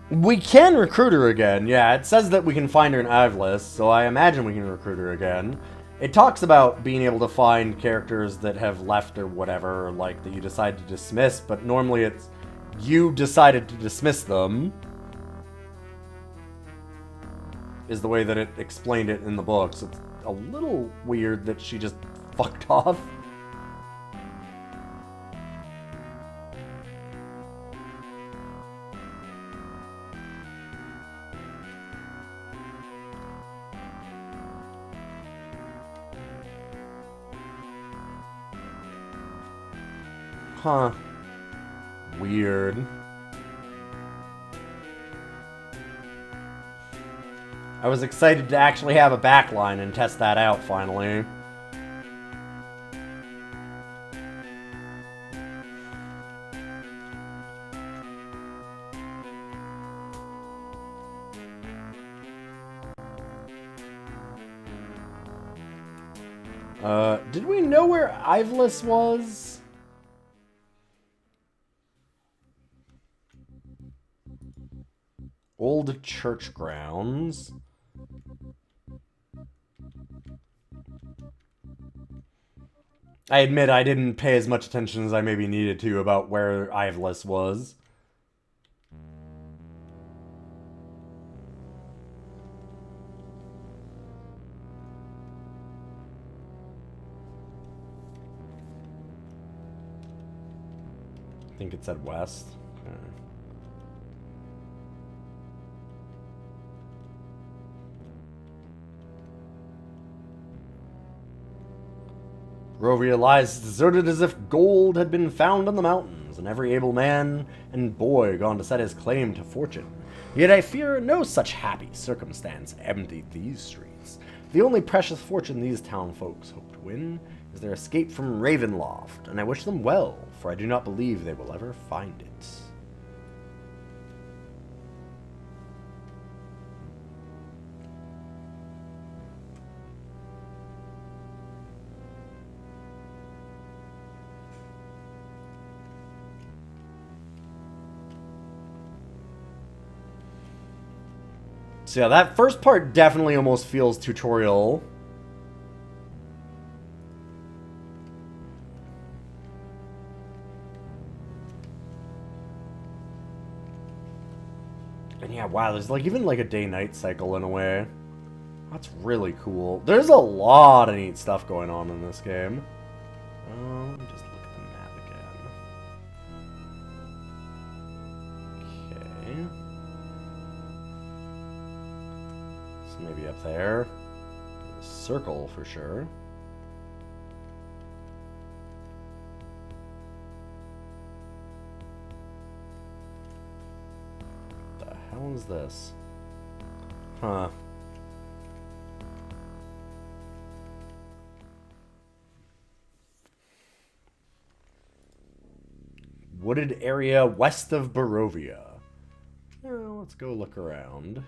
We can recruit her again. Yeah, it says that we can find her in Ivlis, so I imagine we can recruit her again. It talks about being able to find characters that have left or whatever, like that you decide to dismiss, but normally it's you decided to dismiss them. Is the way that it explained it in the books. It's a little weird that she just fucked off. Huh. Weird. I was excited to actually have a backline and test that out finally. Did we know where Ivlis was? Old church grounds. I admit I didn't pay as much attention as I maybe needed to about where Ivlis was. I think it said west. Okay. Rovia lies deserted as if gold had been found on the mountains, and every able man and boy gone to set his claim to fortune. Yet I fear no such happy circumstance emptied these streets. The only precious fortune these town folks hope to win is their escape from Ravenloft, and I wish them well, for I do not believe they will ever find it. So yeah, that first part definitely almost feels tutorial. And yeah, wow, there's like even like a day-night cycle in a way. That's really cool. There's a lot of neat stuff going on in this game. Let me just look at the map again. Okay. So maybe up there. A circle for sure. What the hell is this? Huh. Wooded area west of Barovia. Well, let's go look around.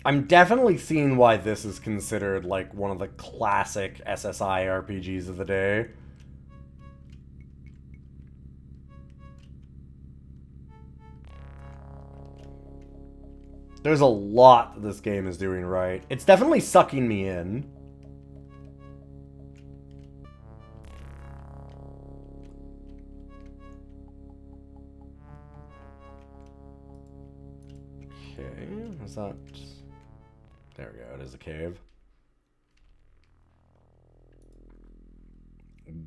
I'm definitely seeing why this is considered like one of the classic SSI RPGs of the day. There's a lot this game is doing right. It's definitely sucking me in. Okay, is that... There we go, it is a cave.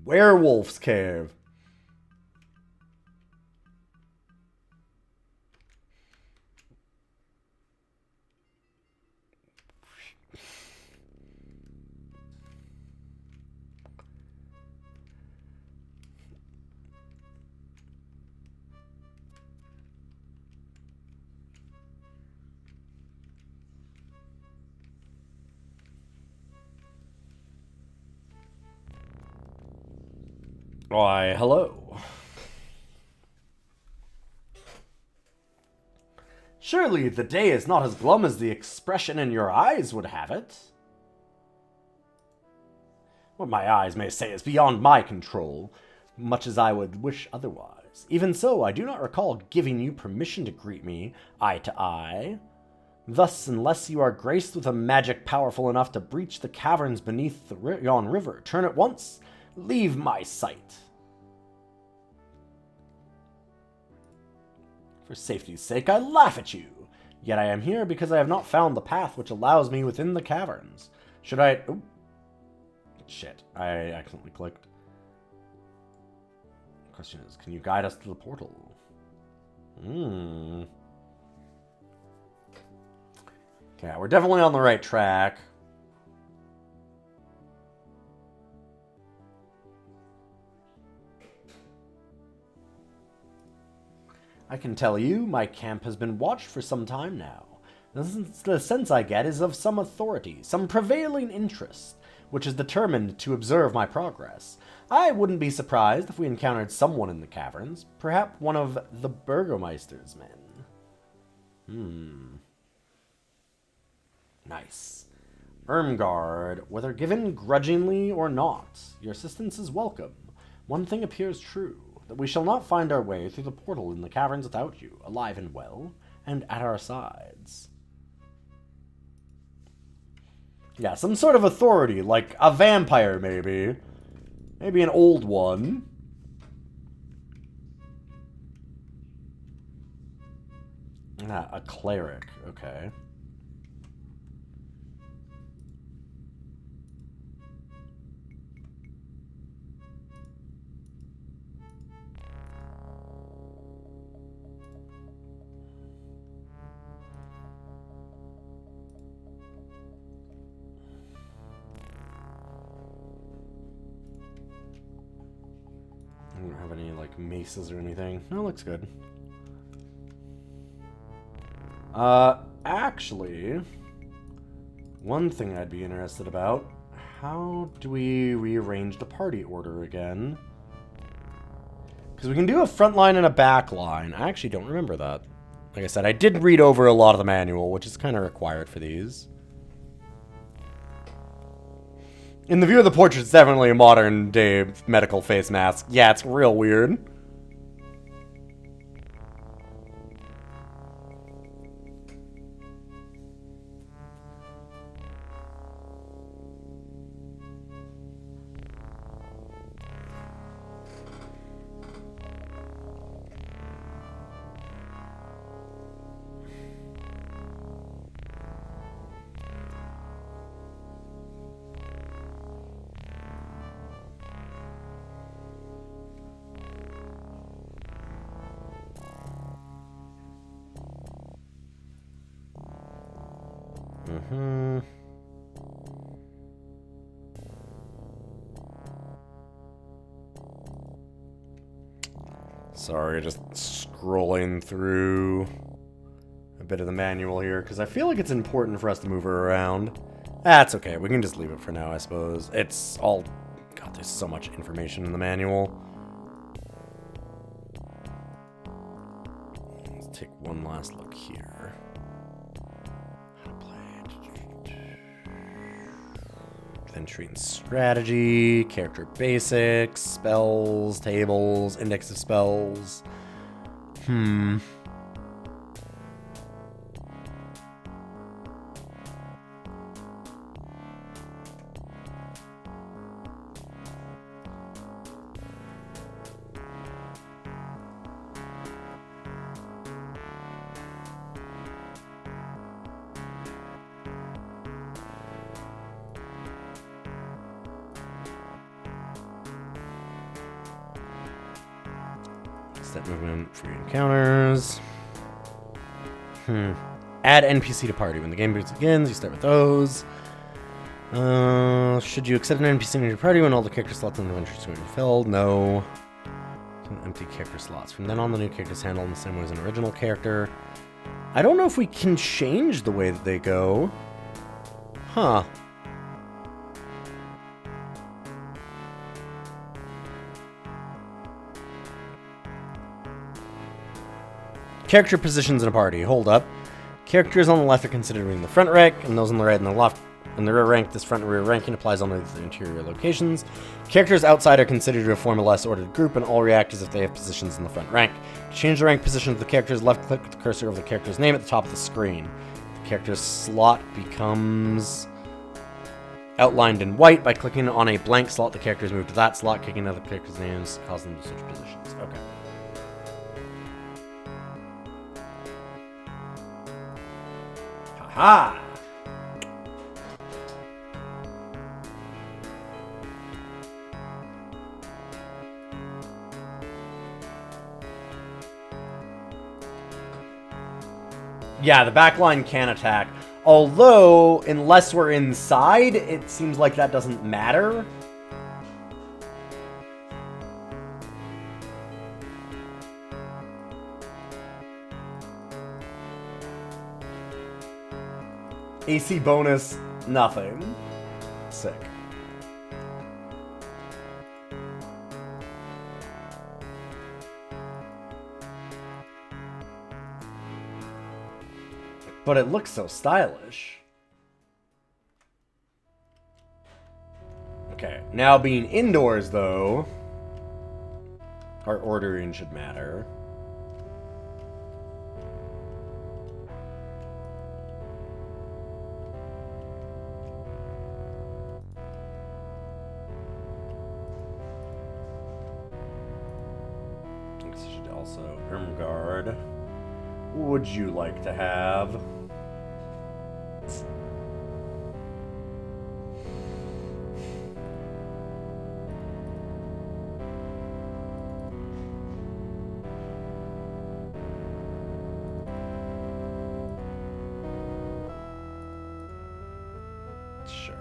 Werewolf's Cave. Why, hello. Surely the day is not as glum as the expression in your eyes would have it. What my eyes may say is beyond my control, much as I would wish otherwise. Even so, I do not recall giving you permission to greet me eye to eye. Thus, unless you are graced with a magic powerful enough to breach the caverns beneath yon river, turn at once. Leave my sight. For safety's sake, I laugh at you. Yet I am here because I have not found the path which allows me within the caverns. Should I... Oh. Shit, I accidentally clicked. The question is, can you guide us to the portal? Okay, we're definitely on the right track. I can tell you, my camp has been watched for some time now. The sense I get is of some authority, some prevailing interest, which is determined to observe my progress. I wouldn't be surprised if we encountered someone in the caverns, perhaps one of the Burgomeister's men. Nice. Ermgard, whether given grudgingly or not, your assistance is welcome. One thing appears true. That we shall not find our way through the portal in the caverns without you, alive and well, and at our sides. Yeah, some sort of authority, like a vampire, maybe. Maybe an old one. Ah, a cleric, okay. I don't have any, like, maces or anything. No, it looks good. Actually, one thing I'd be interested about, how do we rearrange the party order again? Because we can do a front line and a back line. I actually don't remember that. Like I said, I did read over a lot of the manual, which is kind of required for these. In the view of the portrait, it's definitely a modern day medical face mask. Yeah, it's real weird. Sorry, just scrolling through a bit of the manual here, because I feel like it's important for us to move her around. That's okay, we can just leave it for now, I suppose. It's all... God, there's so much information in the manual. Let's take one last look here. How to play... Entry and strategy, character basics, spells, tables, index of spells. Step movement, free encounters. Add NPC to party. When the game begins, you start with those. Should you accept an NPC in your party when all the character slots in the adventure are filled? No. Empty character slots. From then on, the new characters handle in the same way as an original character. I don't know if we can change the way that they go. Huh. Character positions in a party. Hold up. Characters on the left are considered in the front rank, and those on the right and the left in the rear rank. This front and rear ranking applies only to the interior locations. Characters outside are considered to form a less ordered group, and all react as if they have positions in the front rank. To change the rank position of the characters, left-click with the cursor over the character's name at the top of the screen. The character's slot becomes outlined in white. By clicking on a blank slot, the characters move to that slot. Kicking other characters' names cause them to switch positions. Okay. Haha! Yeah, the backline can attack. Although, unless we're inside, it seems like that doesn't matter. AC bonus, nothing. Sick. But it looks so stylish. Okay, now being indoors though, our ordering should matter. Also, Ermgard, what would you like to have? Sure.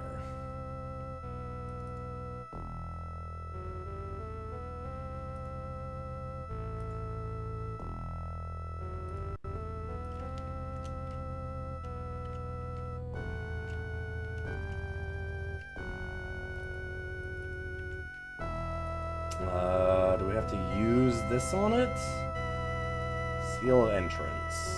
Do we have to use this on it? Seal of entrance.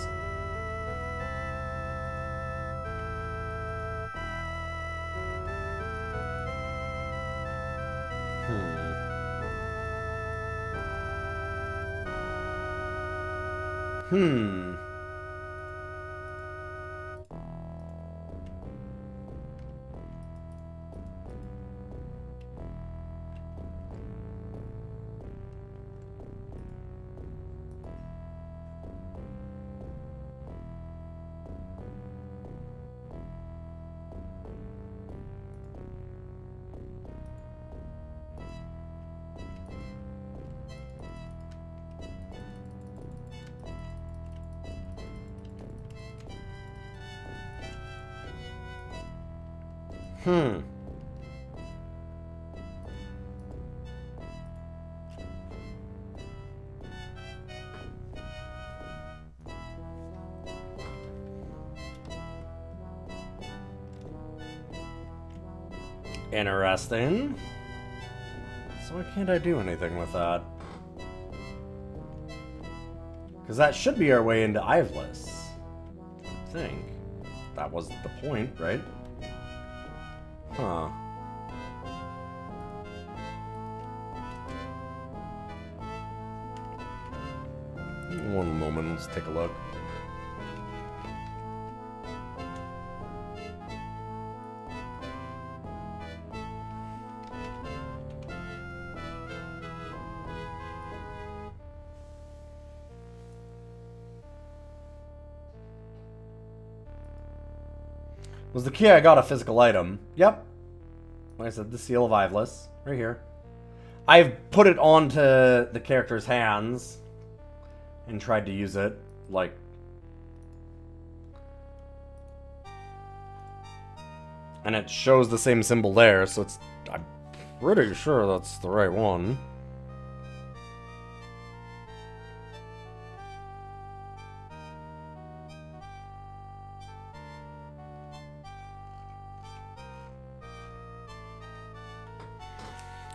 Interesting. So why can't I do anything with that? Because that should be our way into Iveless. I think. That was the point, right? Huh. One moment, let's take a look. Was the key I got a physical item? Yep. Like I said, the Seal of Iveless. Right here. I've put it onto the character's hands and tried to use it, like... And it shows the same symbol there, so it's... I'm pretty sure that's the right one.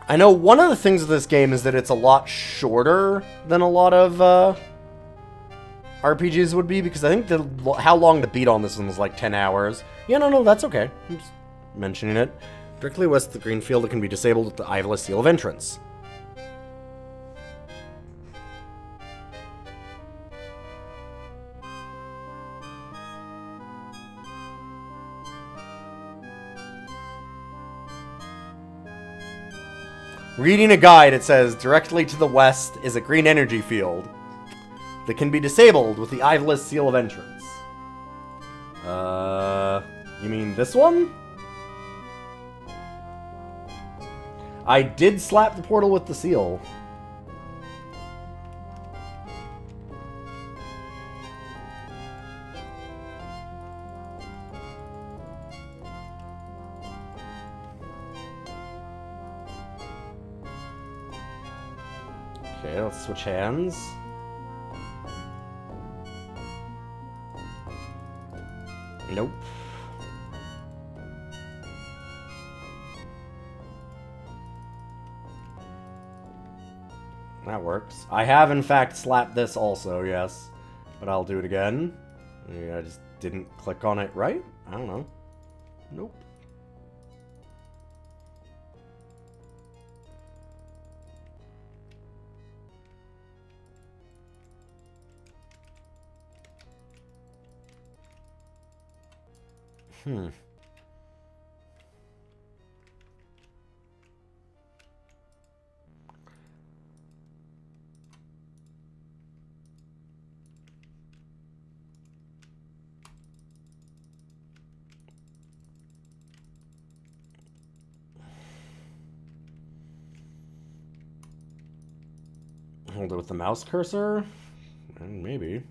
I know one of the things with this game is that it's a lot shorter than a lot of RPGs would be, because I think how long the beat on this one was like 10 hours. Yeah, no, that's okay. I'm just mentioning it. Directly west of the green field, it can be disabled with the Iveless Seal of Entrance. Reading a guide, it says, directly to the west is a green energy field that can be disabled with the Iveless Seal of Entrance. You mean this one? I did slap the portal with the seal. Okay, let's switch hands. Nope. That works. I have, in fact, slapped this also, yes. But I'll do it again. Maybe I just didn't click on it right? I don't know. Nope. Hold it with the mouse cursor? Maybe.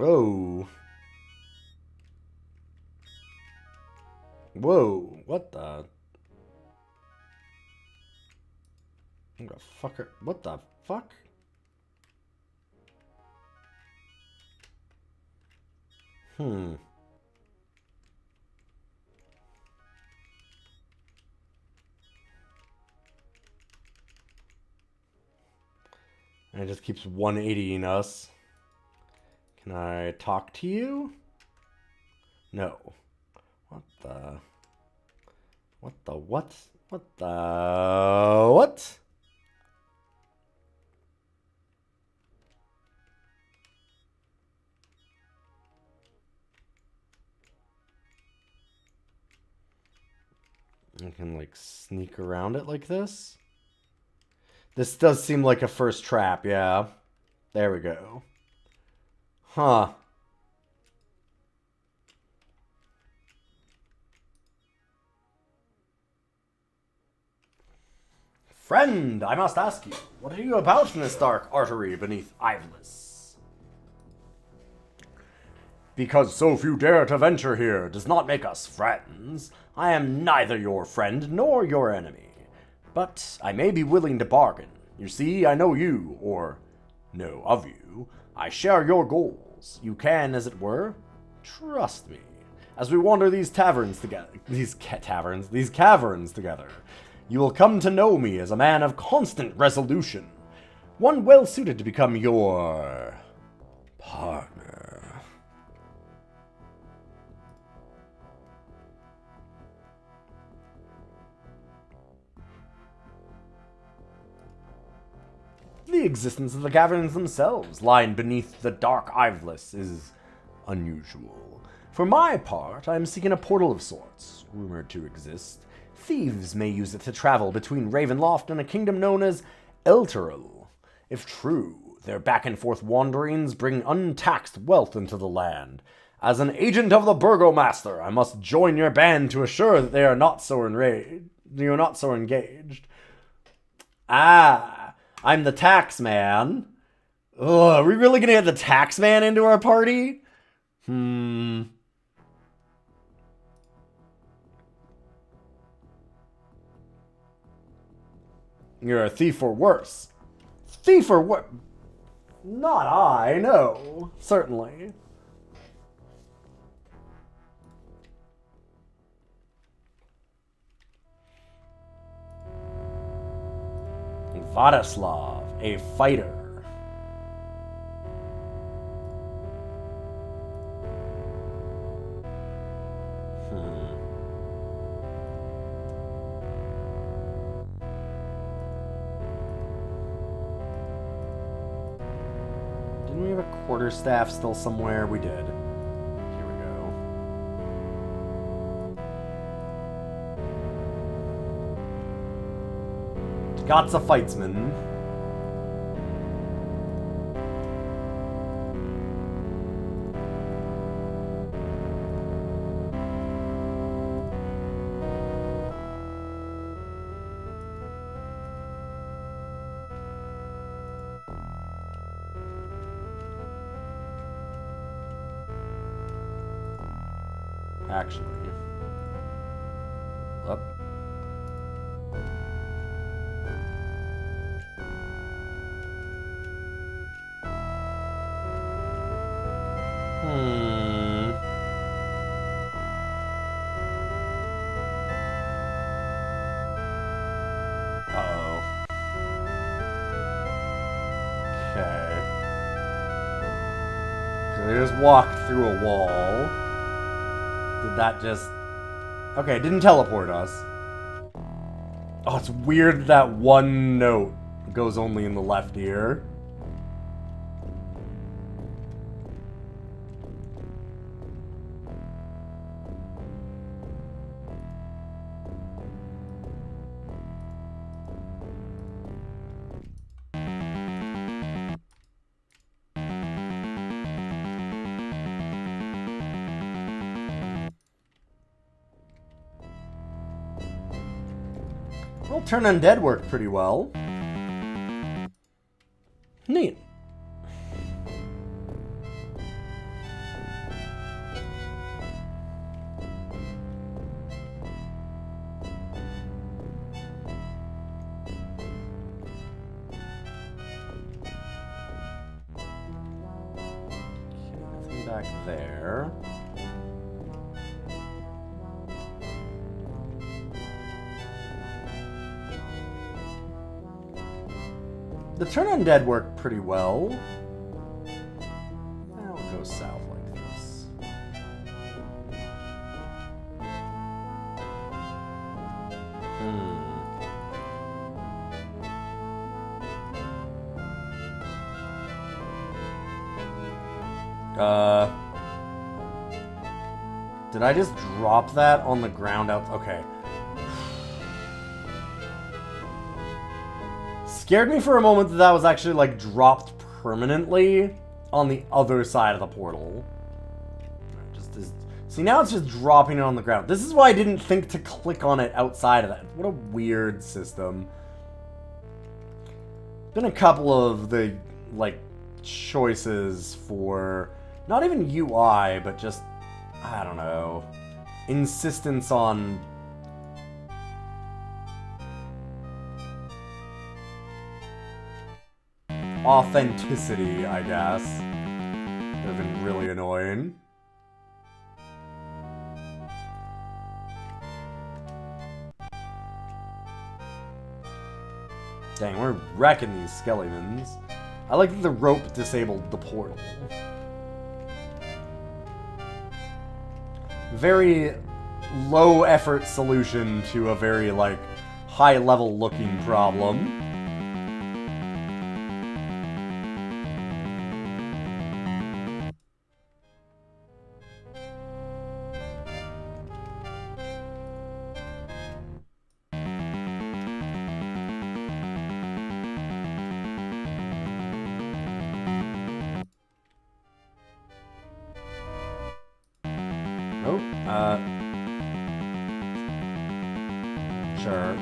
Oh. Whoa, what the? What the fuck? Hmm. And it just keeps 180ing us. Can I talk to you? No. What the? What the what? What the what? I can like sneak around it like this. This does seem like a first trap, yeah. There we go. Huh. Friend, I must ask you, what are you about in this dark artery beneath Ivlis? Because so few dare to venture here does not make us friends. I am neither your friend nor your enemy. But I may be willing to bargain. You see, I know you, or know of you. I share your goals. You can, as it were, trust me. As we wander these caverns together, you will come to know me as a man of constant resolution. One well suited to become your partner. The existence of the caverns themselves, lying beneath the dark Ivlis, is unusual. For my part, I am seeking a portal of sorts, rumored to exist. Thieves may use it to travel between Ravenloft and a kingdom known as Elturel. If true, their back-and-forth wanderings bring untaxed wealth into the land. As an agent of the Burgomaster, I must join your band to assure that they are not so engaged. Ah, I'm the tax man. Ugh, are we really gonna get the tax man into our party? You're a thief or worse. Thief or what? Not I, no. Certainly. Vladislav, a fighter. Didn't we have a quarterstaff still somewhere? We did. Here we go. Scott's a fightsman. Actually. Up. Uh-oh. Okay. So they just walked through a wall. Did that just... Okay, it didn't teleport us. Oh, it's weird that one note goes only in the left ear. Well, turn undead worked pretty well. Neat. attack there. The turn undead worked pretty well. I'll go south like this. Did I just drop that on the ground out? Okay. Scared me for a moment that that was actually, like, dropped permanently on the other side of the portal. See, now it's just dropping it on the ground. This is why I didn't think to click on it outside of that. What a weird system. Been a couple of the, like, choices for not even UI, but just, I don't know, insistence on authenticity, I guess. That have been really annoying. Dang, we're wrecking these skeletons. I like that the rope disabled the portal. Very low effort solution to a very, like, high level looking problem. Sure.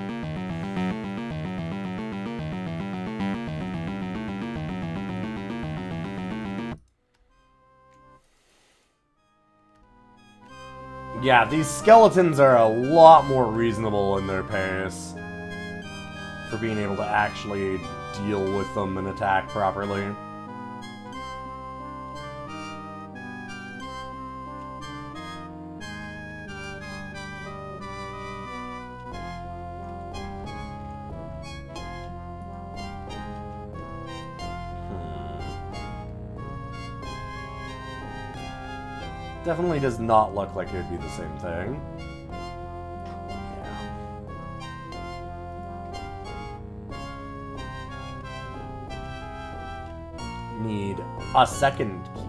Yeah, these skeletons are a lot more reasonable in their pace for being able to actually deal with them and attack properly. Definitely does not look like it would be the same thing. Yeah. Need a second key.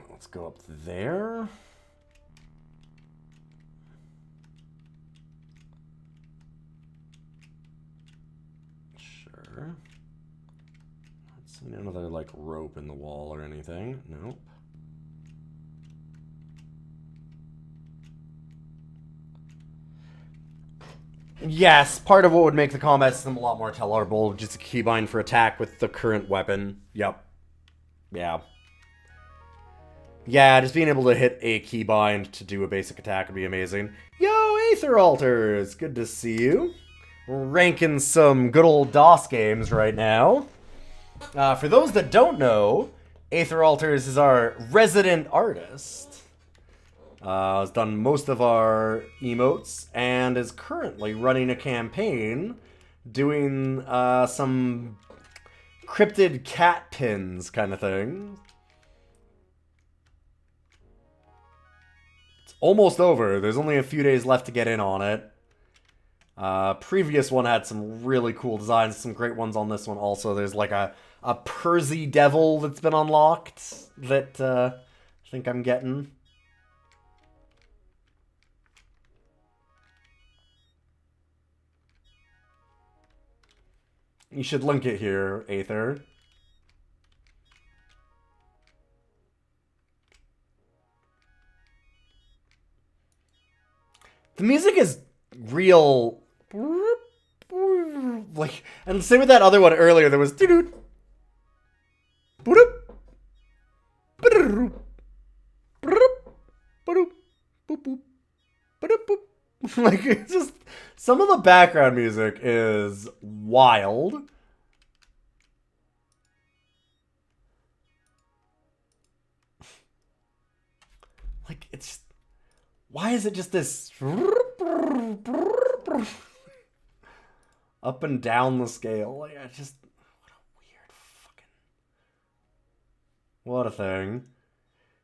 Let's go up there. Sure. Not seeing another, like, rope in the wall or anything. Nope. Yes, part of what would make the combat system a lot more tolerable, just a keybind for attack with the current weapon. Yep. Yeah. Yeah, just being able to hit a keybind to do a basic attack would be amazing. Yo, Aether Altars! Good to see you. We're ranking some good old DOS games right now. For those that don't know, Aether Altars is our resident artist. Has done most of our emotes and is currently running a campaign doing some cryptid cat pins kind of thing. It's almost over. There's only a few days left to get in on it. Previous one had some really cool designs, some great ones on this one also. There's like a Persy devil that's been unlocked that I think I'm getting. You should link it here, Aether. The music is real, like, and same with that other one earlier. There was like, it's just some of the background music is wild. Like, it's, why is it just this up and down the scale? Like, I just, what a weird fucking, what a thing.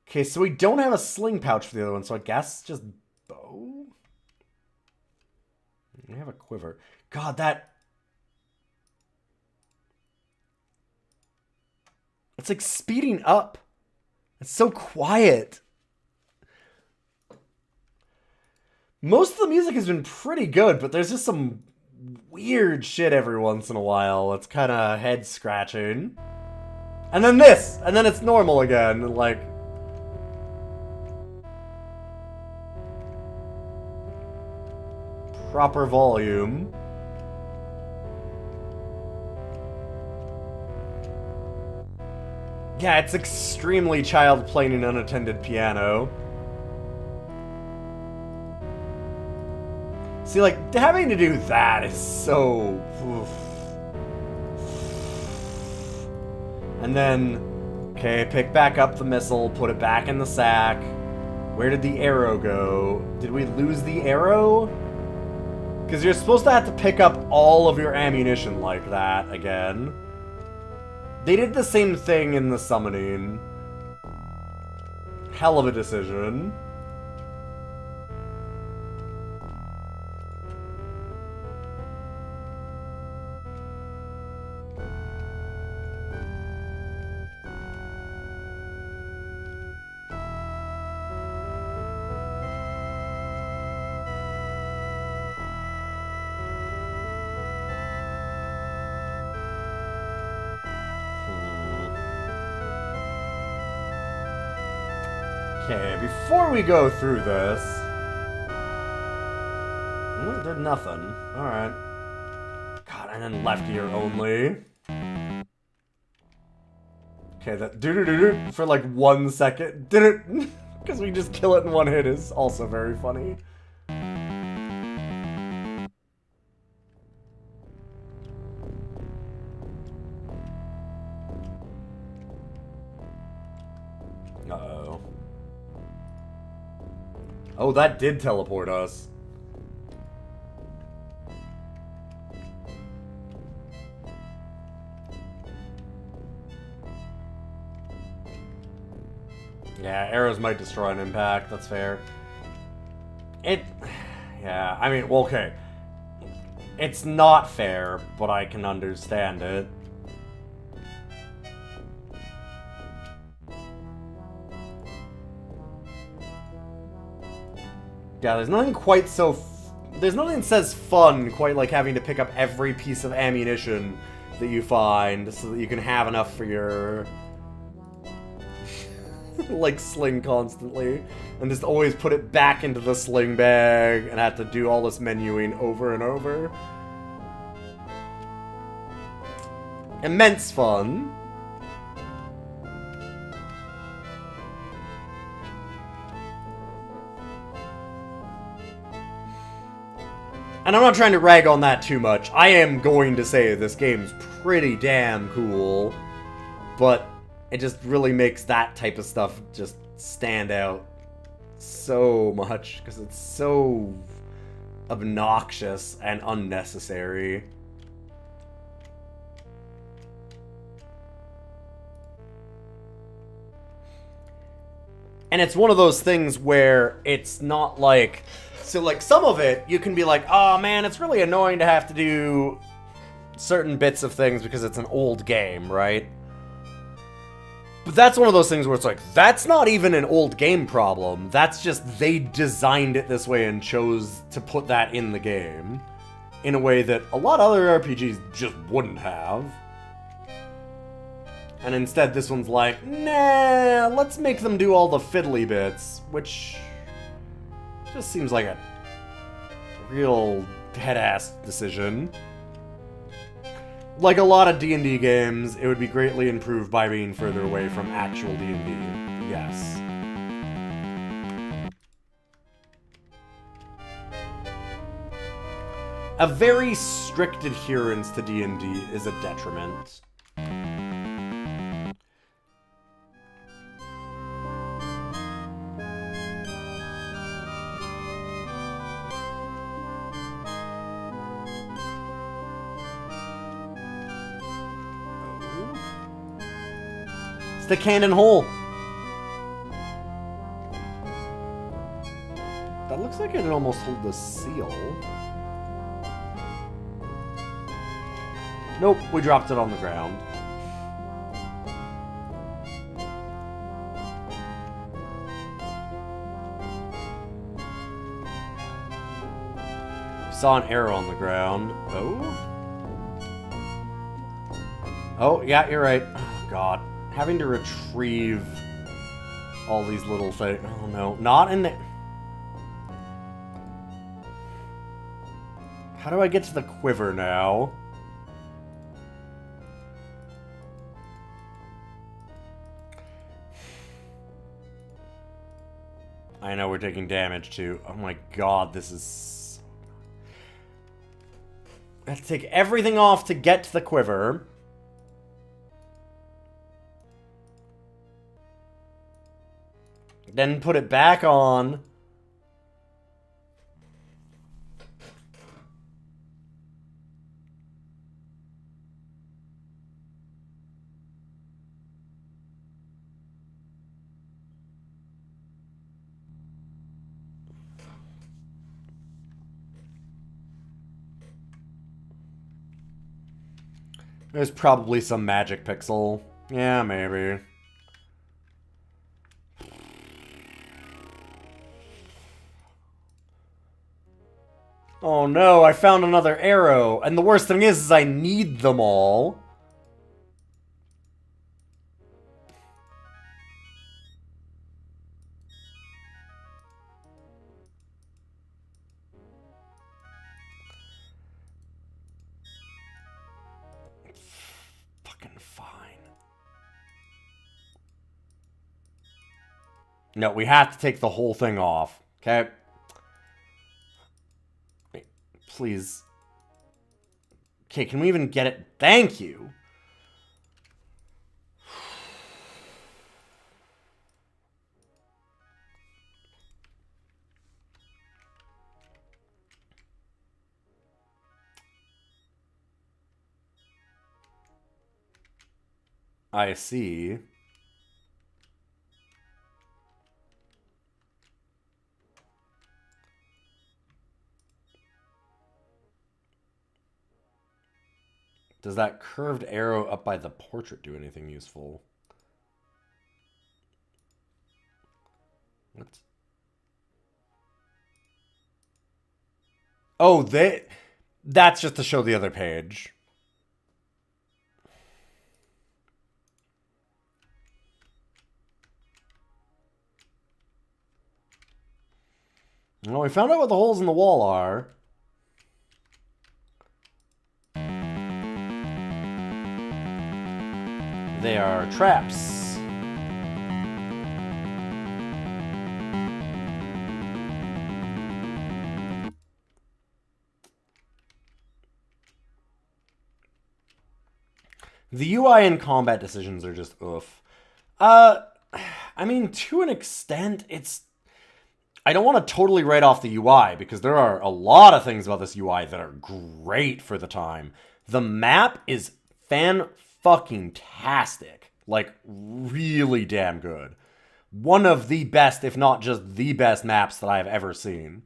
Okay, so we don't have a sling pouch for the other one, so I guess just bow. We have a quiver. God, that, it's like speeding up. It's so quiet. Most of the music has been pretty good, but there's just some weird shit every once in a while. It's kind of head-scratching. And then this! And then it's normal again. Like, proper volume. Yeah, it's extremely child playing an unattended piano. See, like, having to do that is so... Oof. And then, okay, pick back up the missile, put it back in the sack. Where did the arrow go? Did we lose the arrow? Because you're supposed to have to pick up all of your ammunition like that again. They did the same thing in the summoning. Hell of a decision. Okay, before we go through this... Did nothing. Alright. God, and then left ear only. Okay, that do-do-do-do for like 1 second. Did it? Because we just kill it in one hit is also very funny. Uh-oh. Oh, that did teleport us. Yeah, arrows might destroy an impact, that's fair. Yeah, I mean, well, okay. It's not fair, but I can understand it. Yeah, there's nothing quite so... There's nothing that says fun quite like having to pick up every piece of ammunition that you find so that you can have enough for your... like, sling constantly. And just always put it back into the sling bag and have to do all this menuing over and over. Immense fun. And I'm not trying to rag on that too much. I am going to say this game's pretty damn cool. But it just really makes that type of stuff just stand out so much. Because it's so obnoxious and unnecessary. And it's one of those things where it's not like... So, like, some of it, you can be like, oh, man, it's really annoying to have to do certain bits of things because it's an old game, right? But that's one of those things where it's like, that's not even an old game problem. That's just they designed it this way and chose to put that in the game. in a way that a lot of other RPGs just wouldn't have. And instead this one's like, nah, let's make them do all the fiddly bits, which just seems like a real head-ass decision. Like a lot of D&D games, it would be greatly improved by being further away from actual D&D. Yes. A very strict adherence to D&D is a detriment. It's the cannon hole. That looks like it almost hold the seal. Nope, we dropped it on the ground. We saw an arrow on the ground. Oh? Oh, yeah, you're right. Oh, God. Having to retrieve all these little things. Oh, no. Not in there. How do I get to the quiver now? I know we're taking damage too. Oh my god, this is... I have to take everything off to get to the quiver. Then put it back on. There's probably some magic pixel. Yeah, maybe. Oh no, I found another arrow. And the worst thing is I need them all. No, we have to take the whole thing off. Okay? Wait, please. Okay, can we even get it? Thank you. I see. Does that curved arrow up by the portrait do anything useful? What? Oh, that's just to show the other page. Well, we found out what the holes in the wall are. They are traps. The UI and combat decisions are just oof. I mean, to an extent, it's... I don't want to totally write off the UI, because there are a lot of things about this UI that are great for the time. The map is fan-fucking-tastic. Like, really damn good. One of the best, if not just the best maps that I've ever seen.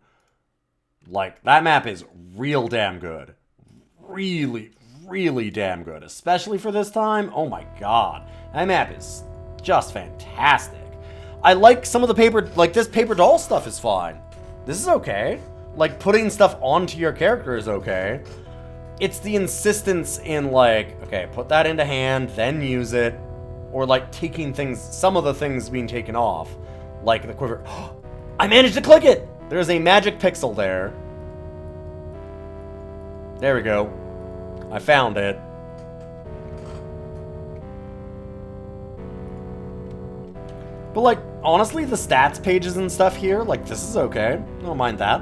Like, that map is real damn good. Really, really damn good. Especially for this time. Oh my god. That map is just fantastic. I like some of the paper, like this paper doll stuff is fine. This is okay. Like, putting stuff onto your character is okay. It's the insistence in, like, okay, put that into hand, then use it. Or, like, taking things, some of the things being taken off. Like the quiver. I managed to click it! There's a magic pixel there. There we go. I found it. But, like, honestly, the stats pages and stuff here, like, this is okay. I don't mind that.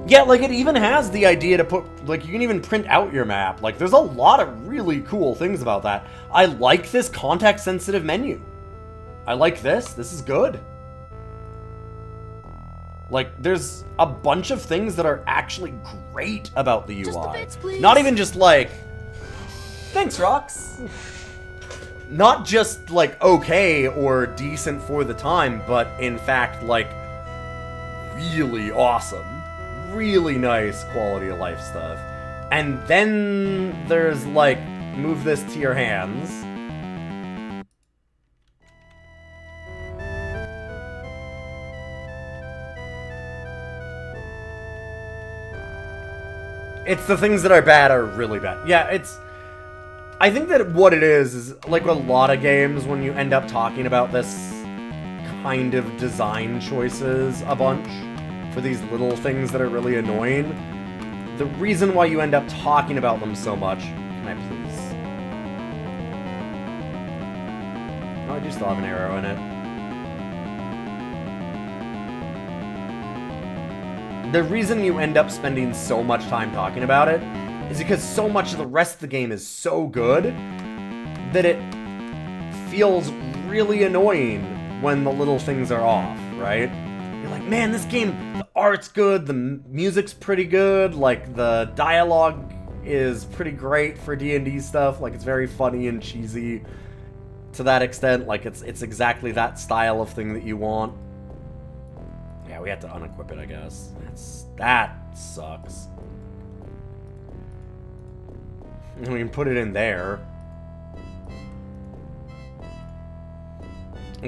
Yeah, like, it even has the idea to put, like, you can even print out your map. Like, there's a lot of really cool things about that. I like this context-sensitive menu. I like this. This is good. Like, there's a bunch of things that are actually great about the UI. Just the bits, please. Not even just, like... Thanks, Rox. Not just, like, okay or decent for the time, but, in fact, like, really awesome. Really nice quality of life stuff. And then there's, like, move this to your hands. It's the things that are bad are really bad. Yeah, it's... I think that what it is like with a lot of games, when you end up talking about this kind of design choices a bunch, for these little things that are really annoying, the reason why you end up talking about them so much... Can I please... Oh, I do still have an arrow in it. The reason you end up spending so much time talking about it is because so much of the rest of the game is so good that it feels really annoying when the little things are off, right? You're like, man, this game, the art's good, the music's pretty good, like, the dialogue is pretty great for D&D stuff, like, it's very funny and cheesy to that extent, like, it's exactly that style of thing that you want. Yeah, we had to unequip it, I guess. That sucks. And we can put it in there.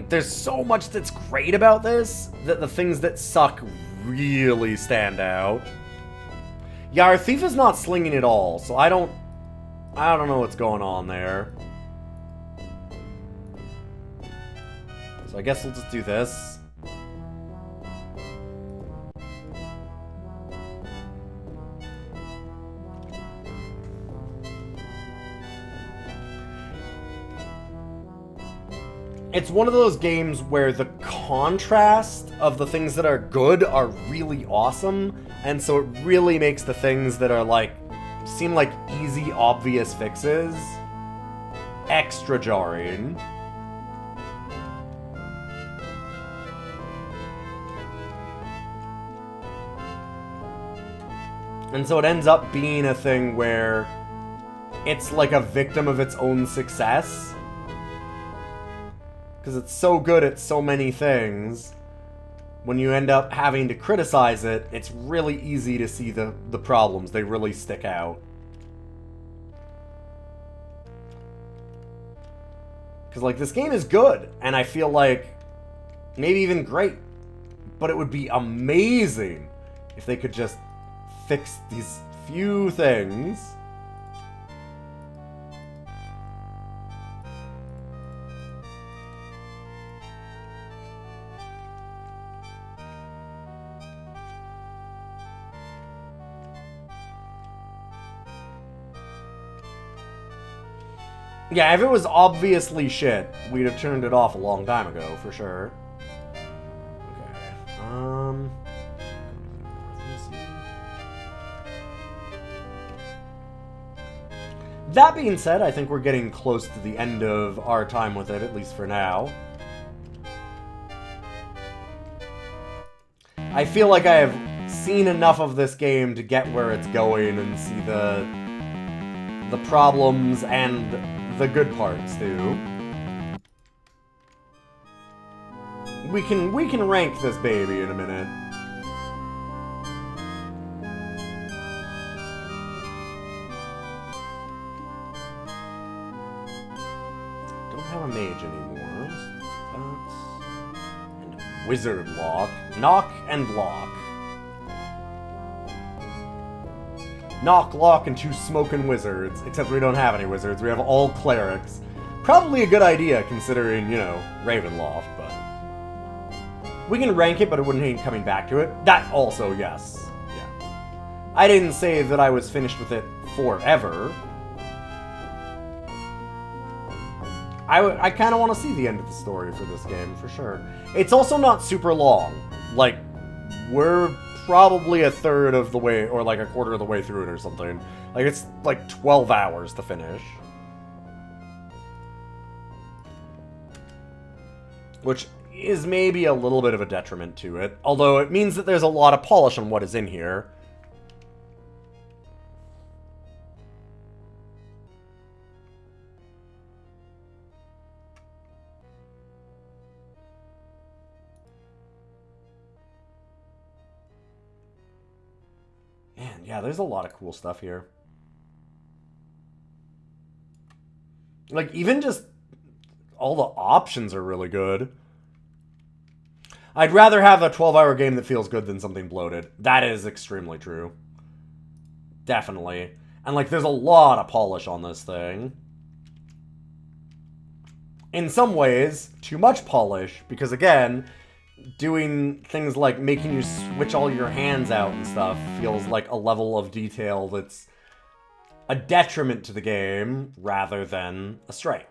There's so much that's great about this, that the things that suck really stand out. Yeah, our thief is not slinging at all, so I don't know what's going on there. So I guess we'll just do this. It's one of those games where the contrast of the things that are good are really awesome, and so it really makes the things that are, like, seem like easy, obvious fixes extra jarring. And so it ends up being a thing where it's like a victim of its own success. Because it's so good at so many things, when you end up having to criticize it, it's really easy to see the problems. They really stick out. Because, like, this game is good, and I feel like maybe even great, but it would be amazing if they could just fix these few things. Yeah, if it was obviously shit, we'd have turned it off a long time ago, for sure. Okay, that being said, I think we're getting close to the end of our time with it, at least for now. I feel like I have seen enough of this game to get where it's going and see the problems and the good parts too. We can rank this baby in a minute. Don't have a mage anymore. And a Wizard lock. Knock and lock. Knock, lock, and 2 smoking wizards. Except we don't have any wizards. We have all clerics. Probably a good idea considering, you know, Ravenloft, but... We can rank it, but it wouldn't hate coming back to it. That also, yes. Yeah. I didn't say that I was finished with it forever. I kind of want to see the end of the story for this game, for sure. It's also not super long. Like, we're probably a third of the way, or like a quarter of the way through it or something. Like, it's like 12 hours to finish. Which is maybe a little bit of a detriment to it. Although it means that there's a lot of polish on what is in here. Man, yeah, there's a lot of cool stuff here. Like, even just all the options are really good. I'd rather have a 12-hour game that feels good than something bloated. That is extremely true. Definitely. And, like, there's a lot of polish on this thing. In some ways, too much polish, because, again, doing things like making you switch all your hands out and stuff feels like a level of detail that's a detriment to the game rather than a strength.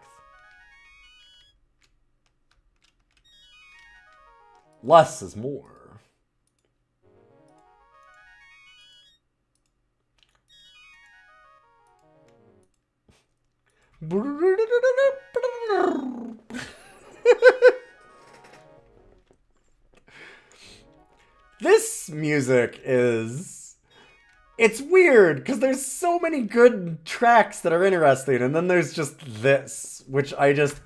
Less is more. This music is... It's weird, because there's so many good tracks that are interesting, and then there's just this, which I just...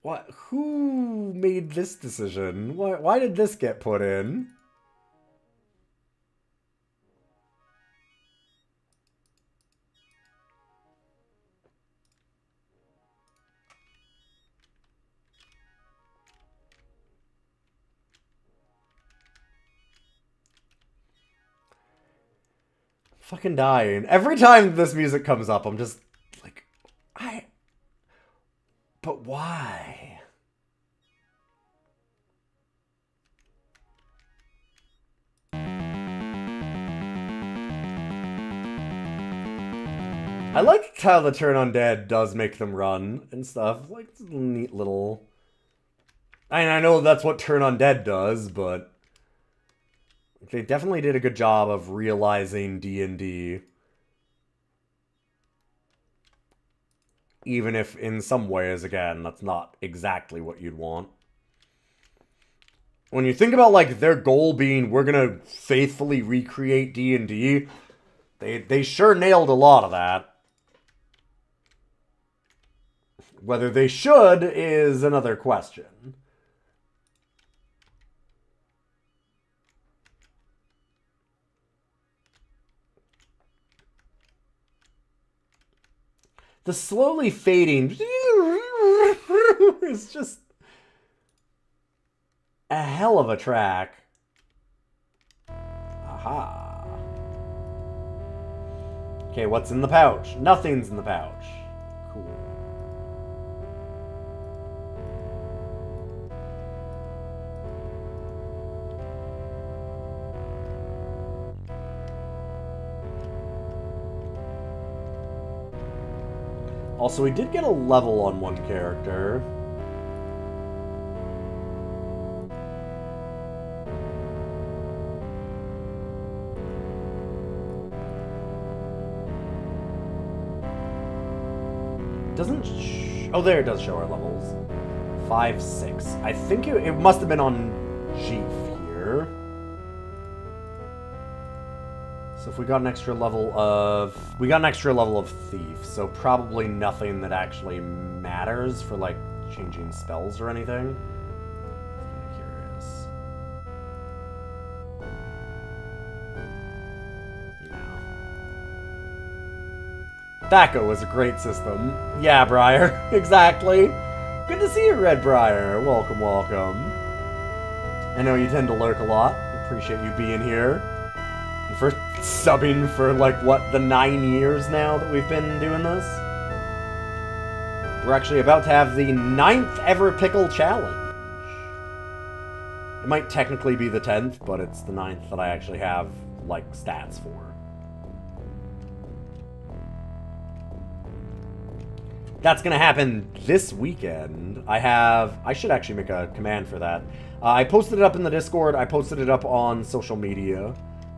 What? Who made this decision? Why did this get put in? Fucking dying. Every time this music comes up, I'm just like, But why? I like how the turn undead does make them run and stuff. Like, it's a neat little... I know that's what turn undead does, but... They definitely did a good job of realizing D&D. Even if, in some ways, again, that's not exactly what you'd want. When you think about, like, their goal being, we're gonna faithfully recreate D&D, they sure nailed a lot of that. Whether they should is another question. The slowly fading is just a hell of a track. Aha. Okay, what's in the pouch? Nothing's in the pouch. Cool. Also, we did get a level on one character. Doesn't oh, there it does show our levels. 5, 6. I think it must have been on Chief here. So if we got an extra level of... We got an extra level of Thief, so probably nothing that actually matters for, like, changing spells or anything. I'm curious. No. Thaco was a great system. Yeah, Briar. Exactly. Good to see you, Red Briar. Welcome, welcome. I know you tend to lurk a lot. Appreciate you being here. And for subbing for, like, what, the 9 years now that we've been doing this? We're actually about to have the 9th ever pickle challenge. It might technically be the 10th, but it's the 9th that I actually have, like, stats for. That's gonna happen this weekend. I should actually make a command for that. I posted it up in the Discord, I posted it up on social media.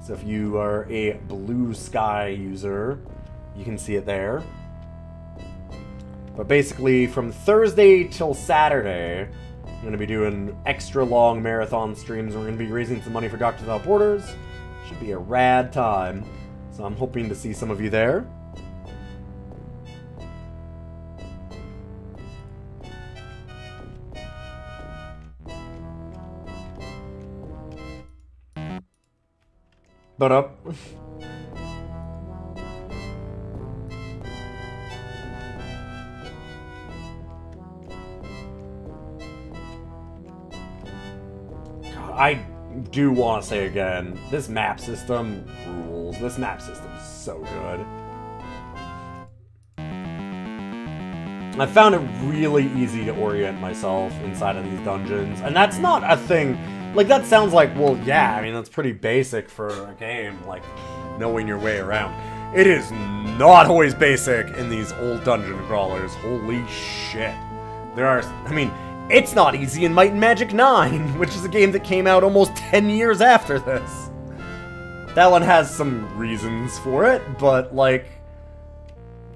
So if you are a Blue Sky user, you can see it there. But basically, from Thursday till Saturday, I'm going to be doing extra long marathon streams. We're going to be raising some money for Doctors Without Borders. Should be a rad time. So I'm hoping to see some of you there. But up. I do want to say again, this map system rules. This map system is so good. I found it really easy to orient myself inside of these dungeons. And that's not a thing. Like, that sounds like, well, yeah, I mean, that's pretty basic for a game, like, knowing your way around. It is not always basic in these old dungeon crawlers. Holy shit. There are, I mean, it's not easy in Might and Magic 9, which is a game that came out almost 10 years after this. That one has some reasons for it, but, like,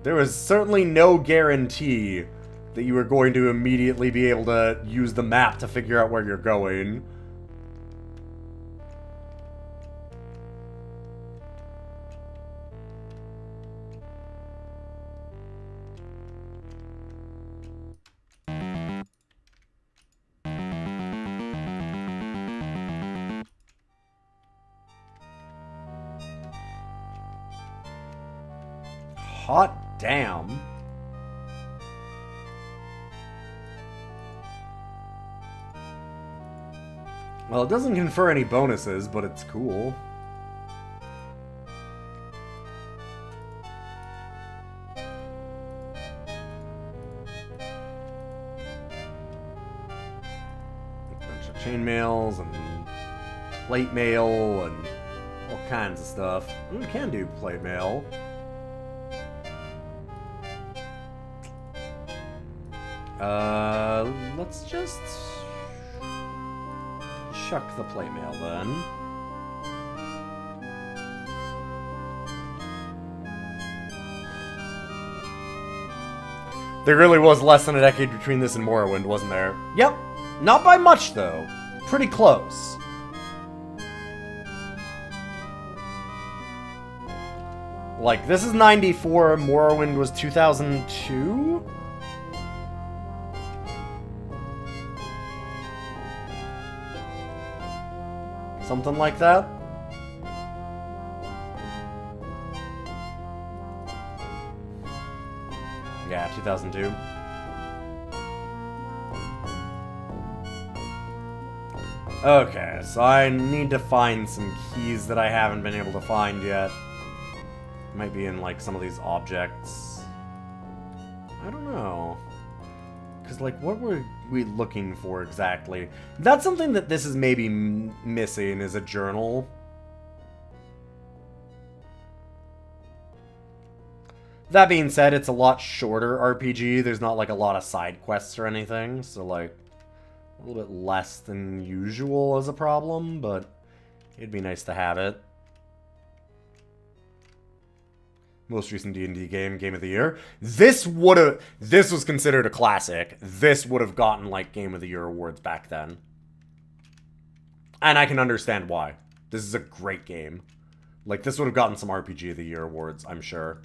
there was certainly no guarantee that you were going to immediately be able to use the map to figure out where you're going. Hot damn. Well, it doesn't confer any bonuses, but it's cool. A bunch of chainmails and plate mail and all kinds of stuff. We can do plate mail. Let's just chuck the plate mail then. There really was less than a decade between this and Morrowind, wasn't there? Yep. Not by much, though. Pretty close. Like, this is 94, Morrowind was 2002? Something like that? Yeah, 2002. Okay, so I need to find some keys that I haven't been able to find yet. Might be in, like, some of these objects. I don't know. Because, like, what were we looking for exactly? That's something that this is maybe missing, is a journal. That being said, it's a lot shorter RPG. There's not, like, a lot of side quests or anything. So, like, a little bit less than usual is a problem, but it'd be nice to have it. Most recent D&D game, Game of the Year. This was considered a classic. This would have gotten, like, Game of the Year awards back then. And I can understand why. This is a great game. Like, this would have gotten some RPG of the Year awards, I'm sure.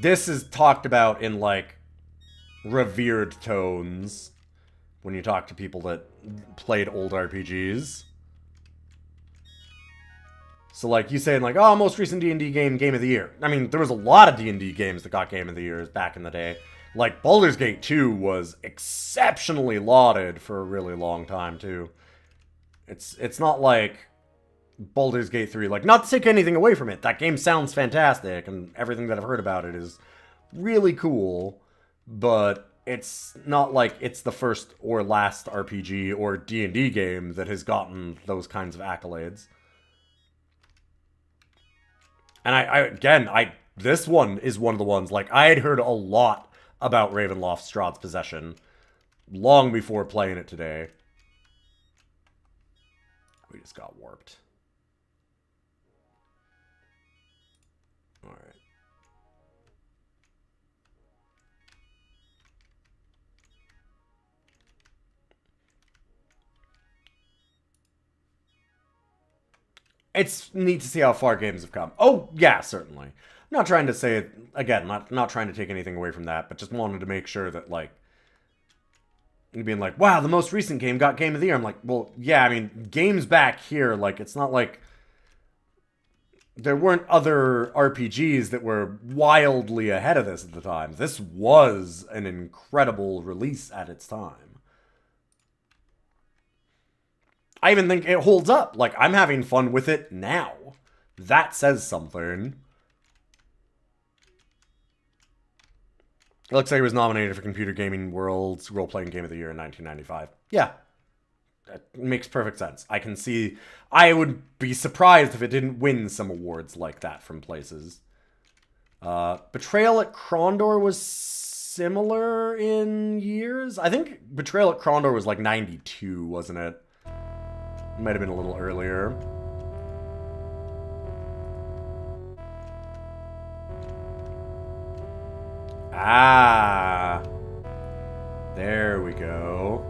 this is talked about in, like, revered tones when you talk to people that played old RPGs. So, like, you saying, like, oh, most recent D&D game of the year. I mean, there was a lot of D&D games that got game of the years back in the day. Like, Baldur's Gate 2 was exceptionally lauded for a really long time, too. It's not like Baldur's Gate 3. Like, not to take anything away from it. That game sounds fantastic, and everything that I've heard about it is really cool. But it's not like it's the first or last RPG or D&D game that has gotten those kinds of accolades. And this one is one of the ones, like, I had heard a lot about Ravenloft Strahd's Possession long before playing it today. We just got warped. Alright. It's neat to see how far games have come. Oh, yeah, certainly. I'm not trying to say it, again, not trying to take anything away from that, but just wanted to make sure that, like, being like, wow, the most recent game got Game of the Year. I'm like, well, yeah, I mean, games back here, like, it's not like there weren't other RPGs that were wildly ahead of this at the time. This was an incredible release at its time. I even think it holds up. Like, I'm having fun with it now. That says something. It looks like it was nominated for Computer Gaming World's Role-Playing Game of the Year in 1995. Yeah. That makes perfect sense. I can see... I would be surprised if it didn't win some awards like that from places. Betrayal at Krondor was similar in years. I think Betrayal at Krondor was like 92, wasn't it? Might have been a little earlier. Ah. There we go.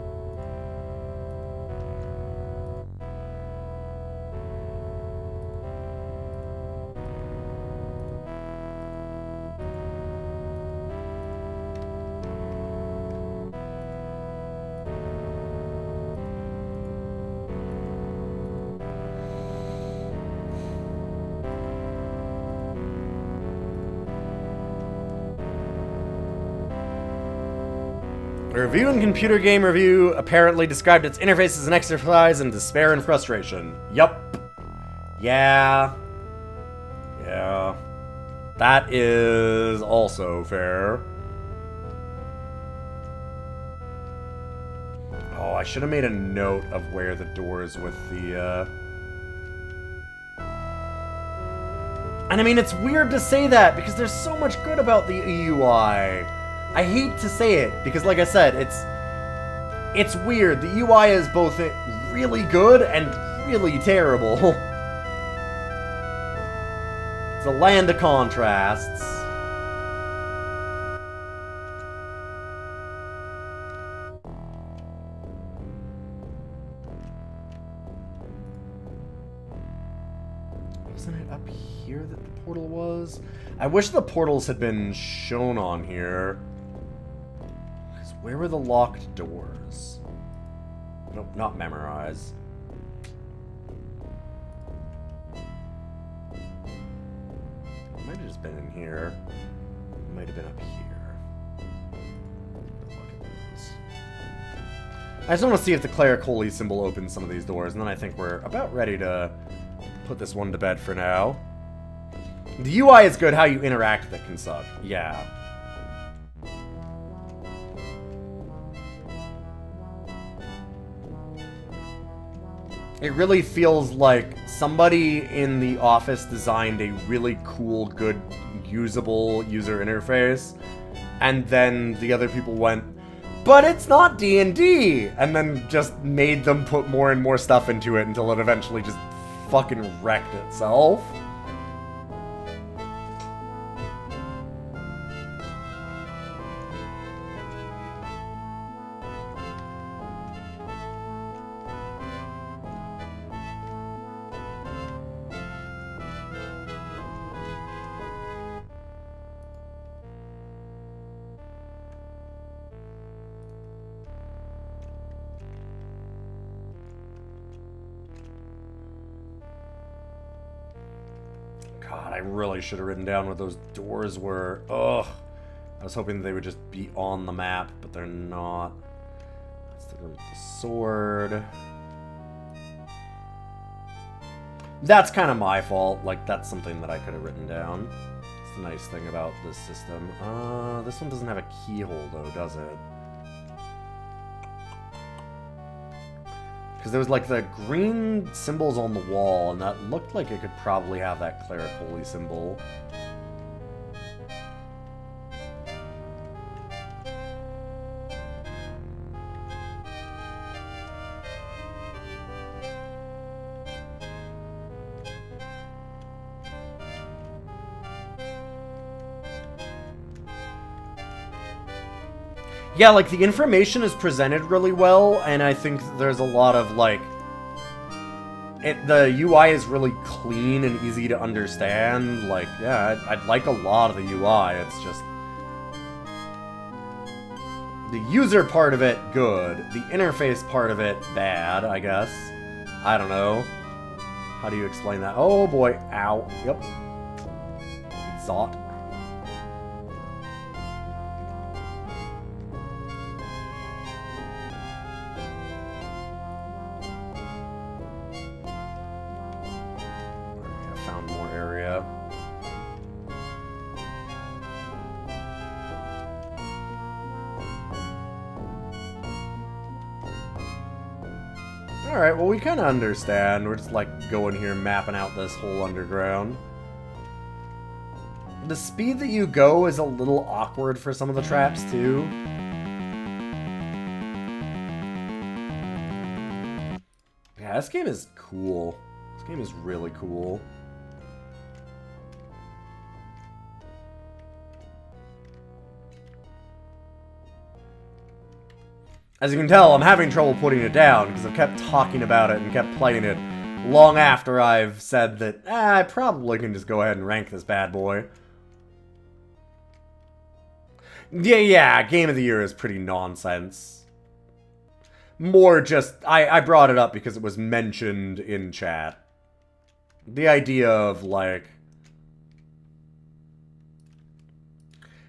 A review in Computer Game Review apparently described its interface as an exercise in despair and frustration. Yup. Yeah. Yeah. That is also fair. Oh, I should have made a note of where the doors with the, And I mean, it's weird to say that, because there's so much good about the UI. I hate to say it, because like I said, it's weird. The UI is both really good and really terrible. It's a land of contrasts. Wasn't it up here that the portal was? I wish the portals had been shown on here. Where were the locked doors? Nope, not memorize. It might have just been in here. It might have been up here. Look at these. I just want to see if the Cleric Holy symbol opens some of these doors, and then I think we're about ready to put this one to bed for now. The UI is good, how you interact that can suck. Yeah. It really feels like somebody in the office designed a really cool, good, usable user interface, and then the other people went, but it's not D&D, and then just made them put more and more stuff into it until it eventually just fucking wrecked itself. really should have written down what those doors were. Ugh. I was hoping they would just be on the map, but they're not. That's the room with the sword. That's kind of my fault. Like, that's something that I could have written down. It's the nice thing about this system. This one doesn't have a keyhole, though, does it? Because there was, like, the green symbols on the wall, and that looked like it could probably have that cleric holy symbol. Yeah, like, the information is presented really well, and I think there's a lot of, like... the UI is really clean and easy to understand. Like, yeah, I'd like a lot of the UI. It's just... the user part of it, good. The interface part of it, bad, I guess. I don't know. How do you explain that? Oh, boy. Ow. Yep. Zot. Alright, well, we kind of understand. We're just, like, going here mapping out this whole underground. The speed that you go is a little awkward for some of the traps, too. Yeah, this game is cool. This game is really cool. As you can tell, I'm having trouble putting it down, because I've kept talking about it and kept playing it long after I've said that, I probably can just go ahead and rank this bad boy. Yeah, Game of the Year is pretty nonsense. More just, I brought it up because it was mentioned in chat. The idea of, like...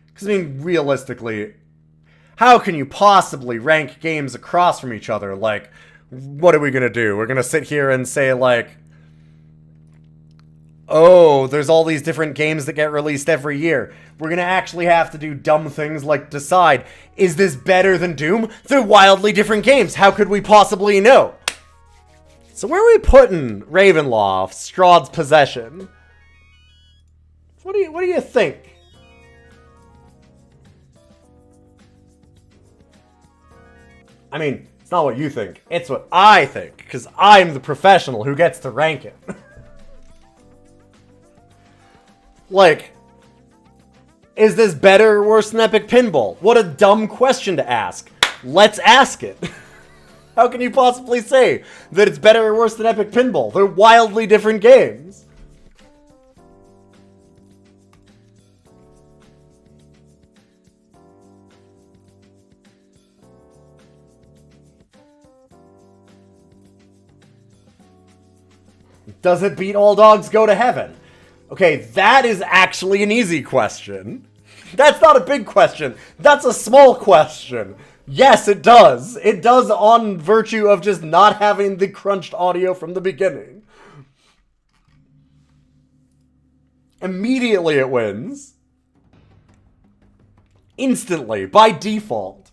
because, I mean, realistically... how can you possibly rank games across from each other? Like, what are we gonna do? We're gonna sit here and say, like, oh, there's all these different games that get released every year. We're gonna actually have to do dumb things like decide, is this better than Doom? They're wildly different games. How could we possibly know? So where are we putting Ravenloft, Strahd's Possession? What do you think? I mean, it's not what you think. It's what I think, because I'm the professional who gets to rank it. Like, is this better or worse than Epic Pinball? What a dumb question to ask. Let's ask it. How can you possibly say that it's better or worse than Epic Pinball? They're wildly different games. Does it beat All Dogs Go to Heaven? Okay, that is actually an easy question. That's not a big question. That's a small question. Yes, it does. It does on virtue of just not having the crunched audio from the beginning. Immediately it wins. Instantly, by default.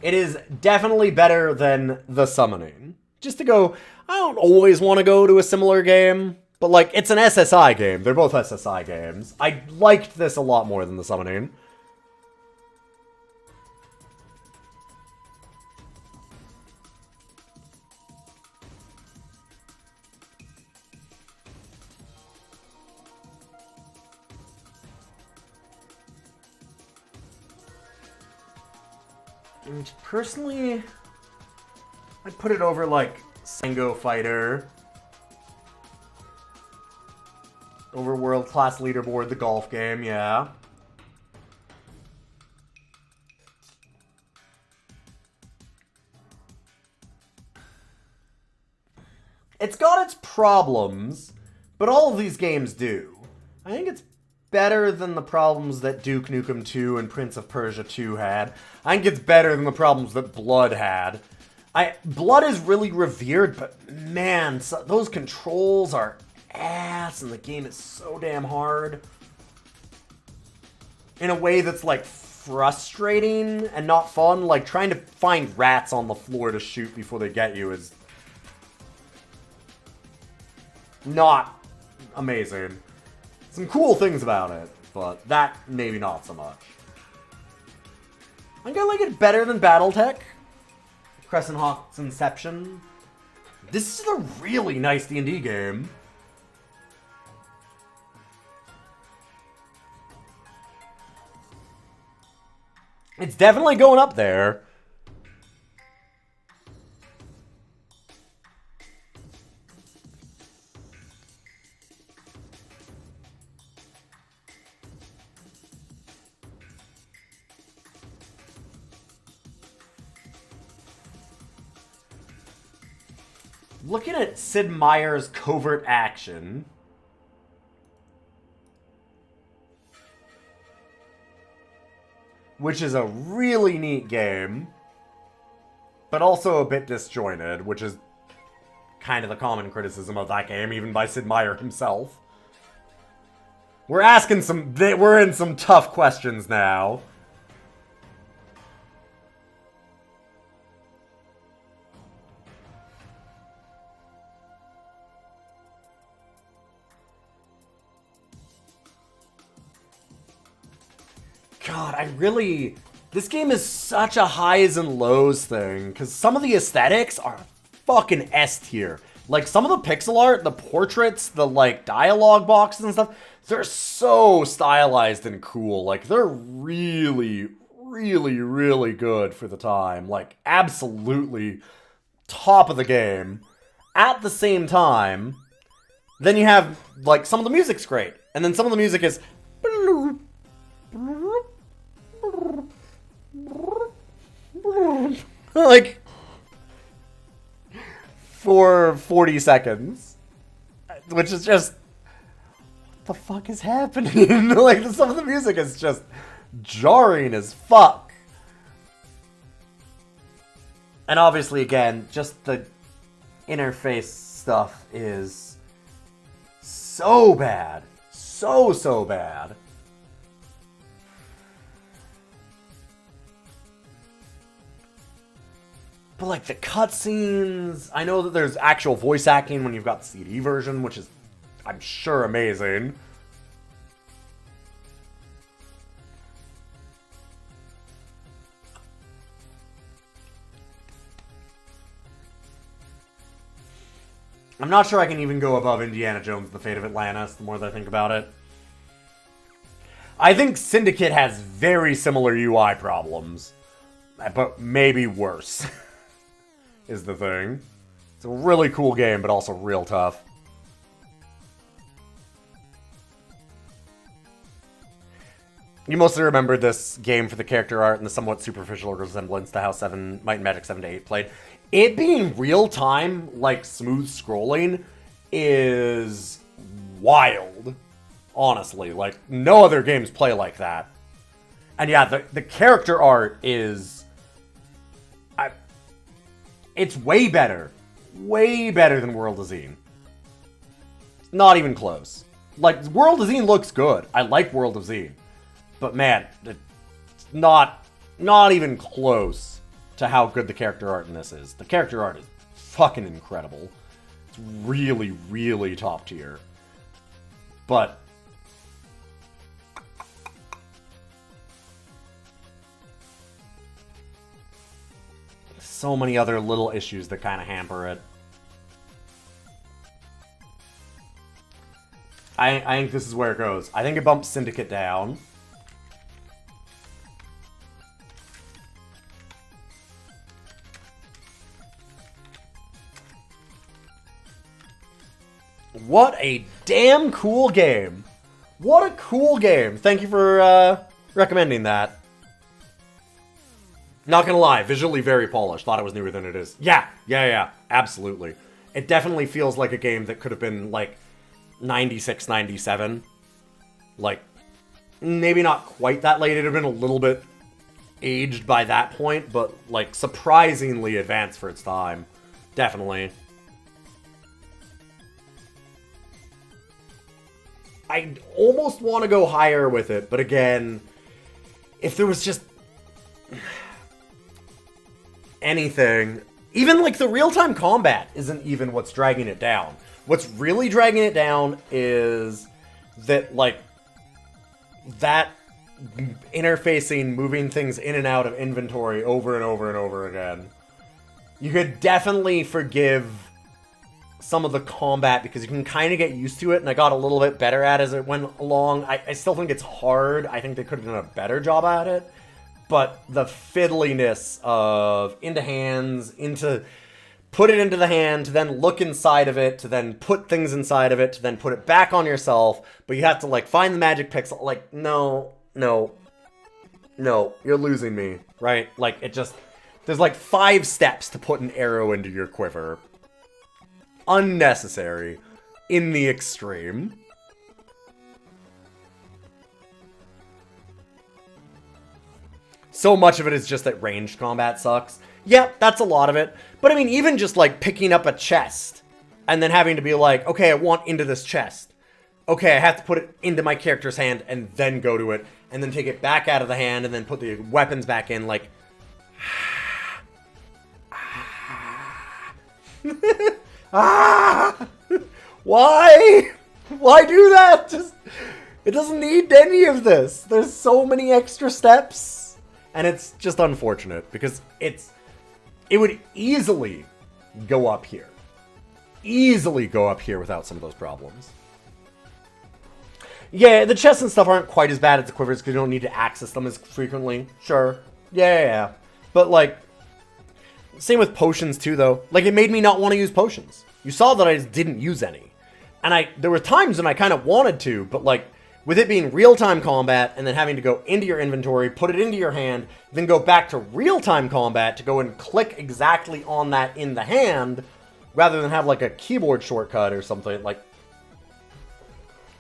It is definitely better than The Summoning. Just to go, I don't always want to go to a similar game, but like, it's an SSI game. They're both SSI games. I liked this a lot more than The Summoning. And personally, I'd put it over, like, Sango Fighter. Over World Class Leaderboard, the golf game, yeah. its problems, but all of these games do. I think it's better than the problems that Duke Nukem 2 and Prince of Persia 2 had. I think it's better than the problems that Blood had. Blood is really revered, but man, those controls are ass, and the game is so damn hard. In a way that's, like, frustrating and not fun. Like, trying to find rats on the floor to shoot before they get you is not amazing. Some cool things about it, but that maybe not so much. I think I like it better than Battletech. Crescent Hawk's Inception. This is a really nice D&D game. It's definitely going up there. Looking at Sid Meier's Covert Action, which is a really neat game, but also a bit disjointed, which is kind of the common criticism of that game, even by Sid Meier himself. We're in some tough questions now. God, this game is such a highs and lows thing, because some of the aesthetics are fucking S tier. Like, some of the pixel art, the portraits, the, like, dialogue boxes and stuff, they're so stylized and cool. Like, they're really, really, really good for the time. Like, absolutely top of the game. At the same time, then you have, like, some of the music's great. And then some of the music is... like, for 40 seconds. Which is just... what the fuck is happening? Like, some of the music is just jarring as fuck. And obviously, again, just the interface stuff is so bad. So bad. But, like, the cutscenes... I know that there's actual voice acting when you've got the CD version, which is, I'm sure, amazing. I'm not sure I can even go above Indiana Jones: The Fate of Atlantis, the more that I think about it. I think Syndicate has very similar UI problems, but maybe worse. Is the thing. It's a really cool game, but also real tough. You mostly remember this game for the character art and the somewhat superficial resemblance to how Might and Magic 7 to 8 played. It being real-time, like, smooth scrolling is wild. Honestly, like, no other games play like that. And yeah, the character art is... it's way better. Way better than World of Zine. Not even close. Like, World of Zine looks good. I like World of Zine. But man, it's not even close to how good the character art in this is. The character art is fucking incredible. It's really, really top tier. But... so many other little issues that kind of hamper it. I think this is where it goes. I think it bumps Syndicate down. What a damn cool game. What a cool game. Thank you for recommending that. Not gonna lie, visually very polished. Thought it was newer than it is. Yeah, absolutely. It definitely feels like a game that could have been, like, 96, 97. Like, maybe not quite that late. It would have been a little bit aged by that point, but, like, surprisingly advanced for its time. Definitely. I almost want to go higher with it, but again, if there was just anything, even like the real-time combat isn't even what's dragging it down. What's really dragging it down is that, like, that interfacing, moving things in and out of inventory over and over and over again. You could definitely forgive some of the combat because you can kind of get used to it, and I got a little bit better at it as it went along. I still think it's hard. I think they could have done a better job at it. But the fiddliness of into hands, into put it into the hand, to then look inside of it, to then put things inside of it, to then put it back on yourself, but you have to, like, find the magic pixel. Like, no, you're losing me, right? Like, it just, there's like 5 steps to put an arrow into your quiver. Unnecessary in the extreme. So much of it is just that ranged combat sucks. Yeah, that's a lot of it. But I mean, even just like picking up a chest and then having to be like, okay, I want into this chest. Okay, I have to put it into my character's hand and then go to it and then take it back out of the hand and then put the weapons back in, like... Why? Why do that? Just, it doesn't need any of this. There's so many extra steps. And it's just unfortunate because it would easily go up here. Easily go up here without some of those problems. Yeah, the chests and stuff aren't quite as bad as the quivers because you don't need to access them as frequently. Sure. Yeah. But, like, same with potions, too, though. Like, it made me not want to use potions. You saw that I just didn't use any. And there were times when I kind of wanted to, but, like, with it being real-time combat and then having to go into your inventory, put it into your hand, then go back to real-time combat to go and click exactly on that in the hand, rather than have, like, a keyboard shortcut or something, like,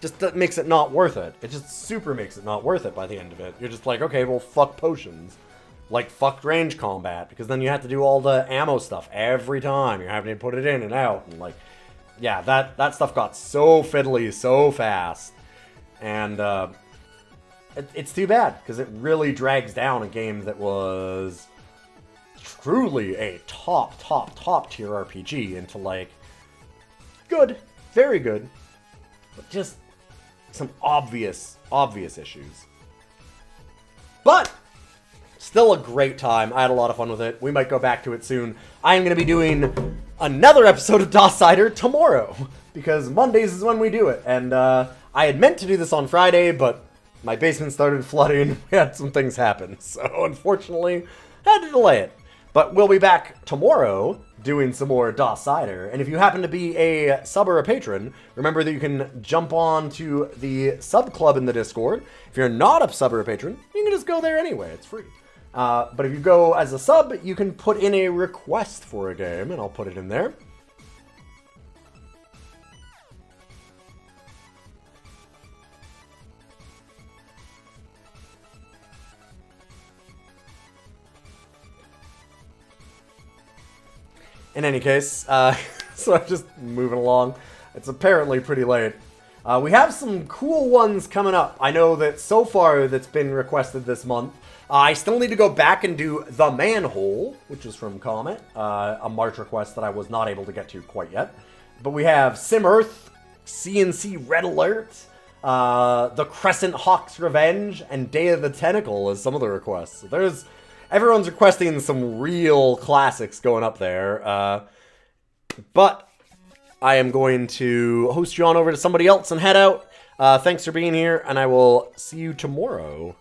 just that makes it not worth it. It just super makes it not worth it by the end of it. You're just like, okay, well, fuck potions. Like, fuck range combat, because then you have to do all the ammo stuff every time. You're having to put it in and out, and, like, yeah, that stuff got so fiddly so fast. And it's too bad, because it really drags down a game that was truly a top tier RPG into, like, good, very good, but just some obvious issues. But still a great time. I had a lot of fun with it. We might go back to it soon. I am going to be doing another episode of DOScider tomorrow, because Mondays is when we do it. And I had meant to do this on Friday, but my basement started flooding. We had some things happen, so unfortunately, had to delay it. But we'll be back tomorrow doing some more DOScider. And if you happen to be a sub or a patron, remember that you can jump on to the sub club in the Discord. If you're not a sub or a patron, you can just go there anyway. It's free. But if you go as a sub, you can put in a request for a game, and I'll put it in there. In any case, so I'm just moving along. It's apparently pretty late. We have some cool ones coming up. I know that so far that's been requested this month. I still need to go back and do The Manhole, which is from Comet, a March request that I was not able to get to quite yet. But we have Sim Earth, CNC Red Alert, The Crescent Hawk's Revenge, and Day of the Tentacle as some of the requests. So everyone's requesting some real classics going up there. But I am going to host you on over to somebody else and head out. Thanks for being here, and I will see you tomorrow.